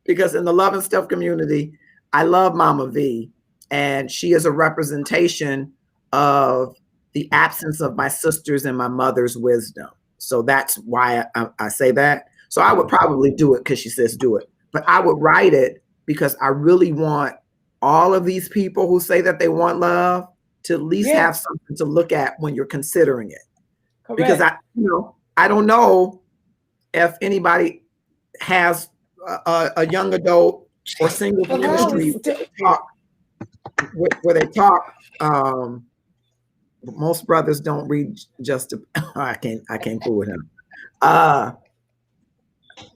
because in the Love and Stuff community, I love Mama V, and she is a representation of the absence of my sisters and my mother's wisdom. So that's why I say that. So I would probably do it because she says do it, but I would write it because I really want all of these people who say that they want love to at least have something to look at when you're considering it. Correct. Because I don't know if anybody has a young adult or single ministry where they talk. Most brothers don't read just. I can't fool with him.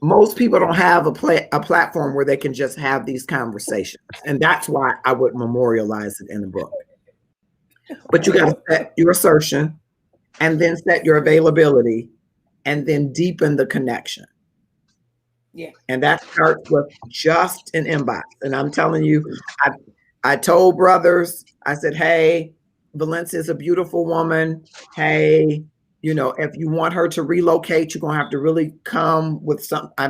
Most people don't have a platform where they can just have these conversations, and that's why I would memorialize it in the book. But you got to set your assertion, and then set your availability, and then deepen the connection. Yeah. And that starts with just an inbox. And I'm telling you, I told brothers, I said, hey, Valencia is a beautiful woman. Hey, if you want her to relocate, you're going to have to really come with you're going to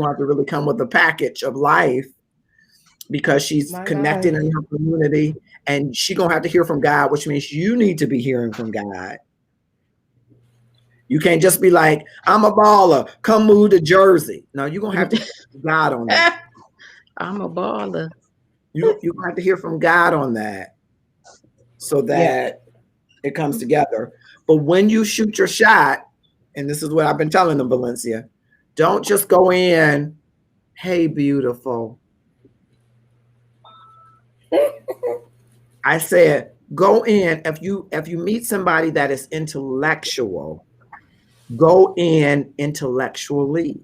have to really come with a package of life, because she's connected in her community, and she's going to have to hear from God, which means you need to be hearing from God. You can't just be like, I'm a baller, come move to Jersey. No, you're going to have to hear from God on that. I'm a baller. You're going to have to hear from God on that so that it comes together. But when you shoot your shot, and this is what I've been telling them, Valencia, don't just go in, hey, beautiful. I said, go in, if you meet somebody that is intellectual, go in intellectually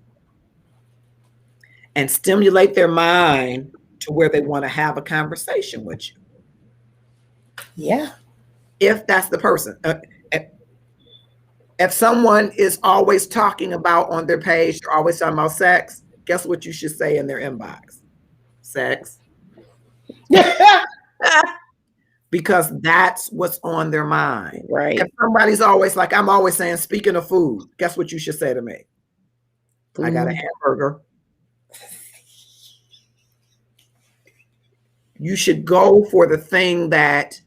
and stimulate their mind to where they want to have a conversation with you. Yeah. If that's the person. If someone is always talking about on their page, they're always talking about sex, guess what you should say in their inbox? Sex. Because that's what's on their mind. Right. If somebody's always like, I'm always saying, speaking of food, guess what you should say to me? I got a hamburger. You should go for the thing that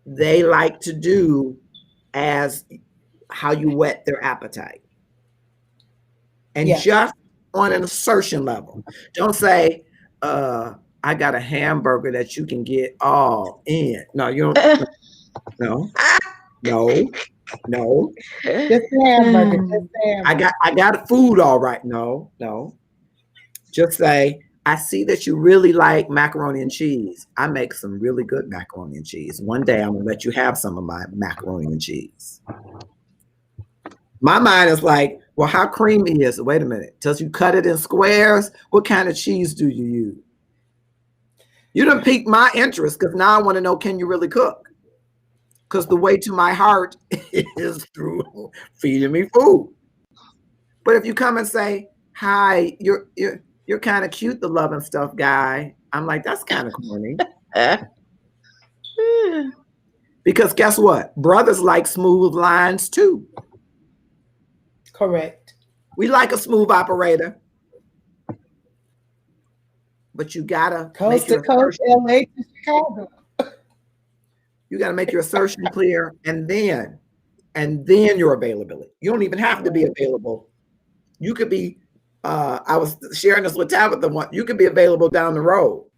they like to do as how you whet their appetite. And just on an assertion level. Don't say, I got a hamburger that you can get all in. No, you don't. No. No. Just the hamburger. Just the hamburger. I got food all right. No. Just say, I see that you really like macaroni and cheese. I make some really good macaroni and cheese. One day I'm gonna let you have some of my macaroni and cheese. My mind is like, well, how creamy is it? Wait a minute. Does you cut it in squares? What kind of cheese do you use? You done piqued my interest because now I want to know, can you really cook? Because the way to my heart is through feeding me food. But if you come and say, hi, you're kind of cute, the love and stuff guy, I'm like, that's kind of corny. Because guess what? Brothers like smooth lines too. Correct. We like a smooth operator. But you gotta coast to coast, LA to Chicago. You gotta make your assertion clear, and then your availability. You don't even have to be available. You could be, I was sharing this with Tabitha one, you could be available down the road.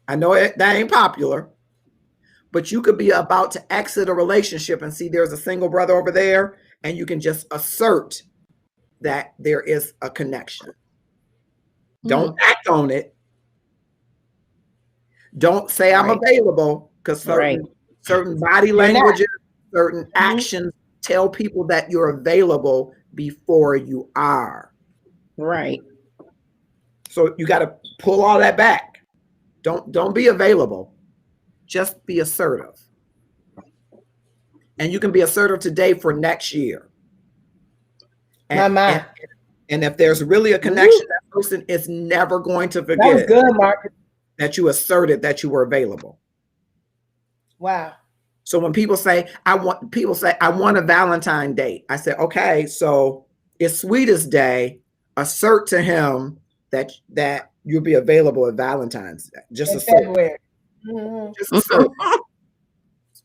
I know that ain't popular, but you could be about to exit a relationship and see there's a single brother over there, and you can just assert that there is a connection. Don't act on it. Don't say I'm available, because certain body languages, certain actions tell people that you're available before you are. Right. So you got to pull all that back. Don't be available. Just be assertive. And you can be assertive today for next year. And if there's really a connection, that person is never going to forget. That was good, Marcus. That you asserted that you were available. Wow. So when people say, I want a Valentine date. I said, okay, so it's Sweetest Day. Assert to him that you'll be available at Valentine's Day. Just assert. Just assert.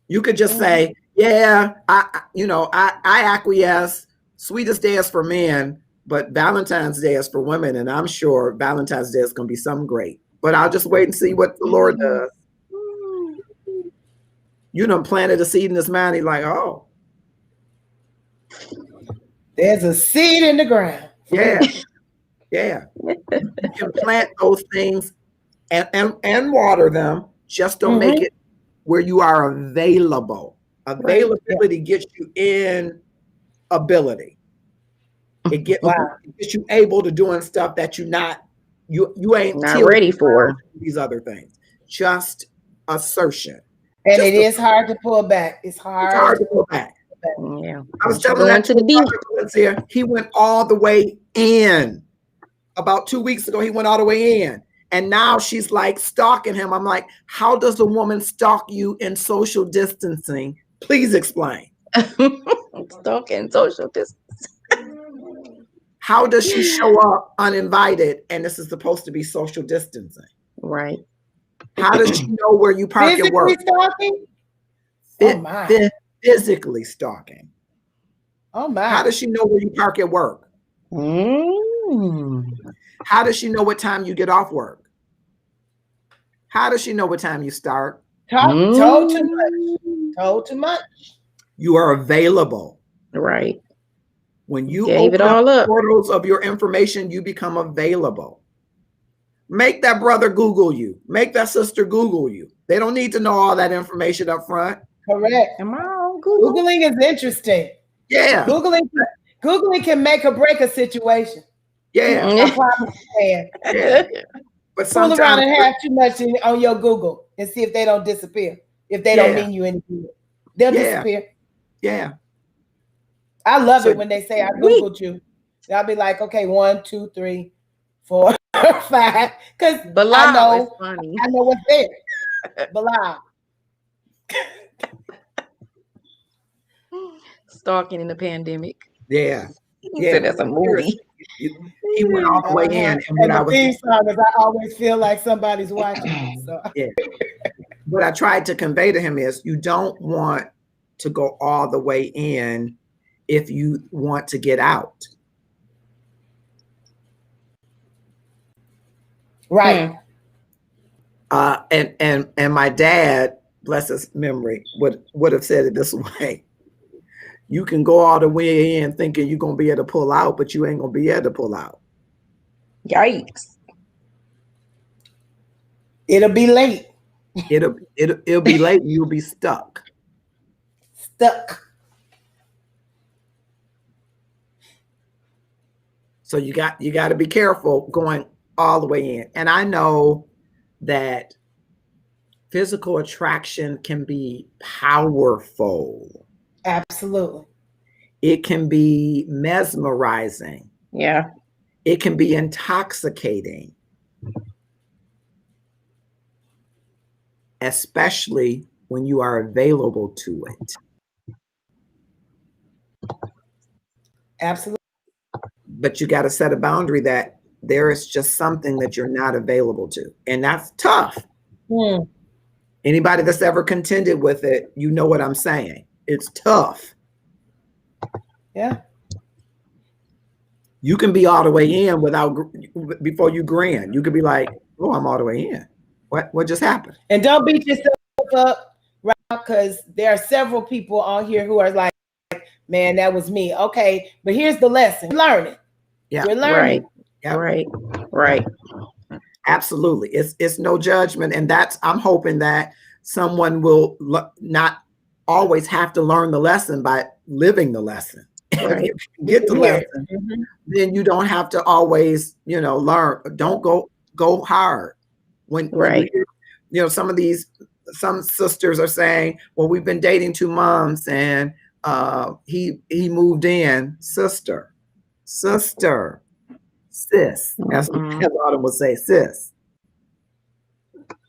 You could just say, yeah, I acquiesce. Sweetest Day is for men, but Valentine's Day is for women. And I'm sure Valentine's Day is going to be something great. But I'll just wait and see what the Lord does. You done planted a seed in his mind. He's like, oh. There's a seed in the ground. Yeah. Yeah. You can plant those things and water them. Just don't make it where you are available. Availability gets you in ability. It gets you able to doing stuff that you ain't not ready for these other things. Just assertion. And just it is hard to pull back. It's hard to pull back. Yeah. I was telling that to the deep. He went all the way in. About 2 weeks ago, he went all the way in. And now she's like stalking him. I'm like, how does a woman stalk you in social distancing? Please explain. Stalking social distancing. How does she show up uninvited and this is supposed to be social distancing? Right. How does she know where you park at work? Stalking? Oh my. Physically stalking. Oh my. How does she know where you park at work? How does she know what time you get off work? How does she know what time you start? Told too much. Told too much. You are available. Right. When you gave open it all up portals of your information, you become available. Make that brother Google you. Make that sister Google you. They don't need to know all that information up front. Correct. Am I on Google? Googling is interesting. Yeah. Googling can make or break a situation. Yeah. I promise you can. Yeah. But fool around and have too much on your Google and see if they don't disappear. If they don't mean you any good, they'll disappear. Yeah. I love it when they say I Googled you. I'll be like, okay, 1, 2, 3, 4, 5. Because I know what's there. Bilal. Stalking in the pandemic. Yeah. He said that's a movie. He went all the way in. And when I was song is I always feel like somebody's watching. So. Yeah. What I tried to convey to him is you don't want to go all the way in if you want to get out. Right. And my dad bless his memory, would have said it this way. You can go all the way in thinking you're gonna be able to pull out, but you ain't gonna be able to pull out. Yikes. It'll be late. It'll be late and you'll be stuck. Stuck. So you got to be careful going all the way in. And I know that physical attraction can be powerful. Absolutely. It can be mesmerizing. Yeah. It can be intoxicating. Especially when you are available to it. Absolutely. But you got to set a boundary that there is just something that you're not available to. And that's tough. Anybody that's ever contended with it, you know what I'm saying. It's tough. Yeah. You can be all the way in before you grin. You could be like, oh, I'm all the way in. What just happened? And don't beat yourself up, right? Because there are several people on here who are like, man, that was me. Okay, but here's the lesson. Learn it. Yeah. You're learning. Right. Right. Absolutely. It's no judgment. And I'm hoping that someone will not always have to learn the lesson by living the lesson. Right. If you get the lesson, then you don't have to always, learn. Don't go hard. When some sisters are saying, well, we've been dating 2 months and he moved in. Sister, sis, as Autumn would say, sis.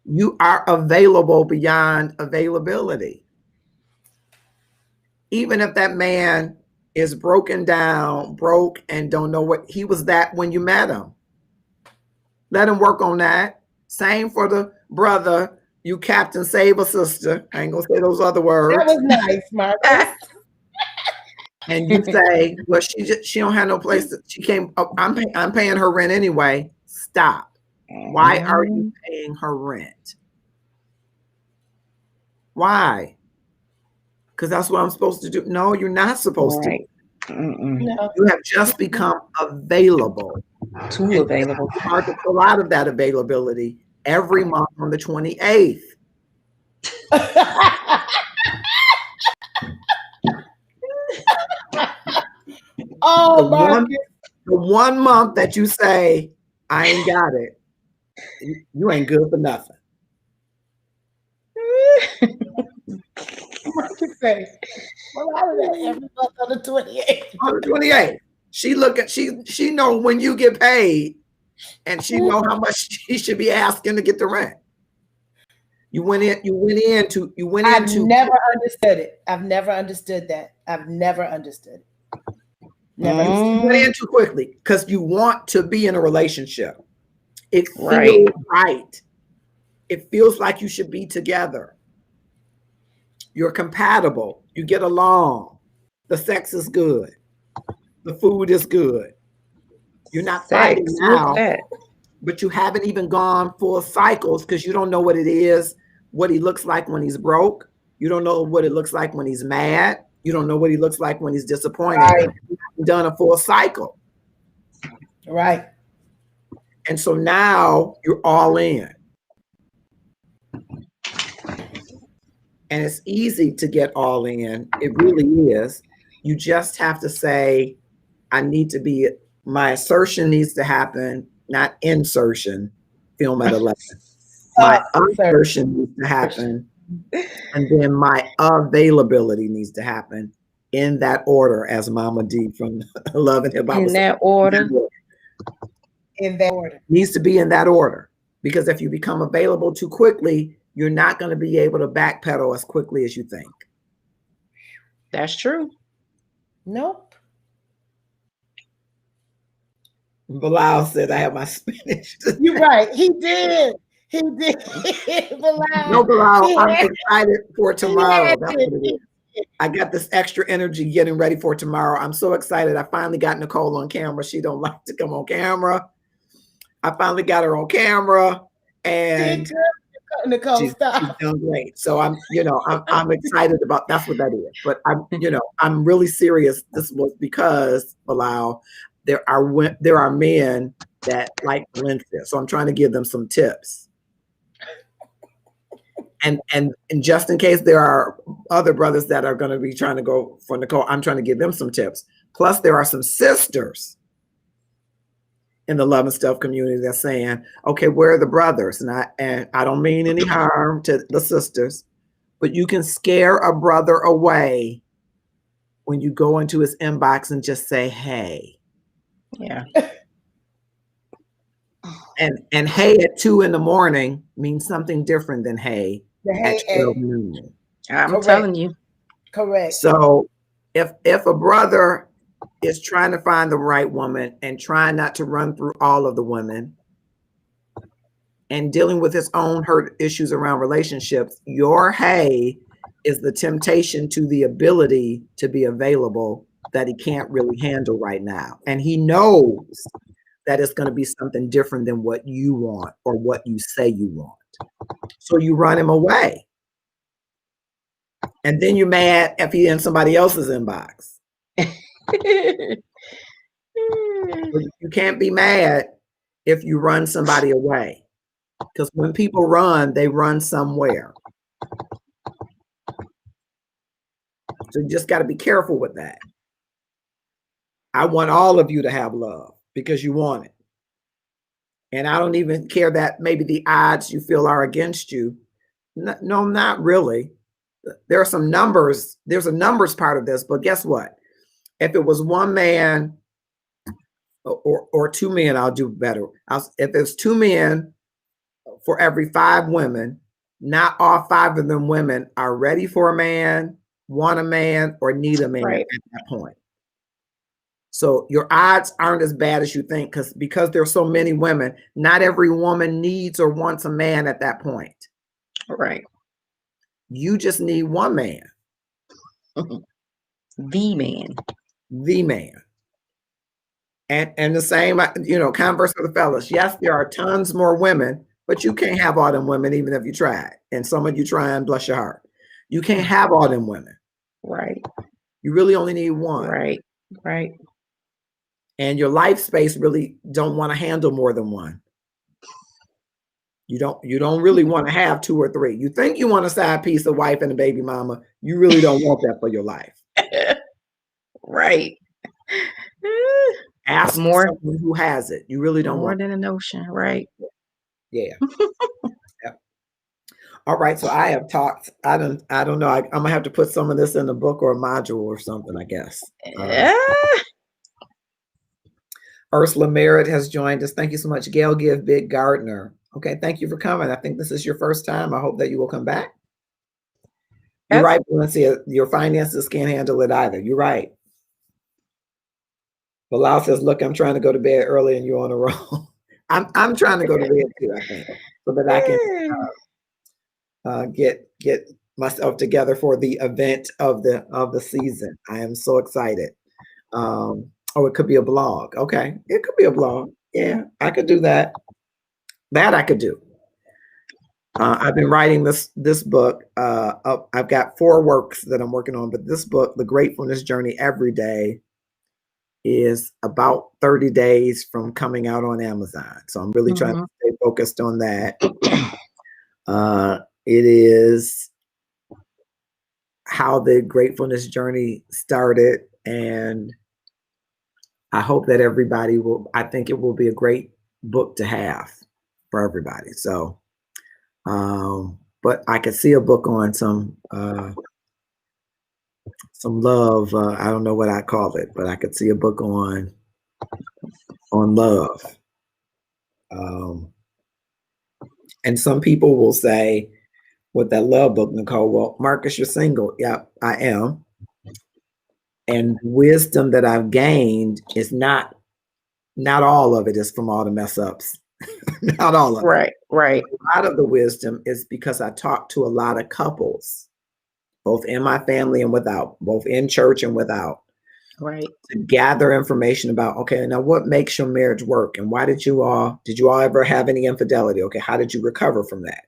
You are available beyond availability. Even if that man is broke and don't know what he was that when you met him. Let him work on that. Same for the brother. You Captain Save a Sister. I ain't gonna say those other words. That was nice, Marcus. And you say, well, she don't have no place. She came. I'm paying her rent anyway. Stop. Why are you paying her rent? Why? Because that's what I'm supposed to do. No, you're not supposed to. No. You have just become available. Too available. It's hard to pull out of that availability every month on the 28th. Oh, the one month that you say, I ain't got it, you ain't good for nothing. Marcus say, well, I was at every month on the 28th. On the 28th. She know when you get paid, and she know how much she should be asking to get the rent. You went into. I've never understood it. I've never understood that. I've never understood it. Never You went in too quickly because you want to be in a relationship. It feels right. It feels like you should be together. You're compatible. You get along. The sex is good. The food is good. You're not fighting now, but you haven't even gone full cycles because you don't know what it is, what he looks like when he's broke. You don't know what it looks like when he's mad. You don't know what he looks like when he's disappointed. Right. You haven't done a full cycle. Right. And so now you're all in. And it's easy to get all in. It really is. You just have to say, my assertion needs to happen, not insertion, film at 11. My assertion needs to happen. And then my availability needs to happen in that order, as Mama D from Love and Hip Hop in that order. In that order. Needs to be in that order. Because if you become available too quickly, you're not going to be able to backpedal as quickly as you think. That's true. Nope. Bilal said I have my spinach. You're right. He did. He did. Bilal. No, Bilal, I'm excited for tomorrow. That's what it is. it. I got this extra energy getting ready for tomorrow. I'm so excited. I finally got Nicole on camera. She don't like to come on camera. I finally got her on camera. And Nicole, She's stop. done great. So I'm excited about that's what that is. But I'm really serious. This was because, Bilal, there are men that like Valencia. So I'm trying to give them some tips. And just in case there are other brothers that are going to be trying to go for Nicole, I'm trying to give them some tips. Plus, there are some sisters in the Love and Stuff community that's saying, okay, where are the brothers? And I don't mean any harm to the sisters, but you can scare a brother away when you go into his inbox and just say, hey. Yeah. And hey at 2 a.m. means something different than hey at 12 noon. I'm telling you. Correct. So if a brother is trying to find the right woman and trying not to run through all of the women and dealing with his own hurt issues around relationships, your hey is the temptation to the ability to be available that he can't really handle right now. And he knows that it's going to be something different than what you want or what you say you want. So you run him away. And then you're mad if he's in somebody else's inbox. You can't be mad if you run somebody away. Because when people run, they run somewhere. So you just got to be careful with that. I want all of you to have love because you want it. And I don't even care that maybe the odds you feel are against you. No, not really. There are some numbers. There's a numbers part of this, but guess what? If it was one man or 2 men, I'll do better. If it's 2 men for every 5 women, not all 5 of them women are ready for a man, want a man, or need a man at that point. So your odds aren't as bad as you think because there's so many women. Not every woman needs or wants a man at that point. Right. You just need one man. The man. The man. And the same, converse for the fellas. Yes, there are tons more women, but you can't have all them women even if you tried. And some of you try and bless your heart. You can't have all them women. Right. You really only need one. Right. And your life space really don't want to handle more than one. You don't really want to have 2 or 3. You think you want a side piece, a wife and a baby mama. You really don't want that for your life. Right. Ask more someone who has it. You really don't more want than a notion, right? Yeah. Yep. All right. So I have talked. I don't know. I'm gonna have to put some of this in a book or a module or something, I guess. Ursula Merritt has joined us. Thank you so much. Gail Give Big Gardner. Okay, thank you for coming. I think this is your first time. I hope that you will come back. You're right, Valencia. Your finances can't handle it either. You're right. Bilal says, look, I'm trying to go to bed early and you're on a roll. I'm trying to go to bed too, I think, so that I can get myself together for the event of the season. I am so excited. It could be a blog. Okay, it could be a blog. Yeah, I could do that. That I could do. I've been writing this book. I've got 4 works that I'm working on, but this book, The Gratefulness Journey Every Day, is about 30 days from coming out on Amazon. So I'm really trying to stay focused on that. It is how the gratefulness journey started, and I hope that everybody I think it will be a great book to have for everybody. So, but I could see a book on some love. I don't know what I call it, but I could see a book on love. And some people will say with that love book, Nicole, well, Marcus, you're single. Yeah, I am. And wisdom that I've gained is not all of it is from all the mess ups. Not all of it. Right. A lot of the wisdom is because I talk to a lot of couples, both in my family and without, both in church and without. Right. To gather information about, okay, now what makes your marriage work? And why did you all ever have any infidelity? Okay, how did you recover from that?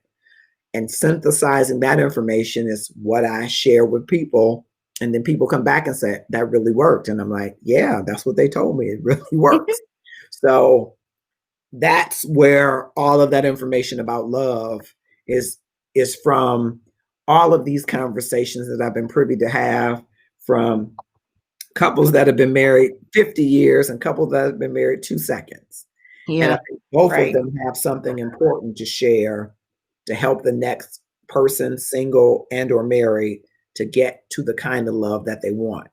And synthesizing that information is what I share with people. And then people come back and say, that really worked. And I'm like, yeah, that's what they told me. It really works. So that's where all of that information about love is from all of these conversations that I've been privy to have from couples that have been married 50 years and couples that have been married 2 seconds. And I think both of them have something important to share to help the next person, single and or married, to get to the kind of love that they want.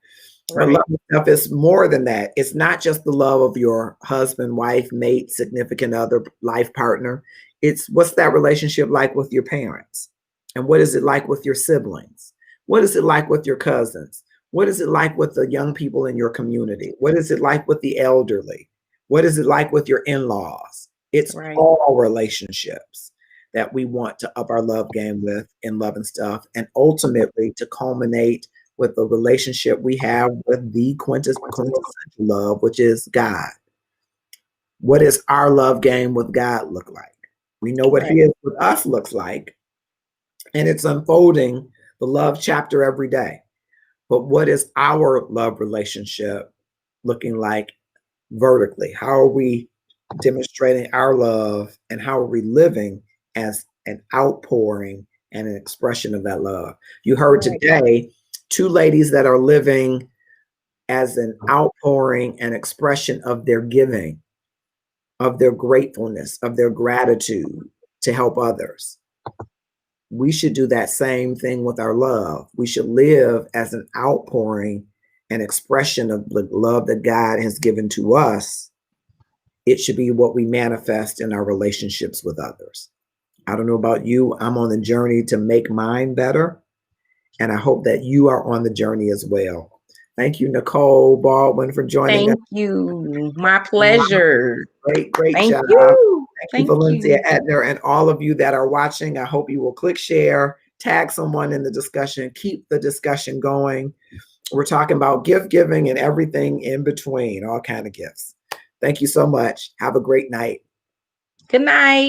But love stuff is more than that. It's not just the love of your husband, wife, mate, significant other, life partner. It's what's that relationship like with your parents? And what is it like with your siblings? What is it like with your cousins? What is it like with the young people in your community? What is it like with the elderly? What is it like with your in-laws? It's all relationships that we want to up our love game with in Love and Stuff, and ultimately to culminate with the relationship we have with the quintessential love, which is God. What does our love game with God look like? We know what His with us looks like, and it's unfolding the love chapter every day. But what is our love relationship looking like vertically? How are we demonstrating our love, and how are we living as an outpouring and an expression of that love? You heard today 2 ladies that are living as an outpouring and expression of their giving, of their gratefulness, of their gratitude to help others. We should do that same thing with our love. We should live as an outpouring and expression of the love that God has given to us. It should be what we manifest in our relationships with others. I don't know about you. I'm on the journey to make mine better, and I hope that you are on the journey as well. Thank you, Nicole Baldwin, for joining us. Thank you. My pleasure. Great Thank job. you. Thank you, Valencia Edner, and all of you that are watching. I hope you will click share, tag someone in the discussion, keep the discussion going. We're talking about gift giving and everything in between, all kind of gifts. Thank you so much. Have a great night. Good night.